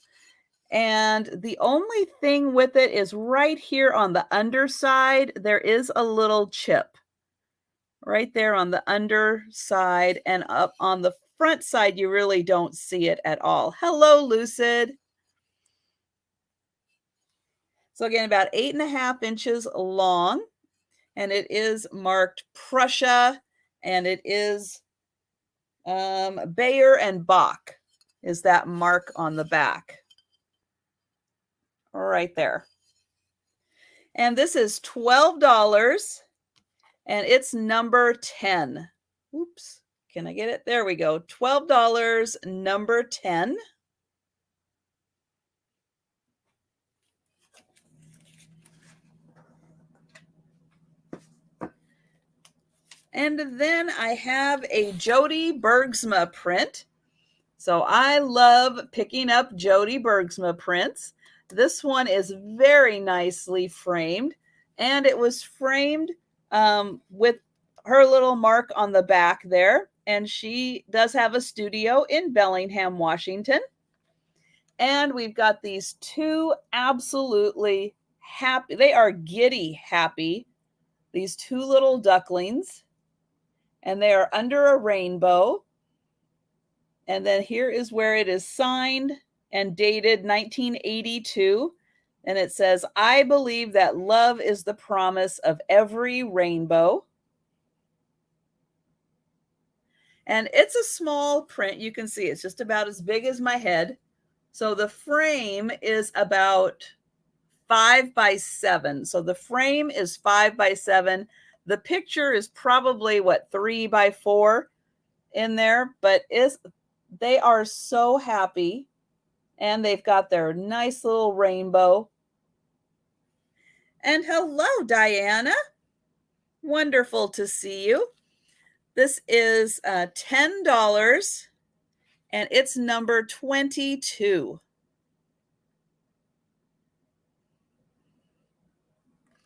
And the only thing with it is right here on the underside, there is a little chip. Right there on the underside, and up on the front side, you really don't see it at all. Hello, Lucid. So again, about 8.5 inches long, and it is marked Prussia, and it is Bayer and Bach is that mark on the back. Right there. And this is $12, and it's number 10. Oops, can I get it? There we go. $12, number 10. And then I have a Jody Bergsma print. So I love picking up Jody Bergsma prints. This one is very nicely framed, and it was framed with her little mark on the back there. And she does have a studio in Bellingham, Washington. And we've got these two absolutely happy, they are giddy happy, these two little ducklings. And they are under a rainbow. And then here is where it is signed and dated 1982. And it says, "I believe that love is the promise of every rainbow." And it's a small print. You can see it's just about as big as my head. So the frame is about 5 by 7. So the frame is 5 by 7. The picture is probably, 3 by 4 in there, but they are so happy, and they've got their nice little rainbow. And hello, Diana. Wonderful to see you. This is $10, and it's number 22.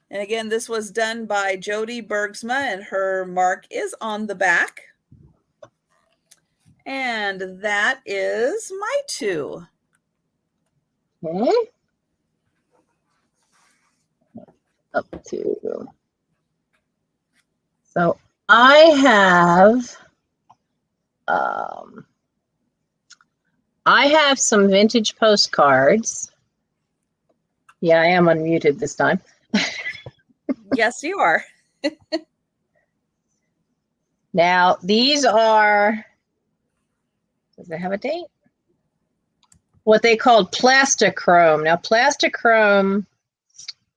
And again, this was done by Jody Bergsma, and her mark is on the back. And that is my two. Okay. Up to. So I have some vintage postcards. Yeah, I am unmuted this time. Yes, you are. Now, these are, does it have a date? What they called plastichrome. Now, plastichrome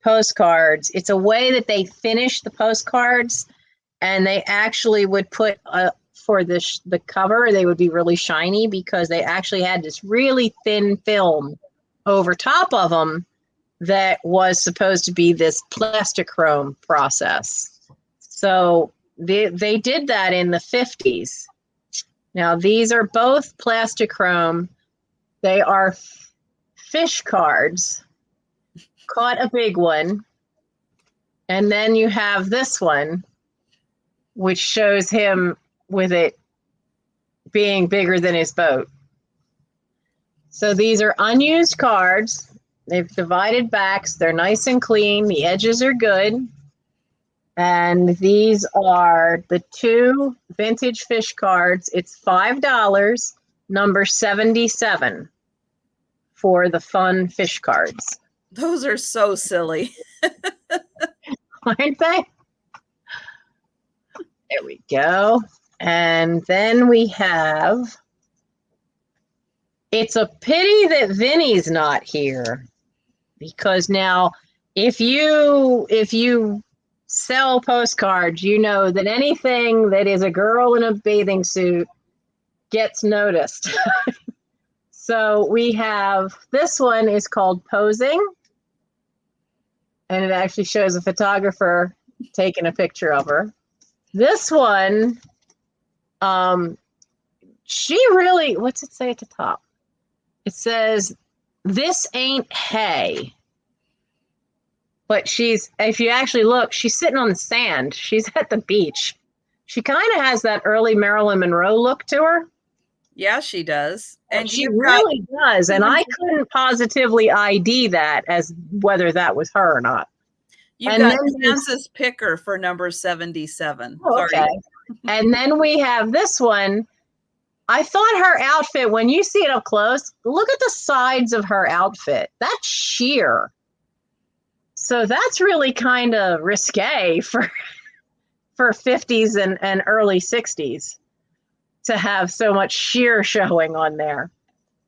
postcards, it's a way that they finish the postcards, and they actually would put for the cover, they would be really shiny because they actually had this really thin film over top of them that was supposed to be this plastichrome process. So they did that in the 50s. Now, these are both plastichrome. They are fish cards. Caught a big one. And then you have this one, which shows him with it being bigger than his boat. So these are unused cards. They've divided backs. They're nice and clean. The edges are good. And these are the two vintage fish cards. It's $5, number 77 for the fun fish cards. Those are so silly. Aren't they? There we go. And then we have, it's a pity that Vinny's not here, because now if you sell postcards, you know that anything that is a girl in a bathing suit gets noticed. So we have, this one is called Posing, and it actually shows a photographer taking a picture of her. This one, she really, what's it say at the top? It says, "This ain't hay." But if you actually look, she's sitting on the sand. She's at the beach. She kind of has that early Marilyn Monroe look to her. Yeah, she does. And And she you've got really does. And I couldn't positively ID that as whether that was her or not. you've And got then Kansas Picker for number 77. oh, Sorry. okay. And then we have this one. I thought her outfit, when you see it up close, look at the sides of her outfit. That's sheer. So that's really kind of risque for 50s and early 60s to have so much sheer showing on there.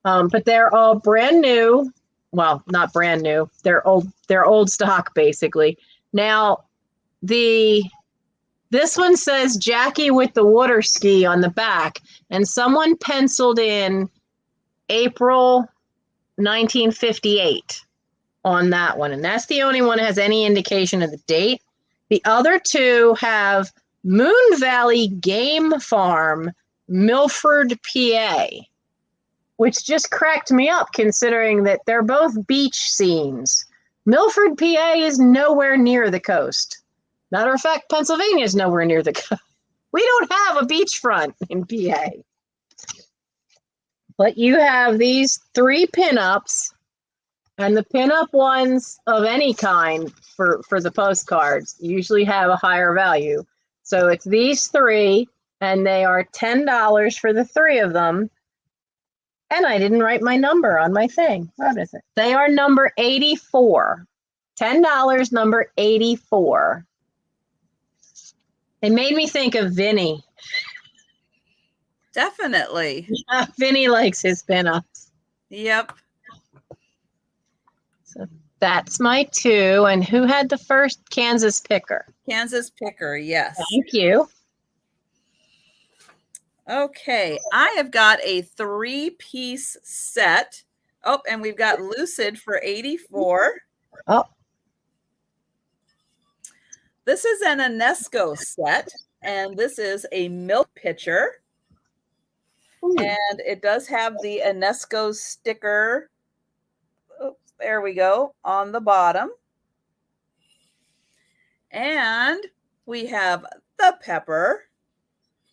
But they're all brand new. Well, not brand new. They're old stock basically. Now, this one says Jackie with the water ski on the back, and someone penciled in April 1958 on that one. And that's the only one that has any indication of the date. The other two have Moon Valley Game Farm, Milford, PA, which just cracked me up considering that they're both beach scenes. Milford, PA is nowhere near the coast. Matter of fact, Pennsylvania is nowhere near the coast. We don't have a beachfront in PA. But you have these 3 pinups, and the pinup ones of any kind for the postcards usually have a higher value. So it's these 3, and they are $10 for the 3 of them. And I didn't write my number on my thing. What is it? They are number 84. $10, number 84. It made me think of Vinny. Definitely. Yeah, Vinny likes his pinups. Yep. So that's my 2. And who had the first? Kansas Picker. Kansas Picker, yes. Thank you. Okay, I have got a 3-piece set. Oh, and we've got Lucid for 84. Oh. This is an UNESCO set, and this is a milk pitcher. Ooh. And it does have the UNESCO sticker. Oops, there we go, on the bottom. And we have the pepper.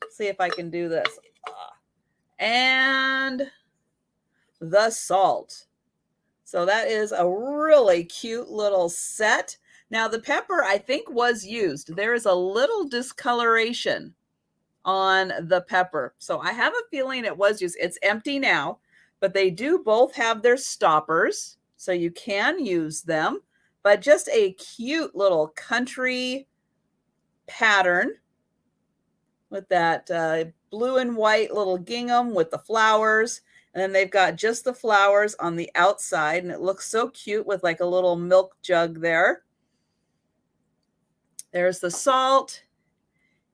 Let's see if I can do this. And the salt. So that is a really cute little set. Now the pepper, I think, was used. There is a little discoloration on the pepper. So I have a feeling it was used. It's empty now, but they do both have their stoppers, so you can use them. But just a cute little country pattern with that blue and white little gingham with the flowers. And then they've got just the flowers on the outside, and it looks so cute with like a little milk jug there. There's the salt.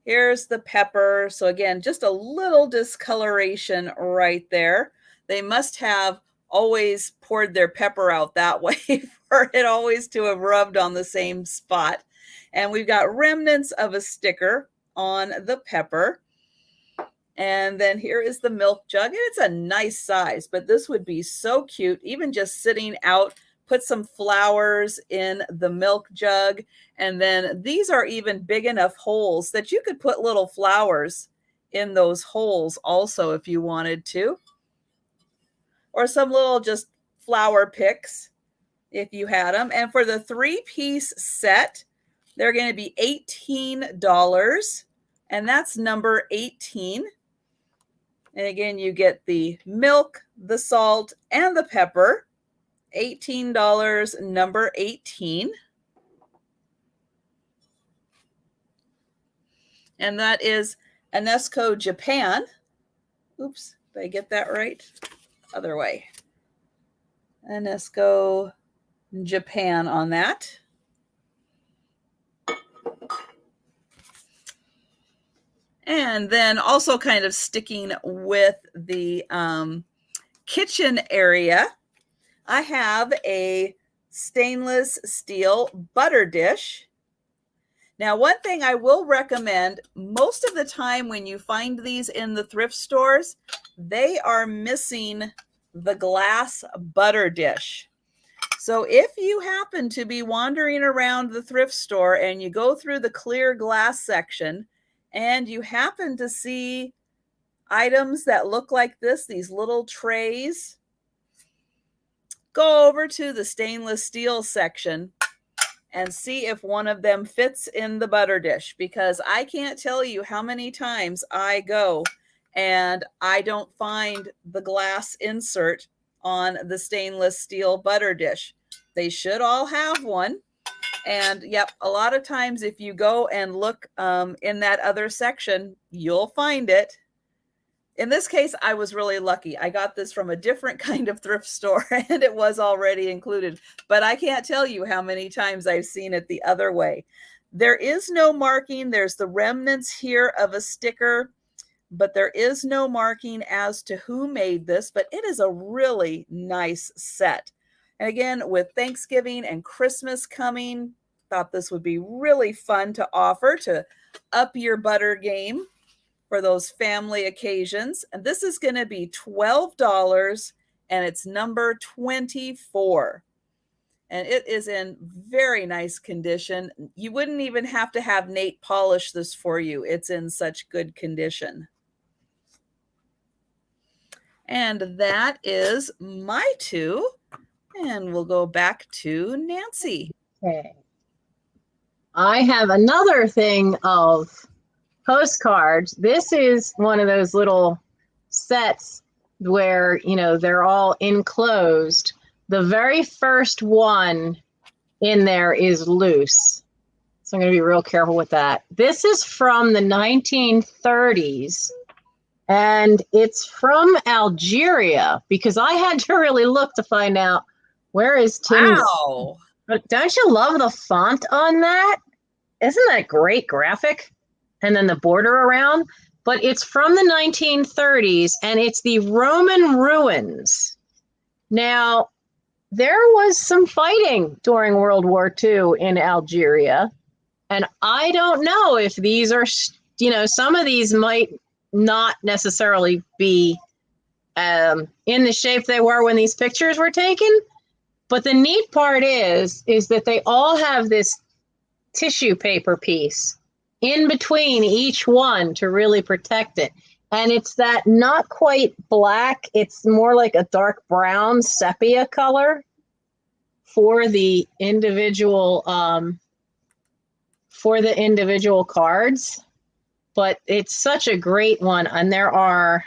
Here's the pepper. So again, just a little discoloration right there. They must have always poured their pepper out that way for it always to have rubbed on the same spot. And we've got remnants of a sticker on the pepper. And then here is the milk jug. And it's a nice size, but this would be so cute, even just sitting out. Put some flowers in the milk jug. And then these are even big enough holes that you could put little flowers in those holes also if you wanted to. Or some little just flower picks if you had them. And for the 3-piece set, they're going to be $18. And that's number 18. And again, you get the milk, the salt, and the pepper. $18, number 18. And that is UNESCO Japan. Oops, did I get that right? Other way. UNESCO Japan on that. And then also kind of sticking with the kitchen area, I have a stainless steel butter dish. Now, one thing I will recommend, most of the time when you find these in the thrift stores, they are missing the glass butter dish. So if you happen to be wandering around the thrift store and you go through the clear glass section and you happen to see items that look like this, these little trays, go over to the stainless steel section and see if one of them fits in the butter dish, because I can't tell you how many times I go and I don't find the glass insert on the stainless steel butter dish. They should all have one. And yep, a lot of times if you go and look in that other section, you'll find it. In this case, I was really lucky. I got this from a different kind of thrift store and it was already included, but I can't tell you how many times I've seen it the other way. There is no marking. There's the remnants here of a sticker, but there is no marking as to who made this, but it is a really nice set. And again, with Thanksgiving and Christmas coming, thought this would be really fun to offer to up your butter game for those family occasions. And this is going to be $12 and it's number 24. And it is in very nice condition. You wouldn't even have to have Nate polish this for you. It's in such good condition. And that is my two. And we'll go back to Nancy. Okay. I have another thing of postcards. This is one of those little sets where, you know, they're all enclosed. The very first one in there is loose. So I'm going to be real careful with that. This is from the 1930s. And it's from Algeria, because I had to really look to find out where is Tim's. Wow. But don't you love the font on that? Isn't that great graphic? And then the border around. But it's from the 1930s, and it's the Roman ruins. Now, there was some fighting during World War II in Algeria. And I don't know if these are, you know, some of these might not necessarily be in the shape they were when these pictures were taken. But the neat part is that they all have this tissue paper piece in between each one to really protect it. And it's that not quite black, it's more like a dark brown sepia color for the individual cards. But it's such a great one. And there are,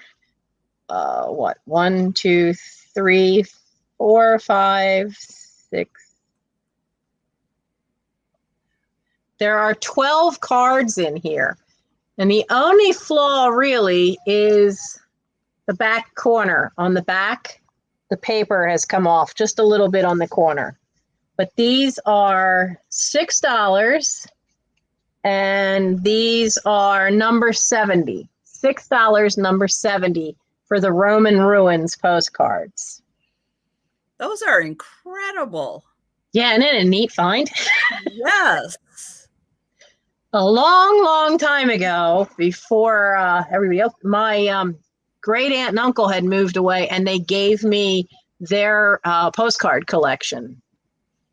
1, 2, 3, 4, 5, 6. There are 12 cards in here. And the only flaw really is the back corner. On the back, the paper has come off just a little bit on the corner. But these are $6. And these are number 70. $6, number 70 for the Roman ruins postcards. Those are incredible. Yeah, isn't it a neat find? Yes. A long, long time ago, before everybody else, my great aunt and uncle had moved away, and they gave me their postcard collection.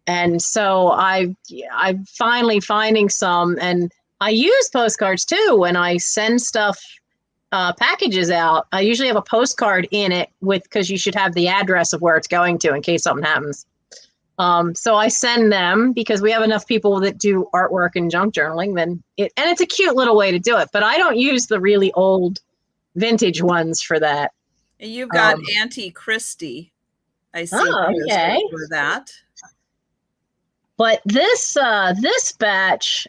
And so I'm finally finding some, and I use postcards too when I send stuff, packages out. I usually have a postcard in it because you should have the address of where it's going to in case something happens. So I send them because we have enough people that do artwork and junk journaling. And it's a cute little way to do it, but I don't use the really old vintage ones for that. And you've got Auntie Christie. I see okay. For that. But this batch,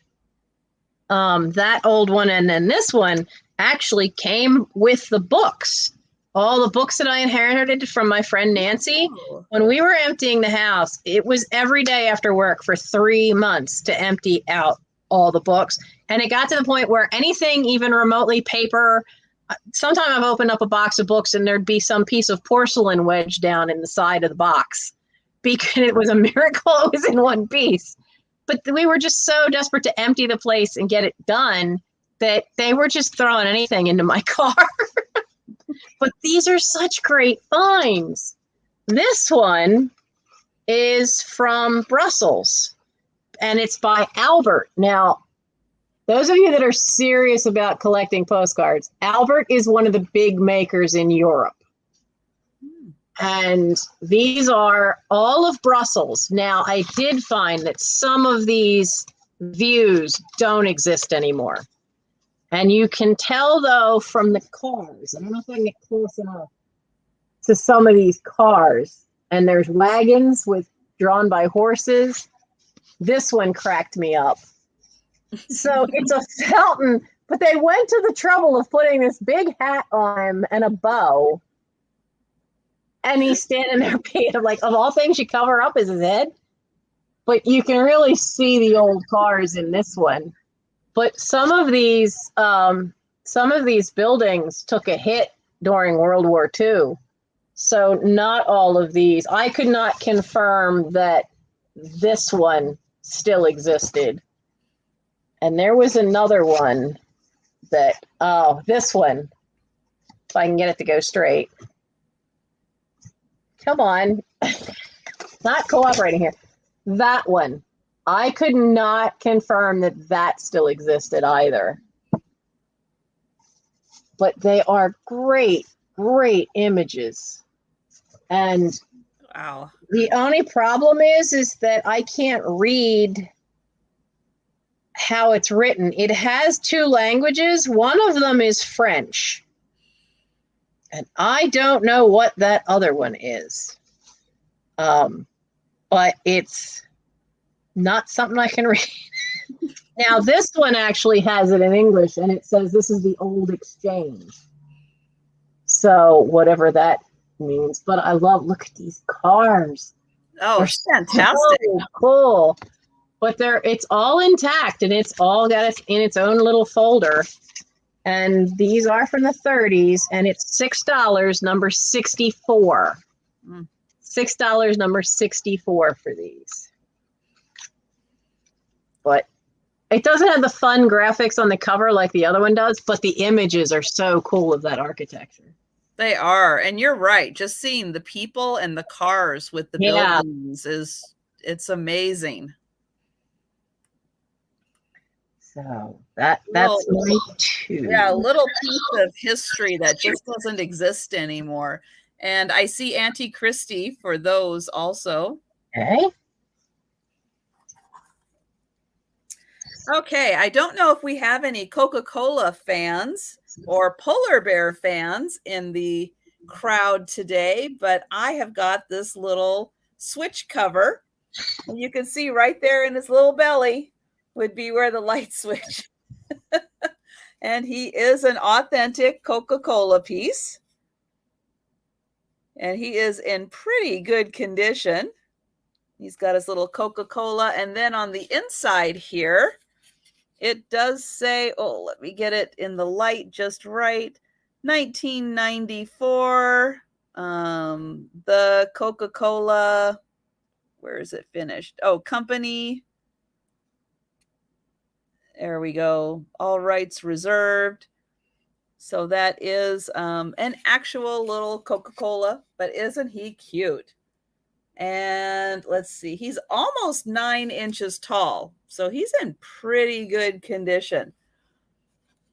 that old one and then this one actually came with the books. All the books that I inherited from my friend Nancy. When we were emptying the house, it was every day after work for 3 months to empty out all the books. And it got to the point where anything, even remotely paper, sometime I've opened up a box of books and there'd be some piece of porcelain wedged down in the side of the box. Because it was a miracle it was in one piece. But we were just so desperate to empty the place and get it done that they were just throwing anything into my car. But these are such great finds. This one is from Brussels, and it's by Albert. Now, Those of you that are serious about collecting postcards, Albert is one of the big makers in Europe. And these are all of Brussels. Now, I did find that some of these views don't exist anymore. And you can tell, though, from the cars. I don't know if I can get close enough to some of these cars. And there's wagons drawn by horses. This one cracked me up. So it's a fountain, but they went to the trouble of putting this big hat on him and a bow. And he's standing there being like, of all things you cover up is his head. But you can really see the old cars in this one. But some of these buildings took a hit during World War II. So not all of these. I could not confirm that this one still existed. And there was another one that, this one, if I can get it to go straight. Come on. Not cooperating here. That one. I could not confirm that still existed either. But they are great, great images. And wow. The only problem is that I can't read how it's written. It has two languages. One of them is French. And I don't know what that other one is. But it's not something I can read. Now, this one actually has it in English, and it says this is the old exchange. So whatever that means. But I look at these cars. Oh, they're fantastic. So cool. But it's all intact, and it's all got it in its own little folder. And these are from the 30s, and it's $6, number 64. $6, number 64 for these. But it doesn't have the fun graphics on the cover like the other one does, but the images are so cool of that architecture. They are. And you're right. Just seeing the people and the cars with the buildings it's amazing. So that's my two. Yeah, a little piece of history that just doesn't exist anymore. And I see Auntie Christie for those also. Okay, I don't know if we have any Coca-Cola fans or polar bear fans in the crowd today, but I have got this little switch cover. And you can see right there in his little belly would be where the light switch. And he is an authentic Coca-Cola piece. And he is in pretty good condition. He's got his little Coca-Cola. And then on the inside here, it does say, let me get it in the light just right. 1994. The Coca-Cola, where is it finished? Oh, company. There we go. All rights reserved. So that is an actual little Coca-Cola, but isn't he cute? And let's see, he's almost 9 inches tall. So he's in pretty good condition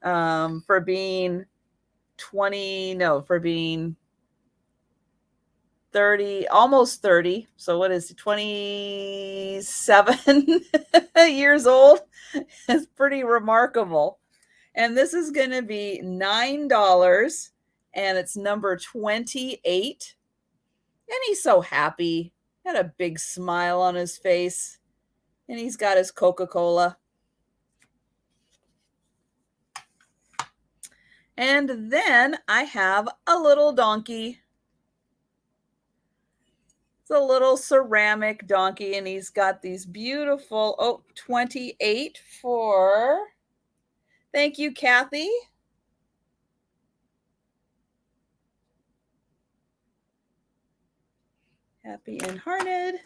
for being 30, almost 30. So what is he, 27 years old? It's pretty remarkable. And this is going to be $9, and it's number 28. And he's so happy. Got a big smile on his face. And he's got his Coca-Cola. And then I have a little donkey. It's a little ceramic donkey, and he's got these beautiful, 28 for... Thank you, Kathy. Happy and hearted.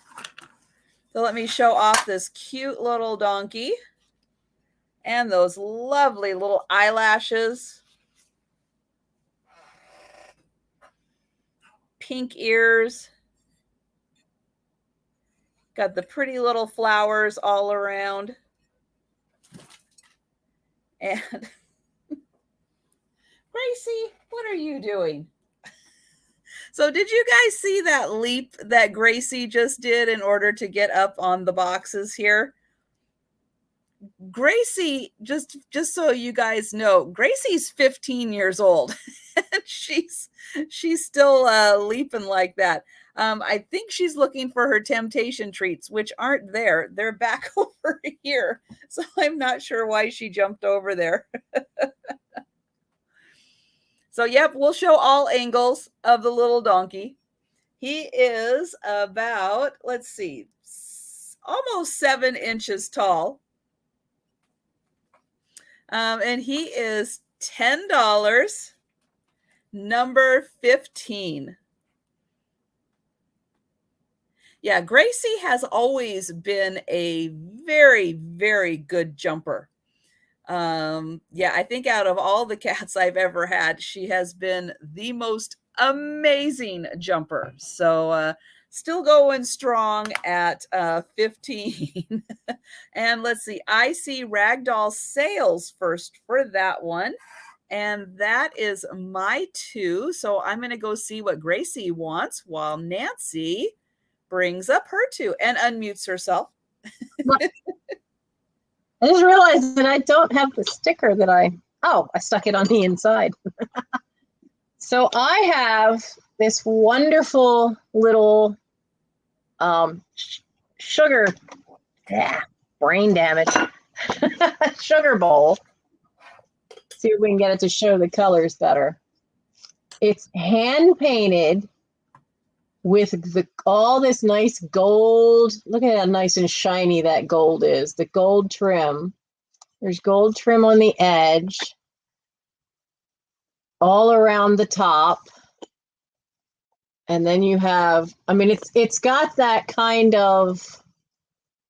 So let me show off this cute little donkey and those lovely little eyelashes. Pink ears. Got the pretty little flowers all around. And Gracie, what are you doing? So did you guys see that leap that Gracie just did in order to get up on the boxes here? Gracie, just so you guys know, Gracie's 15 years old. And she's still leaping like that. I think she's looking for her temptation treats, which aren't there. They're back over here. So I'm not sure why she jumped over there. So, yep, we'll show all angles of the little donkey. He is about, let's see, almost 7 inches tall. And he is $10, number 15. Yeah, Gracie has always been a very, very good jumper. Yeah, I think out of all the cats I've ever had, she has been the most amazing jumper. So still going strong at 15. And let's see, I see Ragdoll Sales first for that one. And that is my 2. So I'm going to go see what Gracie wants while Nancy brings up her 2 and unmutes herself. I just realized that I don't have the sticker that I stuck it on the inside. So I have this wonderful little sugar, brain damage, sugar bowl. See if we can get it to show the colors better. It's hand painted with all this nice gold. Look at how nice and shiny that gold is. The gold trim. There's gold trim on the edge, all around the top. And then you have, I mean, it's got that kind of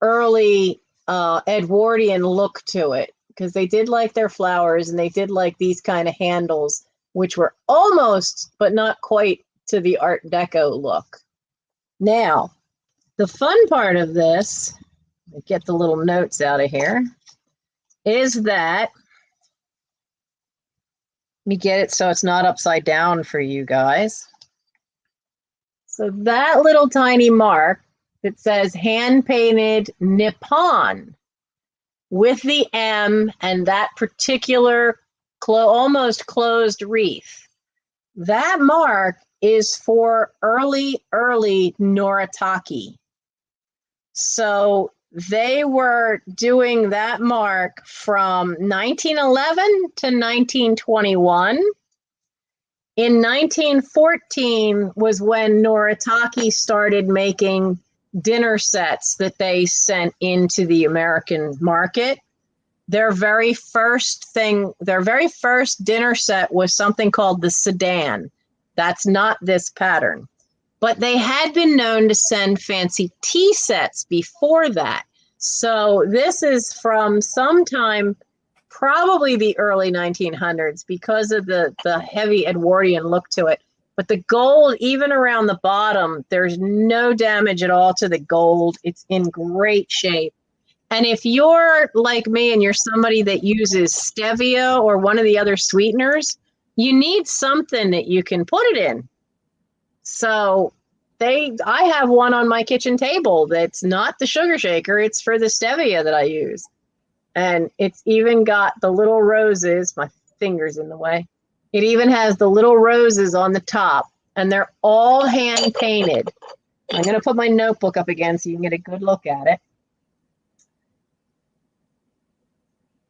early Edwardian look to it, because they did like their flowers and they did like these kind of handles, which were almost, but not quite, to the Art Deco look. Now, the fun part of this, get the little notes out of here, is that, let me get it so it's not upside down for you guys. So that little tiny mark that says hand painted Nippon with the M and that particular almost closed wreath, that mark is for early Noritake. So they were doing that mark from 1911 to 1921. In 1914 was when Noritake started making dinner sets that they sent into the American market. Their very first dinner set was something called the sedan. That's not this pattern. But they had been known to send fancy tea sets before that. So this is from sometime, probably the early 1900s, because of the heavy Edwardian look to it. But the gold, even around the bottom, there's no damage at all to the gold. It's in great shape. And if you're like me and you're somebody that uses stevia or one of the other sweeteners, you need something that you can put it in. So I have one on my kitchen table that's not the sugar shaker. It's for the stevia that I use. And it's even got the little roses, my finger's in the way. It even has the little roses on the top, and they're all hand painted. I'm going to put my notebook up again so you can get a good look at it.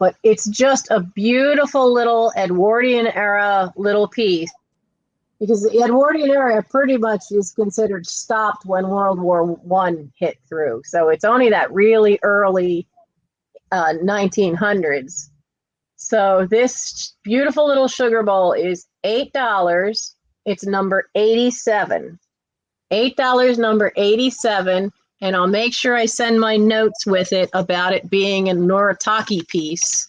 But it's just a beautiful little Edwardian era little piece, because the Edwardian era pretty much is considered stopped when World War I hit through. So it's only that really early 1900s. So this beautiful little sugar bowl is $8. It's number 87. $8, number 87. And I'll make sure I send my notes with it about it being a Noritake piece,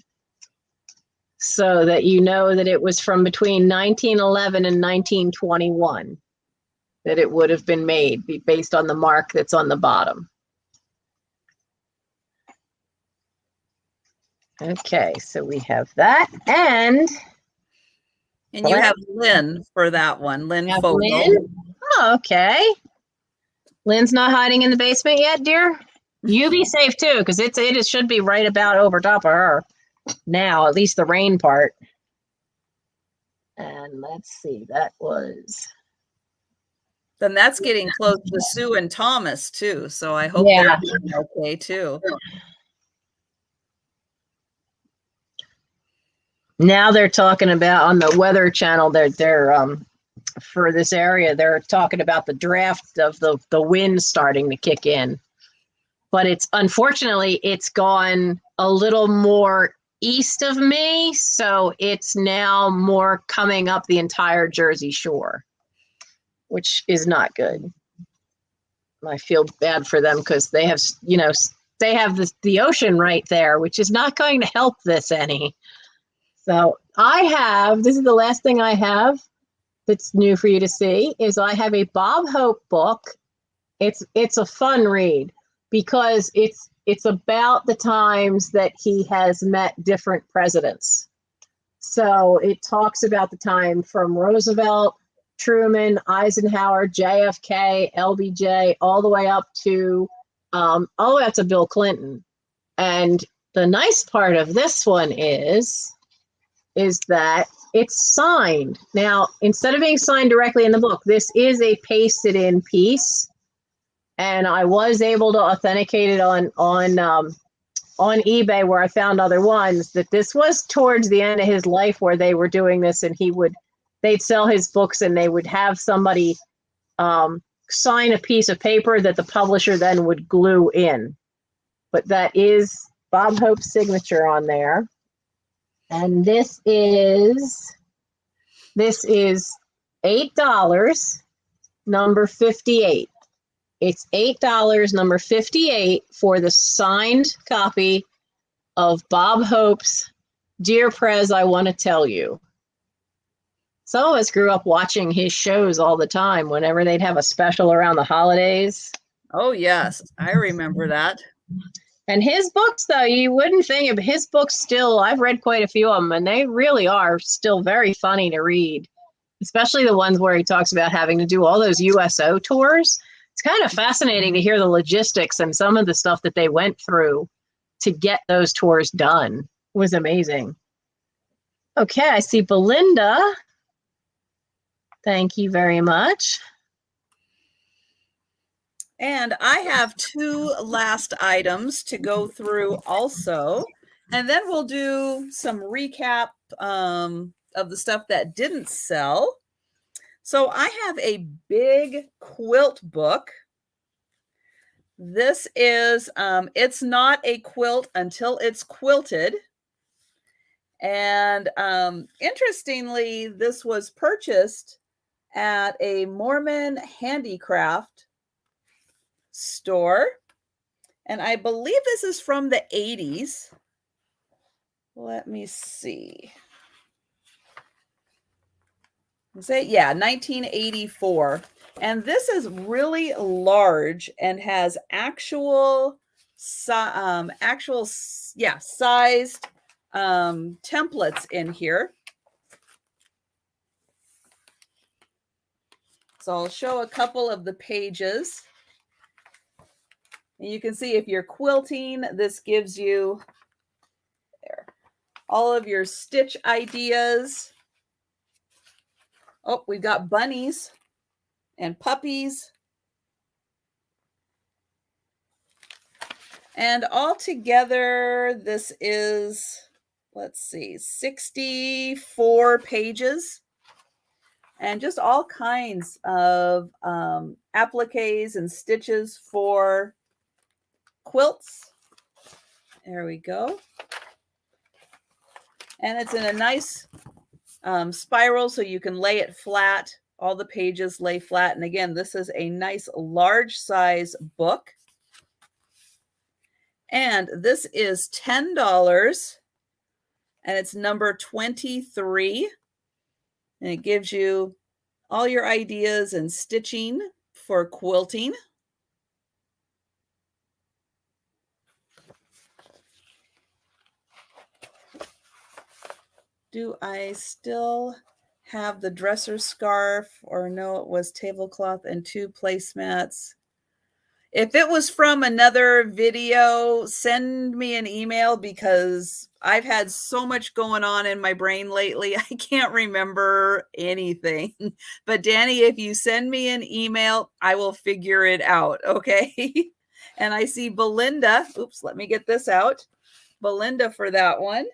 so that you know that it was from between 1911 and 1921 that it would have been made, based on the mark that's on the bottom. Okay, so we have that, and you have Lynn for that one, Lynn Fogel. Lynn? Oh, okay. Lynn's not hiding in the basement yet, dear? You be safe too, because it should be right about over top of her now, at least the rain part. And let's see, that was... Then that's getting close to Sue and Thomas too, so I hope they're doing okay too. Now they're talking about on the Weather Channel, they're for this area, they're talking about the draft of the wind starting to kick in. But unfortunately, it's gone a little more east of me, so it's now more coming up the entire Jersey Shore, which is not good. I feel bad for them because they have, they have the ocean right there, which is not going to help this any. So this is the last thing I have that's new for you to see, is I have a Bob Hope book. It's a fun read because it's about the times that he has met different presidents. So it talks about the time from Roosevelt, Truman, Eisenhower, JFK, LBJ, all the way up to Bill Clinton. And the nice part of this one is that it's signed. Now, instead of being signed directly in the book, this is a pasted in piece. And I was able to authenticate it on eBay, where I found other ones, that this was towards the end of his life where they were doing this, and they'd sell his books and they would have somebody sign a piece of paper that the publisher then would glue in. But that is Bob Hope's signature on there. And this is $8, number 58. It's $8, number 58, for the signed copy of Bob Hope's Dear Prez, I Want to Tell You. Some of us grew up watching his shows all the time whenever they'd have a special around the holidays. Oh, yes. I remember that. And his books, though, you wouldn't think of his books still. I've read quite a few of them, and they really are still very funny to read, especially the ones where he talks about having to do all those USO tours. It's kind of fascinating to hear the logistics and some of the stuff that they went through to get those tours done. It was amazing. Okay, I see Belinda. Thank you very much. And I have two last items to go through also. And then we'll do some recap of the stuff that didn't sell. So I have a big quilt book. This is, it's not a quilt until it's quilted. And interestingly, this was purchased at a Mormon handicraft store. And I believe this is from the 80s. Let me see. Yeah, 1984. And this is really large and has actual sized templates in here. So I'll show a couple of the pages. And you can see if you're quilting, this gives you all of your stitch ideas. Oh, we've got bunnies and puppies. And all together, this is, let's see, 64 pages. And just all kinds of appliques and stitches for quilts. There we go. And it's in a nice spiral, so you can lay it flat. All the pages lay flat. And again, this is a nice large size book. And this is $10. And it's number 23. And it gives you all your ideas and stitching for quilting. Do I still have the dresser scarf, or no, it was tablecloth and 2 placemats. If it was from another video, send me an email because I've had so much going on in my brain lately. I can't remember anything. But Danny, if you send me an email, I will figure it out. Okay. And I see Belinda. Oops, let me get this out. Belinda for that one.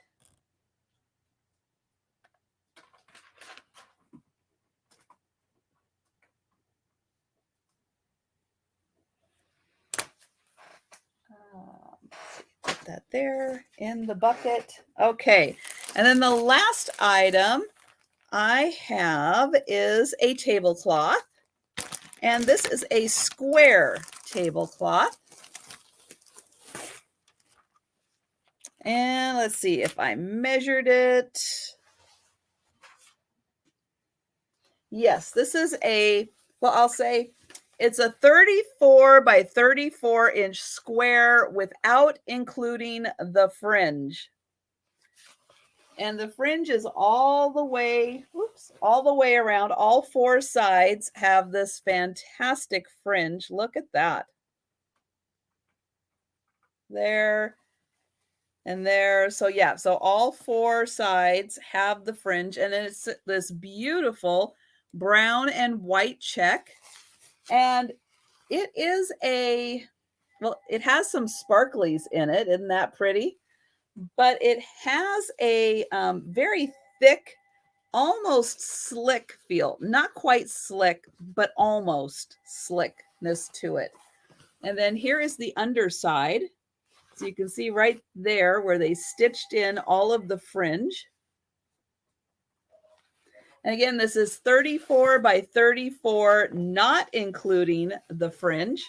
Put that there in the bucket. Okay. And then the last item I have is a tablecloth. And this is a square tablecloth. And let's see if I measured it. Yes, this is I'll say it's a 34 by 34 inch square without including the fringe. And the fringe is all the way around. All 4 sides have this fantastic fringe. Look at that. There and there. So yeah, so all 4 sides have the fringe, and it's this beautiful brown and white check. And it is it has some sparklies in it. Isn't that pretty? But it has a very thick, almost slick feel. Not quite slick, but almost slickness to it. And then here is the underside. So you can see right there where they stitched in all of the fringe. And again, this is 34 by 34, not including the fringe.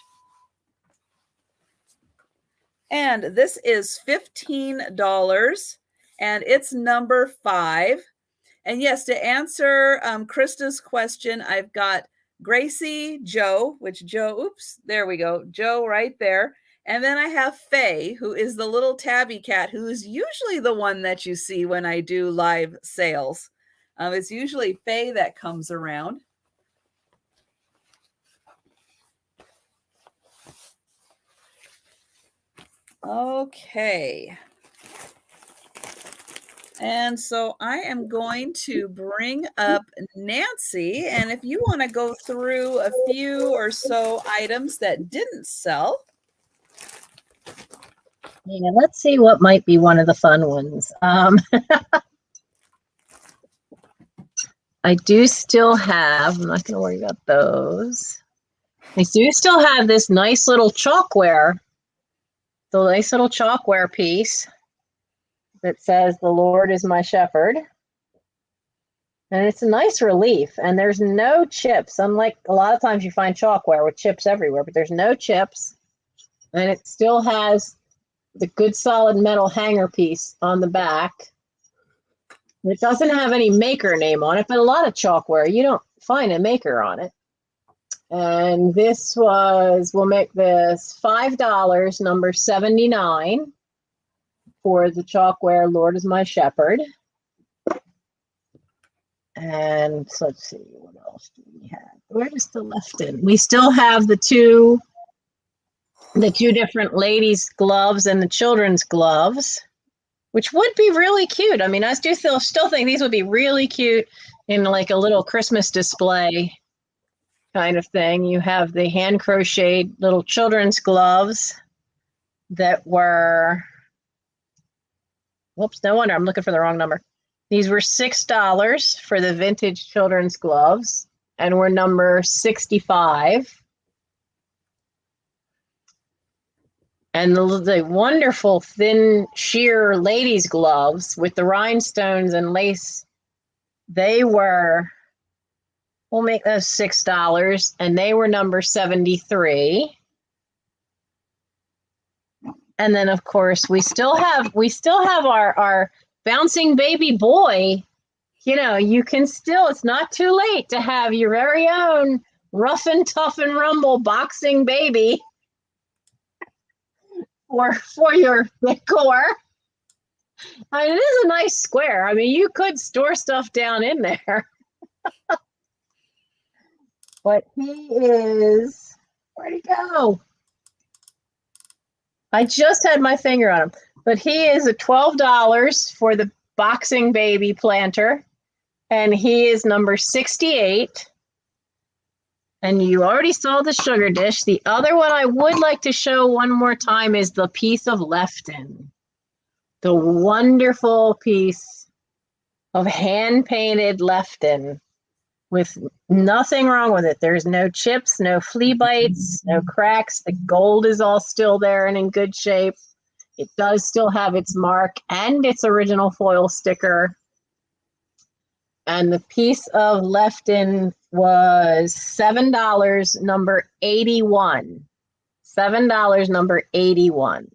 And this is $15, and it's number 5. And yes, to answer Krista's question, I've got Gracie, Joe, there we go, Joe right there. And then I have Faye, who is the little tabby cat, who is usually the one that you see when I do live sales. It's usually Faye that comes around. Okay. And so I am going to bring up Nancy. And if you want to go through a few or so items that didn't sell. Yeah, let's see what might be one of the fun ones. I do still have, I'm not going to worry about those. I do still have this nice little chalkware, the nice little chalkware piece that says, "The Lord is my shepherd." And it's a nice relief. And there's no chips. Unlike a lot of times you find chalkware with chips everywhere, but there's no chips. And it still has the good solid metal hanger piece on the back. It doesn't have any maker name on it, but a lot of chalkware, you don't find a maker on it. And this was, we'll make this $5, number 79, for the chalkware "Lord is my shepherd." And so let's see, what else do we have? Where is the left in? We still have the two different ladies' gloves and the children's gloves, which would be really cute. I mean, I do still think these would be really cute in like a little Christmas display kind of thing. You have the hand crocheted little children's gloves that were, whoops, no wonder I'm looking for the wrong number. These were $6 for the vintage children's gloves, and were number 65. And the wonderful thin sheer ladies' gloves with the rhinestones and lace, they were, we'll make those $6, and they were number 73. And then of course we still have our bouncing baby boy. You know, you can still, it's not too late to have your very own rough and tough and rumble boxing baby for your decor. I mean, it is a nice square. I mean, you could store stuff down in there. But he is, where'd he go? I just had my finger on him. But he is at $12 for the boxing baby planter. And he is number 68. And you already saw the sugar dish. The other one I would like to show one more time is the piece of Lefton. The wonderful piece of hand-painted Lefton with nothing wrong with it. There's no chips, no flea bites, no cracks. The gold is all still there and in good shape. It does still have its mark and its original foil sticker. And the piece of Lefton was $7, number 81. $7, number 81.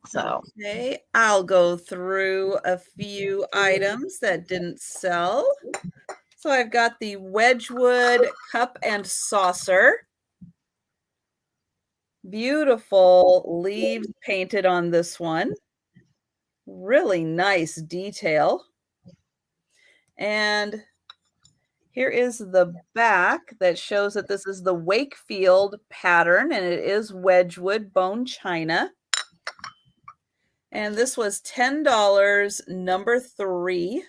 So, okay, I'll go through a few items that didn't sell. So I've got the Wedgewood cup and saucer. Beautiful leaves painted on this one. Really nice detail. And here is the back that shows that this is the Wakefield pattern, and it is Wedgewood bone china. And this was $10, number 3.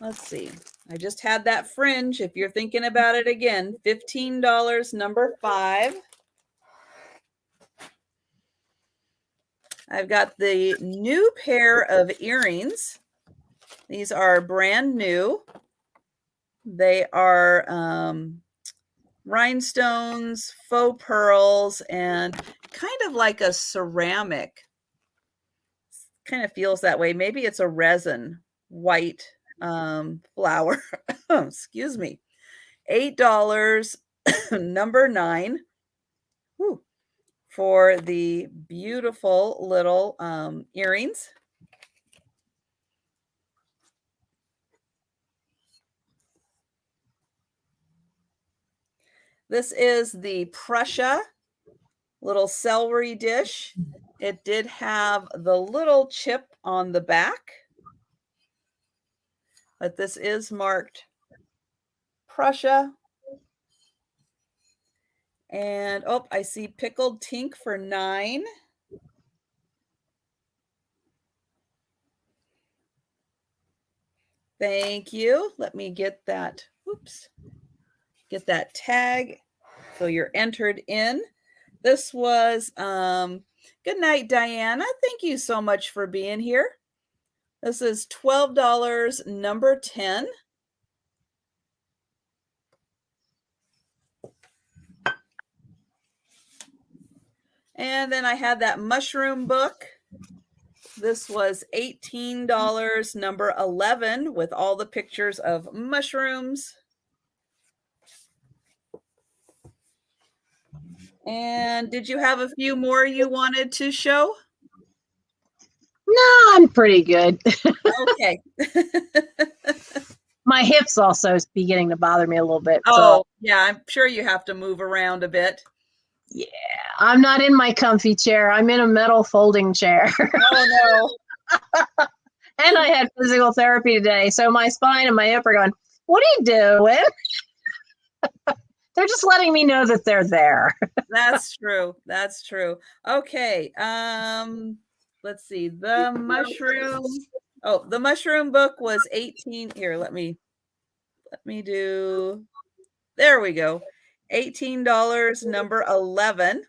Let's see. I just had that fringe. If you're thinking about it again, $15, number 5. I've got the new pair of earrings. These are brand new. They are rhinestones, faux pearls, and kind of like a ceramic. Kind of feels that way. Maybe it's a resin white flower. Excuse me. $8, number 9. Whew. For the beautiful little earrings. This is the Prussia little celery dish. It did have the little chip on the back, but this is marked Prussia. And oh, I see pickled tink for 9. Thank you. Let me get that. Oops. Get that tag so you're entered in. This was good night, Diana. Thank you so much for being here. This is $12, number 10. And then I had that mushroom book. This was $18, number 11, with all the pictures of mushrooms. And did you have a few more you wanted to show? no, I'm pretty good. Okay. My hips also is beginning to bother me a little bit. Oh, yeah, I'm sure you have to move around a bit. Yeah, I'm not in my comfy chair. I'm in a metal folding chair. Oh, no. And I had physical therapy today. So my spine and my hip are going, what are you doing? They're just letting me know that they're there. That's true. That's true. Okay. Let's see. The mushroom. Oh, the mushroom book was 18. Here, let me do. There we go. $18, number 11.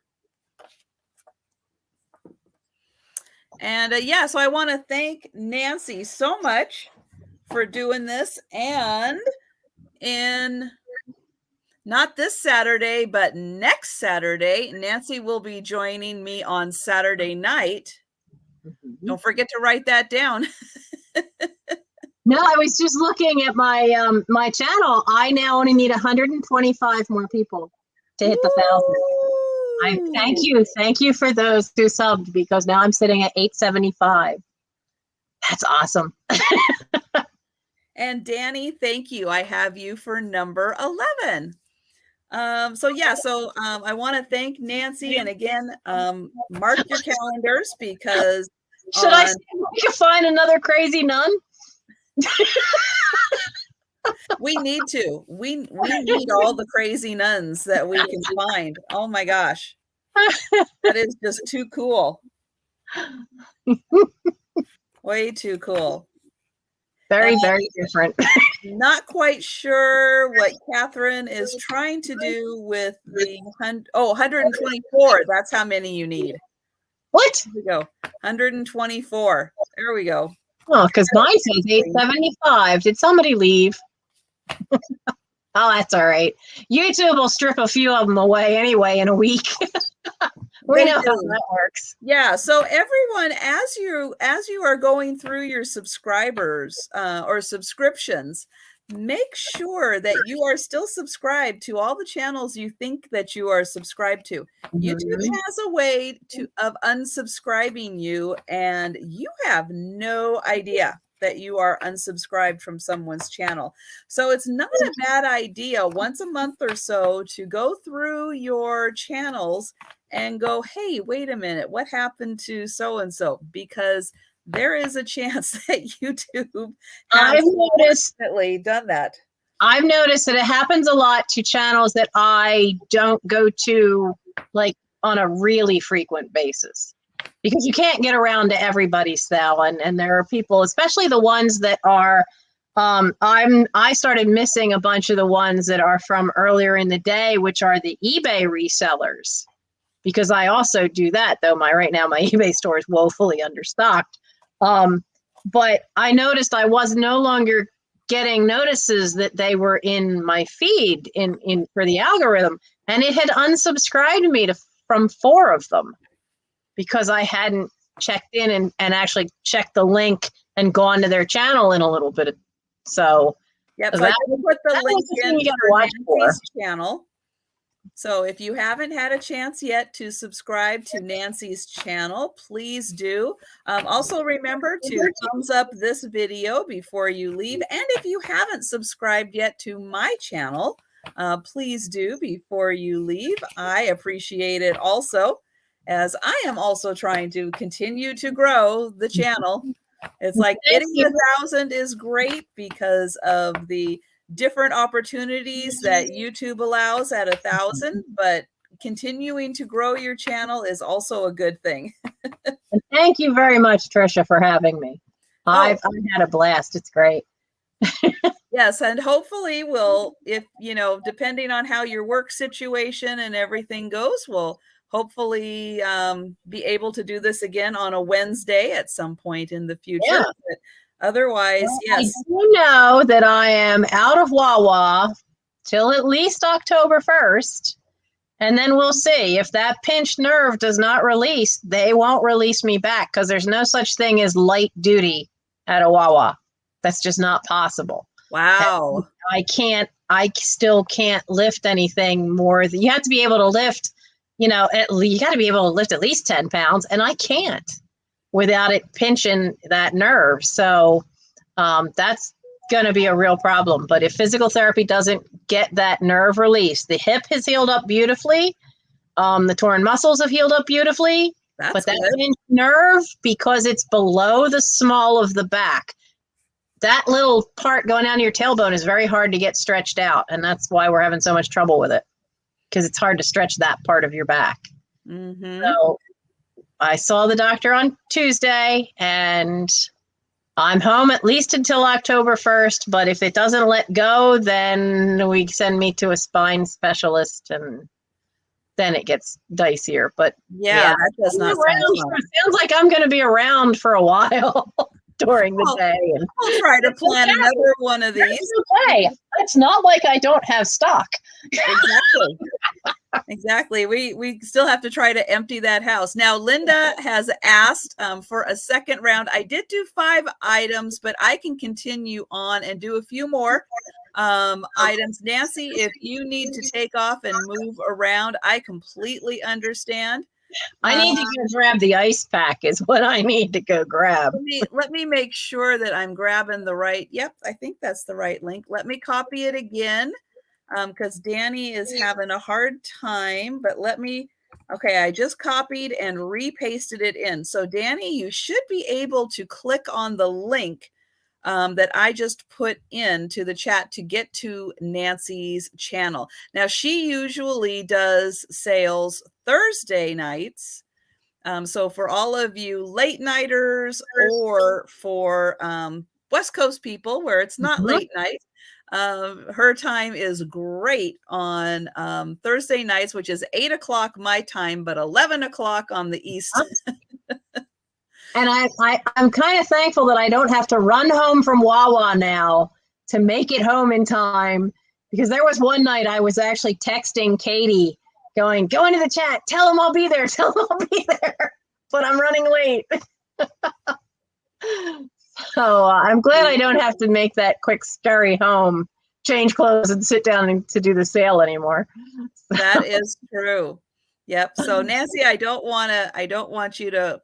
And yeah, so I want to thank Nancy so much for doing this. And in not this Saturday, but next Saturday, Nancy will be joining me on Saturday night. Don't forget to write that down. No, I was just looking at my my channel. I now only need 125 more people to hit the 1,000. Thank you for those who subbed, because now I'm sitting at 875. That's awesome. And Danny, thank you. I have you for number 11. I want to thank Nancy, and again, mark your calendars because Should I see if we can find another crazy nun? We need to. We need all the crazy nuns that we can find. Oh my gosh. That is just too cool. Way too cool. Very, very different. Not quite sure what Catherine is trying to do with the 124. That's how many you need. What? Here we go. 124. There we go. Oh, because mine says 875. Did somebody leave? Oh, that's all right. YouTube will strip a few of them away anyway in a week. We know how that works. Yeah. So everyone, as you are going through your subscribers or subscriptions, make sure that you are still subscribed to all the channels you think that you are subscribed to. YouTube has a way of unsubscribing you, and you have no idea that you are unsubscribed from someone's channel. So it's not a bad idea once a month or so to go through your channels and go, hey, wait a minute, what happened to so-and-so? Because there is a chance that YouTube has done that. I've noticed that it happens a lot to channels that I don't go to like on a really frequent basis, because you can't get around to everybody's style. And there are people, especially the ones that are, I started missing a bunch of the ones that are from earlier in the day, which are the eBay resellers, because I also do that, though right now my eBay store is woefully understocked. But I noticed I was no longer getting notices that they were in my feed in for the algorithm, and it had unsubscribed me from 4 of them because I hadn't checked in and actually checked the link and gone to their channel in a little bit. So yep, so I put the link in for Nancy's channel. So if you haven't had a chance yet to subscribe to Nancy's channel, please do. Also remember to thumbs up this video before you leave. And if you haven't subscribed yet to my channel, please do before you leave. I appreciate it also, as I am also trying to continue to grow the channel. It's like getting 1,000 is great because of the different opportunities that YouTube allows at 1,000, but continuing to grow your channel is also a good thing. And thank you very much, Trisha, for having me. I've had a blast. It's great. Yes, and hopefully we'll, if depending on how your work situation and everything goes, we'll hopefully be able to do this again on a Wednesday at some point in the future. Yeah. But otherwise, yes. I do know that I am out of Wawa till at least October 1st. And then we'll see. If that pinched nerve does not release, they won't release me back, because there's no such thing as light duty at a Wawa. That's just not possible. Wow. I still can't lift anything more. You have to be able to lift, you got to be able to lift at least 10 pounds, and I can't without it pinching that nerve. So that's going to be a real problem. But if physical therapy doesn't get that nerve released, the hip has healed up beautifully. The torn muscles have healed up beautifully. But that pinched nerve, because it's below the small of the back, that little part going down to your tailbone is very hard to get stretched out. And that's why we're having so much trouble with it, because it's hard to stretch that part of your back. Mm-hmm. So I saw the doctor on Tuesday, and I'm home at least until October 1st. But if it doesn't let go, then we send me to a spine specialist, and then it gets dicier. But yeah, that does not sound fun. It sounds like I'm going to be around for a while during the day. And I'll try to plan another one of these. Okay. It's not like I don't have stock. Exactly. Exactly. We still have to try to empty that house. Now, Linda has asked for a second round. I did do 5 items, but I can continue on and do a few more items. Nancy, if you need to take off and move around, I completely understand. I need to go grab the ice pack is what I need to go grab. Let me make sure that I'm grabbing the right. Yep, I think that's the right link. Let me copy it again because Danny is having a hard time, but okay, I just copied and repasted it in. So Danny, you should be able to click on the link that I just put into the chat to get to Nancy's channel. Now, she usually does sales Thursday nights. So for all of you late nighters or for West Coast people where it's not late night, her time is great on Thursday nights, which is 8 o'clock my time, but 11 o'clock on the East. And I'm kind of thankful that I don't have to run home from Wawa now to make it home in time, because there was one night I was actually texting Katie going, go into the chat, tell him I'll be there, tell him I'll be there, but I'm running late. So I'm glad I don't have to make that quick scurry home, change clothes, and sit down to do the sale anymore. That is true. Yep. So Nancy, I don't want you to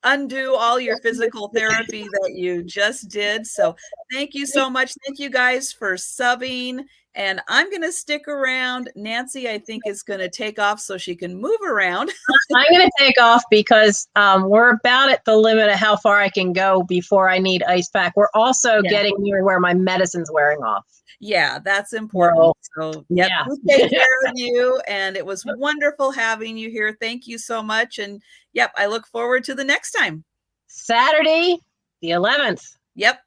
undo all your physical therapy that you just did. So thank you so much. Thank you guys for subbing. And I'm going to stick around. Nancy, I think, is going to take off so she can move around. I'm going to take off because we're about at the limit of how far I can go before I need ice pack. We're also getting near where my medicine's wearing off. Yeah, that's important. So yeah, take care of you. And it was wonderful having you here. Thank you so much. And yep, I look forward to the next time. Saturday, the 11th. Yep.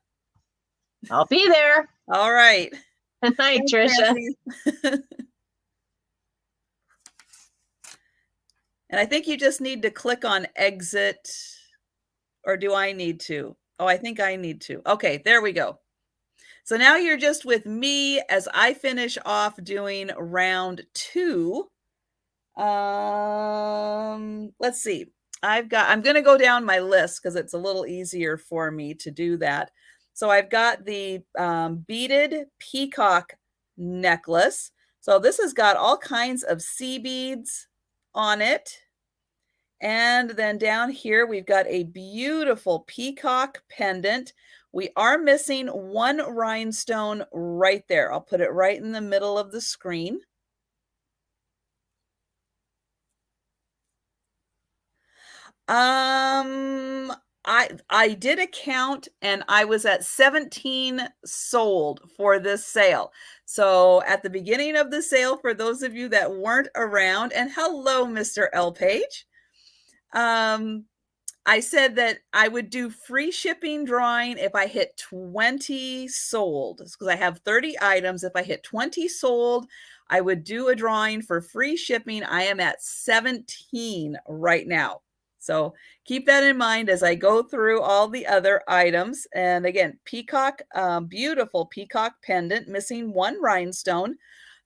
I'll be there. All right. Good night, Trisha. And I think you just need to click on exit, or do I need to? Oh, I think I need to. Okay, there we go. So now you're just with me as I finish off doing round 2. Let's see. I'm going to go down my list because it's a little easier for me to do that. So I've got the beaded peacock necklace. So this has got all kinds of sea beads on it. And then down here, we've got a beautiful peacock pendant. We are missing one rhinestone right there. I'll put it right in the middle of the screen. I did a count and I was at 17 sold for this sale. So at the beginning of the sale, for those of you that weren't around, and hello, Mr. L. Page, I said that I would do free shipping drawing if I hit 20 sold, because I have 30 items. If I hit 20 sold, I would do a drawing for free shipping. I am at 17 right now. So keep that in mind as I go through all the other items. And again, peacock, beautiful peacock pendant, missing one rhinestone.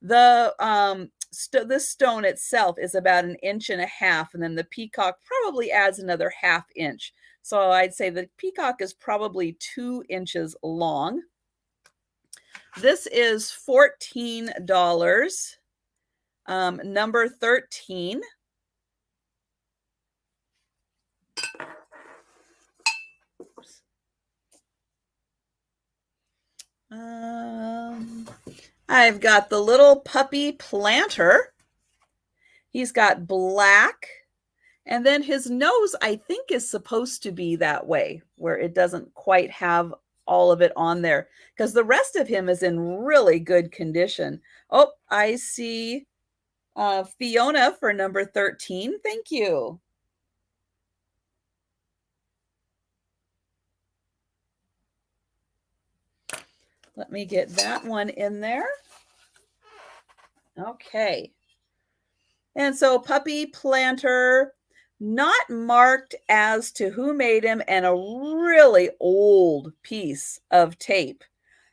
This stone itself is about 1.5 inches, and then the peacock probably adds another 1/2 inch. So I'd say the peacock is probably 2 inches long. This is $14, number 13. I've got the little puppy planter. He's got black, and then his nose, I think, is supposed to be that way, where it doesn't quite have all of it on there, because the rest of him is in really good condition. Oh, I see Fiona for number 13. Thank you. Let me get that one in there. Okay. And so puppy planter, not marked as to who made him, and a really old piece of tape.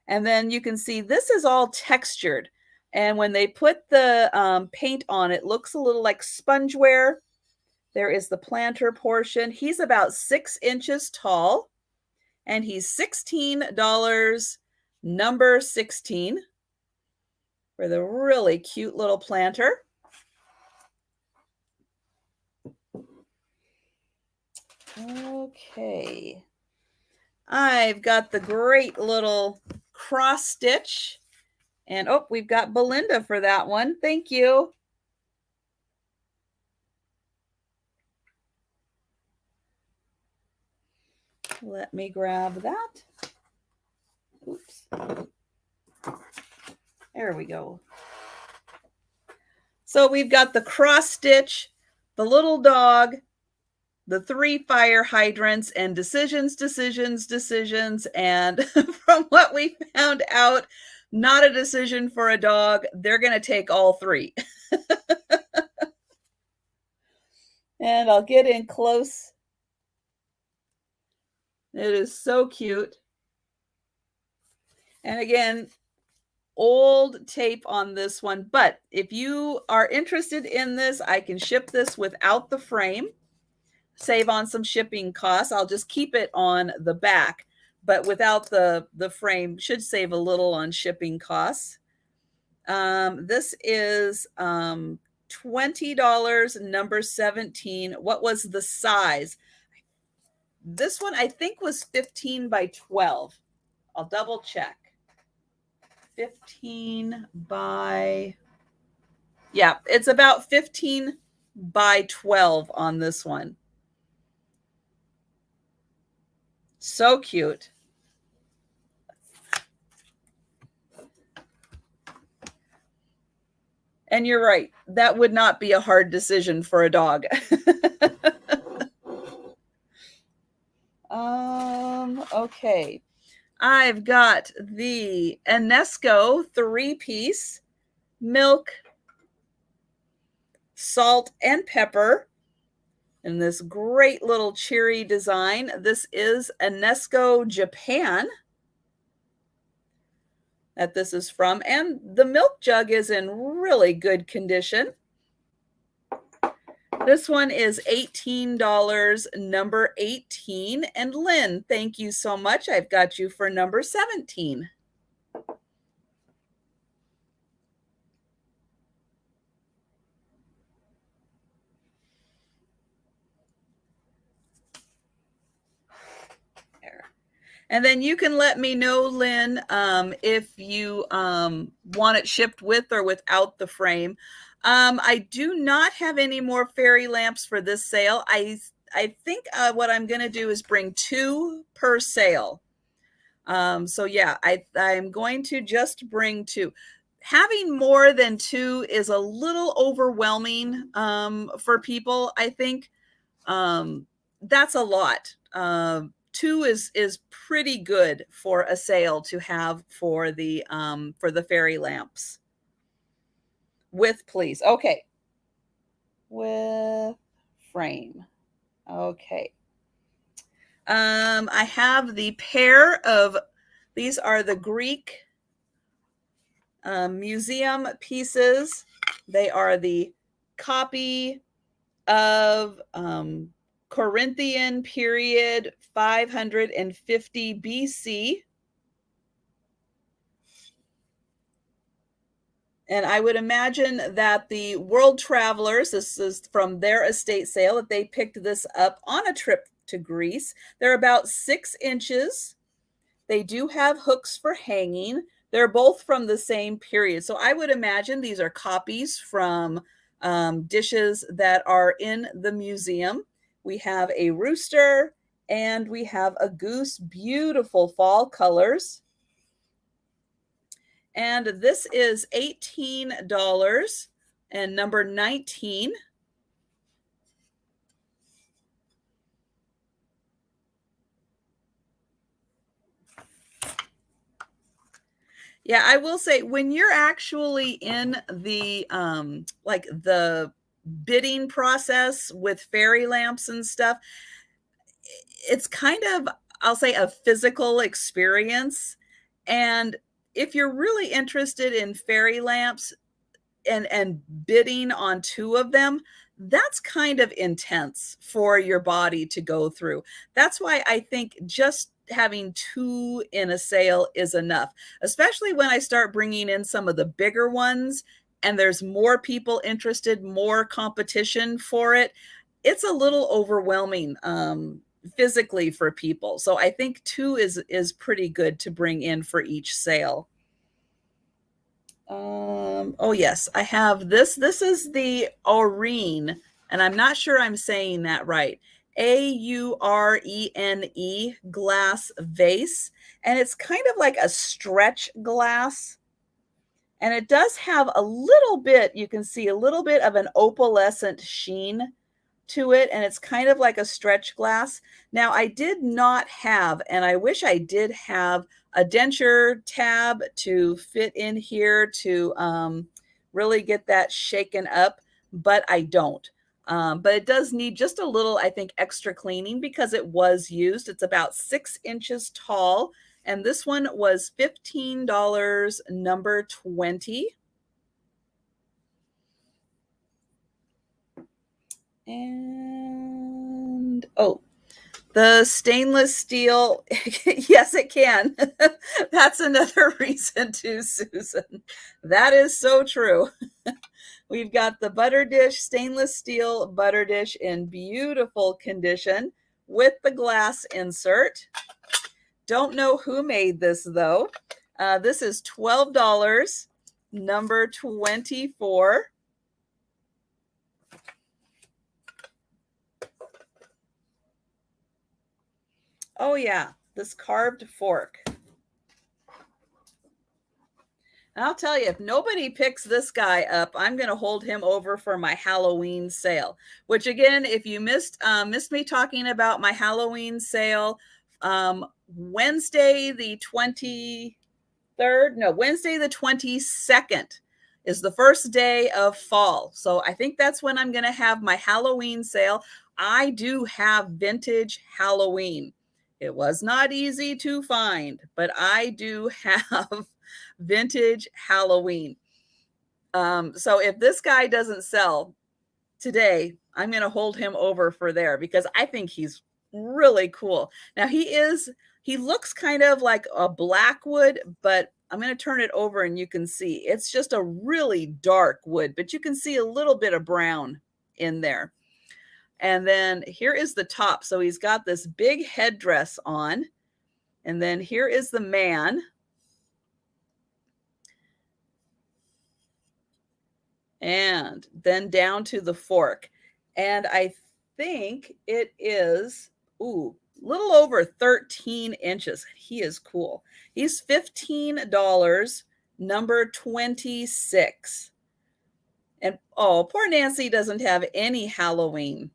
And then you can see this is all textured. And when they put the paint on, it looks a little like spongeware. There is the planter portion. He's about 6 inches tall, and he's $16, number 16, for the really cute little planter. Okay. I've got the great little cross stitch And oh, we've got Belinda for that one. Thank you. Let me grab that. Oops. There we go. So we've got the cross stitch, the little dog, the 3 fire hydrants, and decisions. And from what we found out, not a decision for a dog. They're going to take all 3. And I'll get in close. It is so cute. And again, old tape on this one, but if you are interested in this, I can ship this without the frame, save on some shipping costs. I'll just keep it on the back, but without the frame, should save a little on shipping costs. This is $20, number 17. What was the size? This one I think was 15 by 12. I'll double check. 15 by, yeah, it's about 15 by 12 on this one. So cute. And you're right, that would not be a hard decision for a dog. Okay. I've got the Enesco 3-piece, milk, salt, and pepper in this great little cherry design. This is Enesco Japan that this is from, and the milk jug is in really good condition. This one is $18, number 18. And Lynn, thank you so much. I've got you for number 17. There. And then you can let me know, Lynn, if you want it shipped with or without the frame. I do not have any more fairy lamps for this sale. I think what I'm going to do is bring 2 per sale. So yeah, I'm going to just bring 2. Having more than 2 is a little overwhelming for people. I think that's a lot. 2 is pretty good for a sale to have for the fairy lamps. With, please. Okay. With frame. Okay. I have the pair of, these are the Greek museum pieces. They are the copy of Corinthian period 550 BC. And I would imagine that the world travelers, this is from their estate sale, that they picked this up on a trip to Greece. They're about 6 inches. They do have hooks for hanging. They're both from the same period. So I would imagine these are copies from dishes that are in the museum. We have a rooster and we have a goose, beautiful fall colors. And this is $18 and number 19. Yeah, I will say when you're actually in the like the bidding process with fairy lamps and stuff, it's kind of, I'll say, a physical experience. And if you're really interested in fairy lamps and bidding on 2 of them, that's kind of intense for your body to go through. That's why I think just having 2 in a sale is enough, especially when I start bringing in some of the bigger ones and there's more people interested, more competition for it. It's a little overwhelming physically for people. So I think 2 is pretty good to bring in for each sale. Oh yes, I have this. This is the Aurene, and I'm not sure I'm saying that right. Aurene glass vase, and it's kind of like a stretch glass. And it does have a little bit, you can see a little bit of an opalescent sheen to it, and it's kind of like a stretch glass. Now, I did not have, and I wish I did have, a denture tab to fit in here to really get that shaken up, but I don't. But it does need just a little, I think, extra cleaning because it was used. It's about 6 inches tall, and this one was $15, number 20. And oh, the stainless steel, yes, it can. That's another reason too, Susan. That is so true. We've got the butter dish, stainless steel butter dish in beautiful condition with the glass insert. Don't know who made this though. This is $12, number 24. Oh yeah, this carved fork. And I'll tell you, if nobody picks this guy up, I'm going to hold him over for my Halloween sale. Which again, if you missed me talking about my Halloween sale, Wednesday the 23rd, no, Wednesday the 22nd is the first day of fall. So I think that's when I'm going to have my Halloween sale. I do have vintage Halloween. It was not easy to find, but I do have vintage Halloween. So if this guy doesn't sell today, I'm going to hold him over for there because I think he's really cool. Now he looks kind of like a black wood, but I'm going to turn it over and you can see it's just a really dark wood, but you can see a little bit of brown in there. And then here is the top. So he's got this big headdress on. And then here is the man. And then down to the fork. And I think it is, ooh, little over 13 inches. He is cool. He's $15, number 26. And oh, poor Nancy doesn't have any Halloween.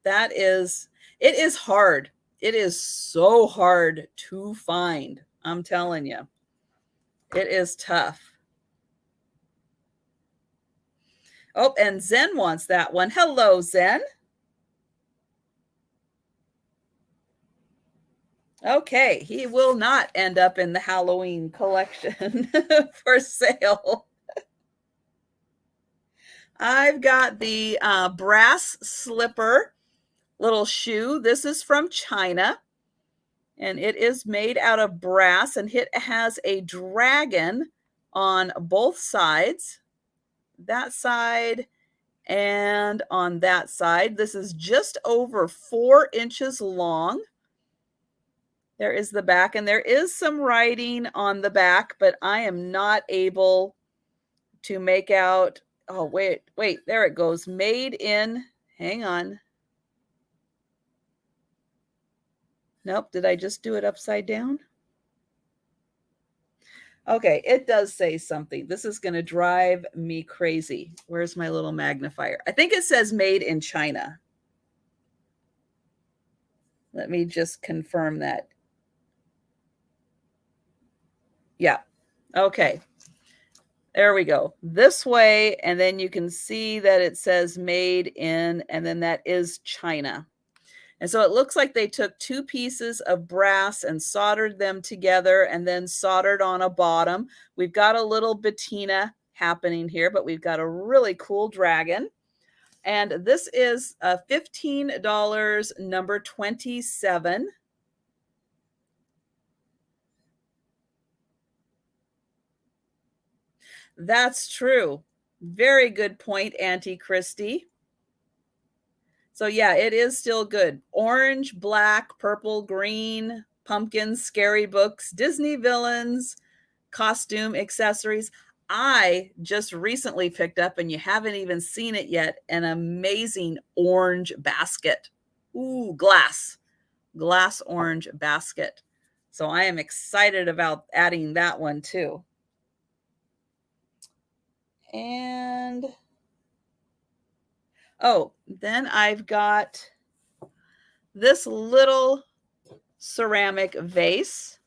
It is hard. It is so hard to find. I'm telling you, it is tough. Oh, and Zen wants that one. Hello, Zen. Okay, he will not end up in the Halloween collection for sale. I've got the brass slipper little shoe. This is from China, and it is made out of brass, and it has a dragon on both sides, that side and on that side. This is just over 4 inches long. There is the back, and there is some writing on the back, but I am not able to make out. Oh, wait, there it goes. Made in, hang on. Nope, did I just do it upside down? Okay, it does say something. This is going to drive me crazy. Where's my little magnifier? I think it says made in China. Let me just confirm that. Yeah. Okay. There we go. This way, and then you can see that it says made in, and then that is China. And so it looks like they took 2 pieces of brass and soldered them together and then soldered on a bottom. We've got a little patina happening here, but we've got a really cool dragon. And this is $15, number 27. That's true. Very good point, Auntie Christy. So yeah, it is still good. Orange, black, purple, green, pumpkins, scary books, Disney villains, costume accessories. I just recently picked up, and you haven't even seen it yet, an amazing orange basket. Ooh, glass orange basket. So I am excited about adding that one too. And oh, then I've got this little ceramic vase.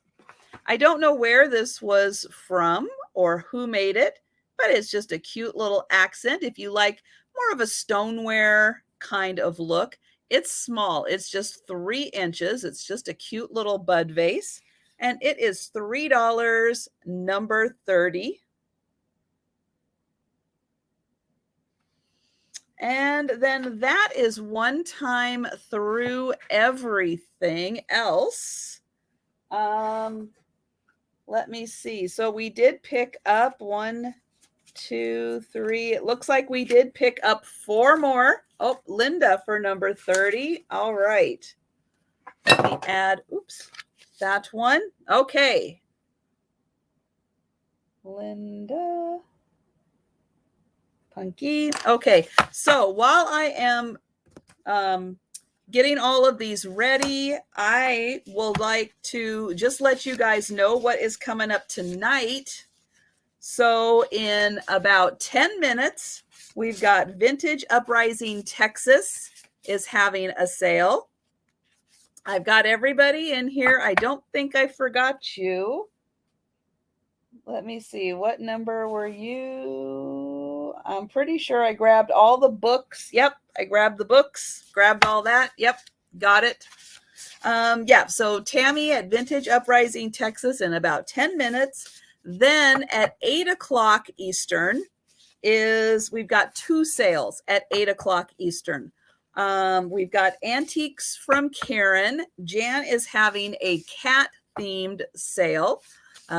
I don't know where this was from or who made it, but it's just a cute little accent. If you like more of a stoneware kind of look, it's small. It's just 3 inches. It's just a cute little bud vase. And it is $3, number 30. And then that is one time through everything else. Let me see. So we did pick up 1, 2, 3. It looks like we did pick up 4 more. Oh, Linda for number 30. All right. Let me add, oops, that one. Okay. Linda. Punky. Okay. So while I am getting all of these ready, I will like to just let you guys know what is coming up tonight. So in about 10 minutes, we've got Vintage Uprising Texas is having a sale. I've got everybody in here. I don't think I forgot you. Let me see. What number were you? I'm pretty sure I grabbed all the books. Yep, I grabbed the books, grabbed all that. Yep, got it. Yeah, so Tammy at Vintage Uprising Texas in about 10 minutes. Then at 8 o'clock Eastern we've got 2 sales at 8 o'clock Eastern. We've got Antiques from Karen. Jan is having a cat themed sale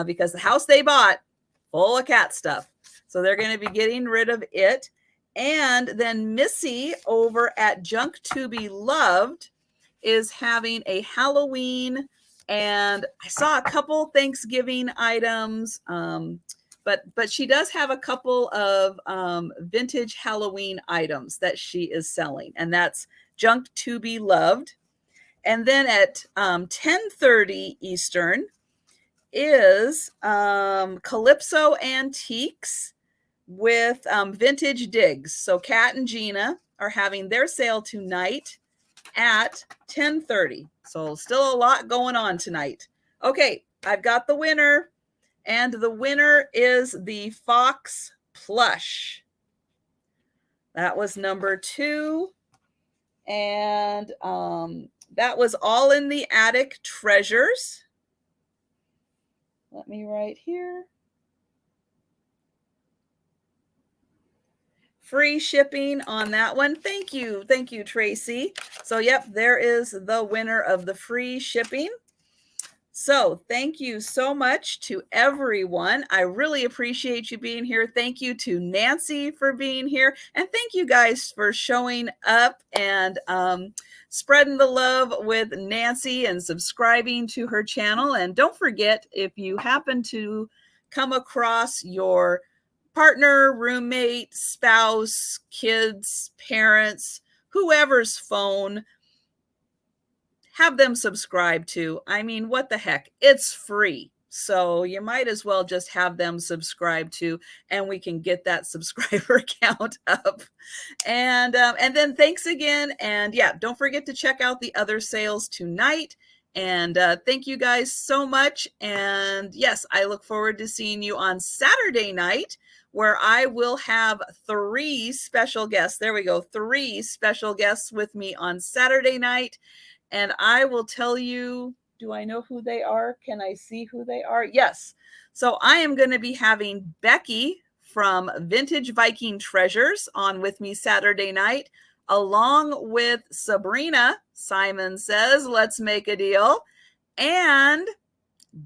because the house they bought full of cat stuff. So they're going to be getting rid of it. And then Missy over at Junk to Be Loved is having a Halloween, and I saw a couple Thanksgiving items, but she does have a couple of vintage Halloween items that she is selling, and that's Junk to Be Loved. And then at 10:30 Eastern is Calypso Antiques with Vintage Digs. So Kat and Gina are having their sale tonight at 10:30. So still a lot going on tonight. Okay, I've got the winner, and the winner is the Fox plush. That was number 2, and that was All in the Attic Treasures. Let me write here. Free shipping on that one. Thank you, Tracy. So yep, there is the winner of the free shipping. So thank you so much to everyone. I really appreciate you being here. Thank you to Nancy for being here, and thank you guys for showing up and spreading the love with Nancy and subscribing to her channel. And don't forget, if you happen to come across your partner, roommate, spouse, kids, parents, whoever's phone, have them subscribe to. I mean, what the heck? It's free. So you might as well just have them subscribe to, and we can get that subscriber count up. And then thanks again. And yeah, don't forget to check out the other sales tonight. And thank you guys so much. And yes, I look forward to seeing you on Saturday night, where I will have 3 special guests. There we go. 3 special guests with me on Saturday night. And I will tell you, do I know who they are? Can I see who they are? Yes. So I am going to be having Becky from Vintage Viking Treasures on with me Saturday night, along with Sabrina. Simon Says, Let's Make a Deal. And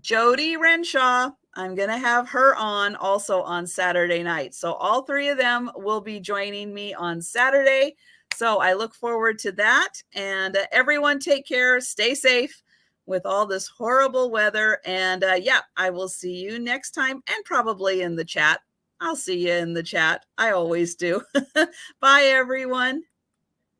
Jody Renshaw. I'm going to have her on also on Saturday night. So all 3 of them will be joining me on Saturday. So I look forward to that. And everyone take care. Stay safe with all this horrible weather. And yeah, I will see you next time, and probably in the chat. I'll see you in the chat. I always do. Bye, everyone.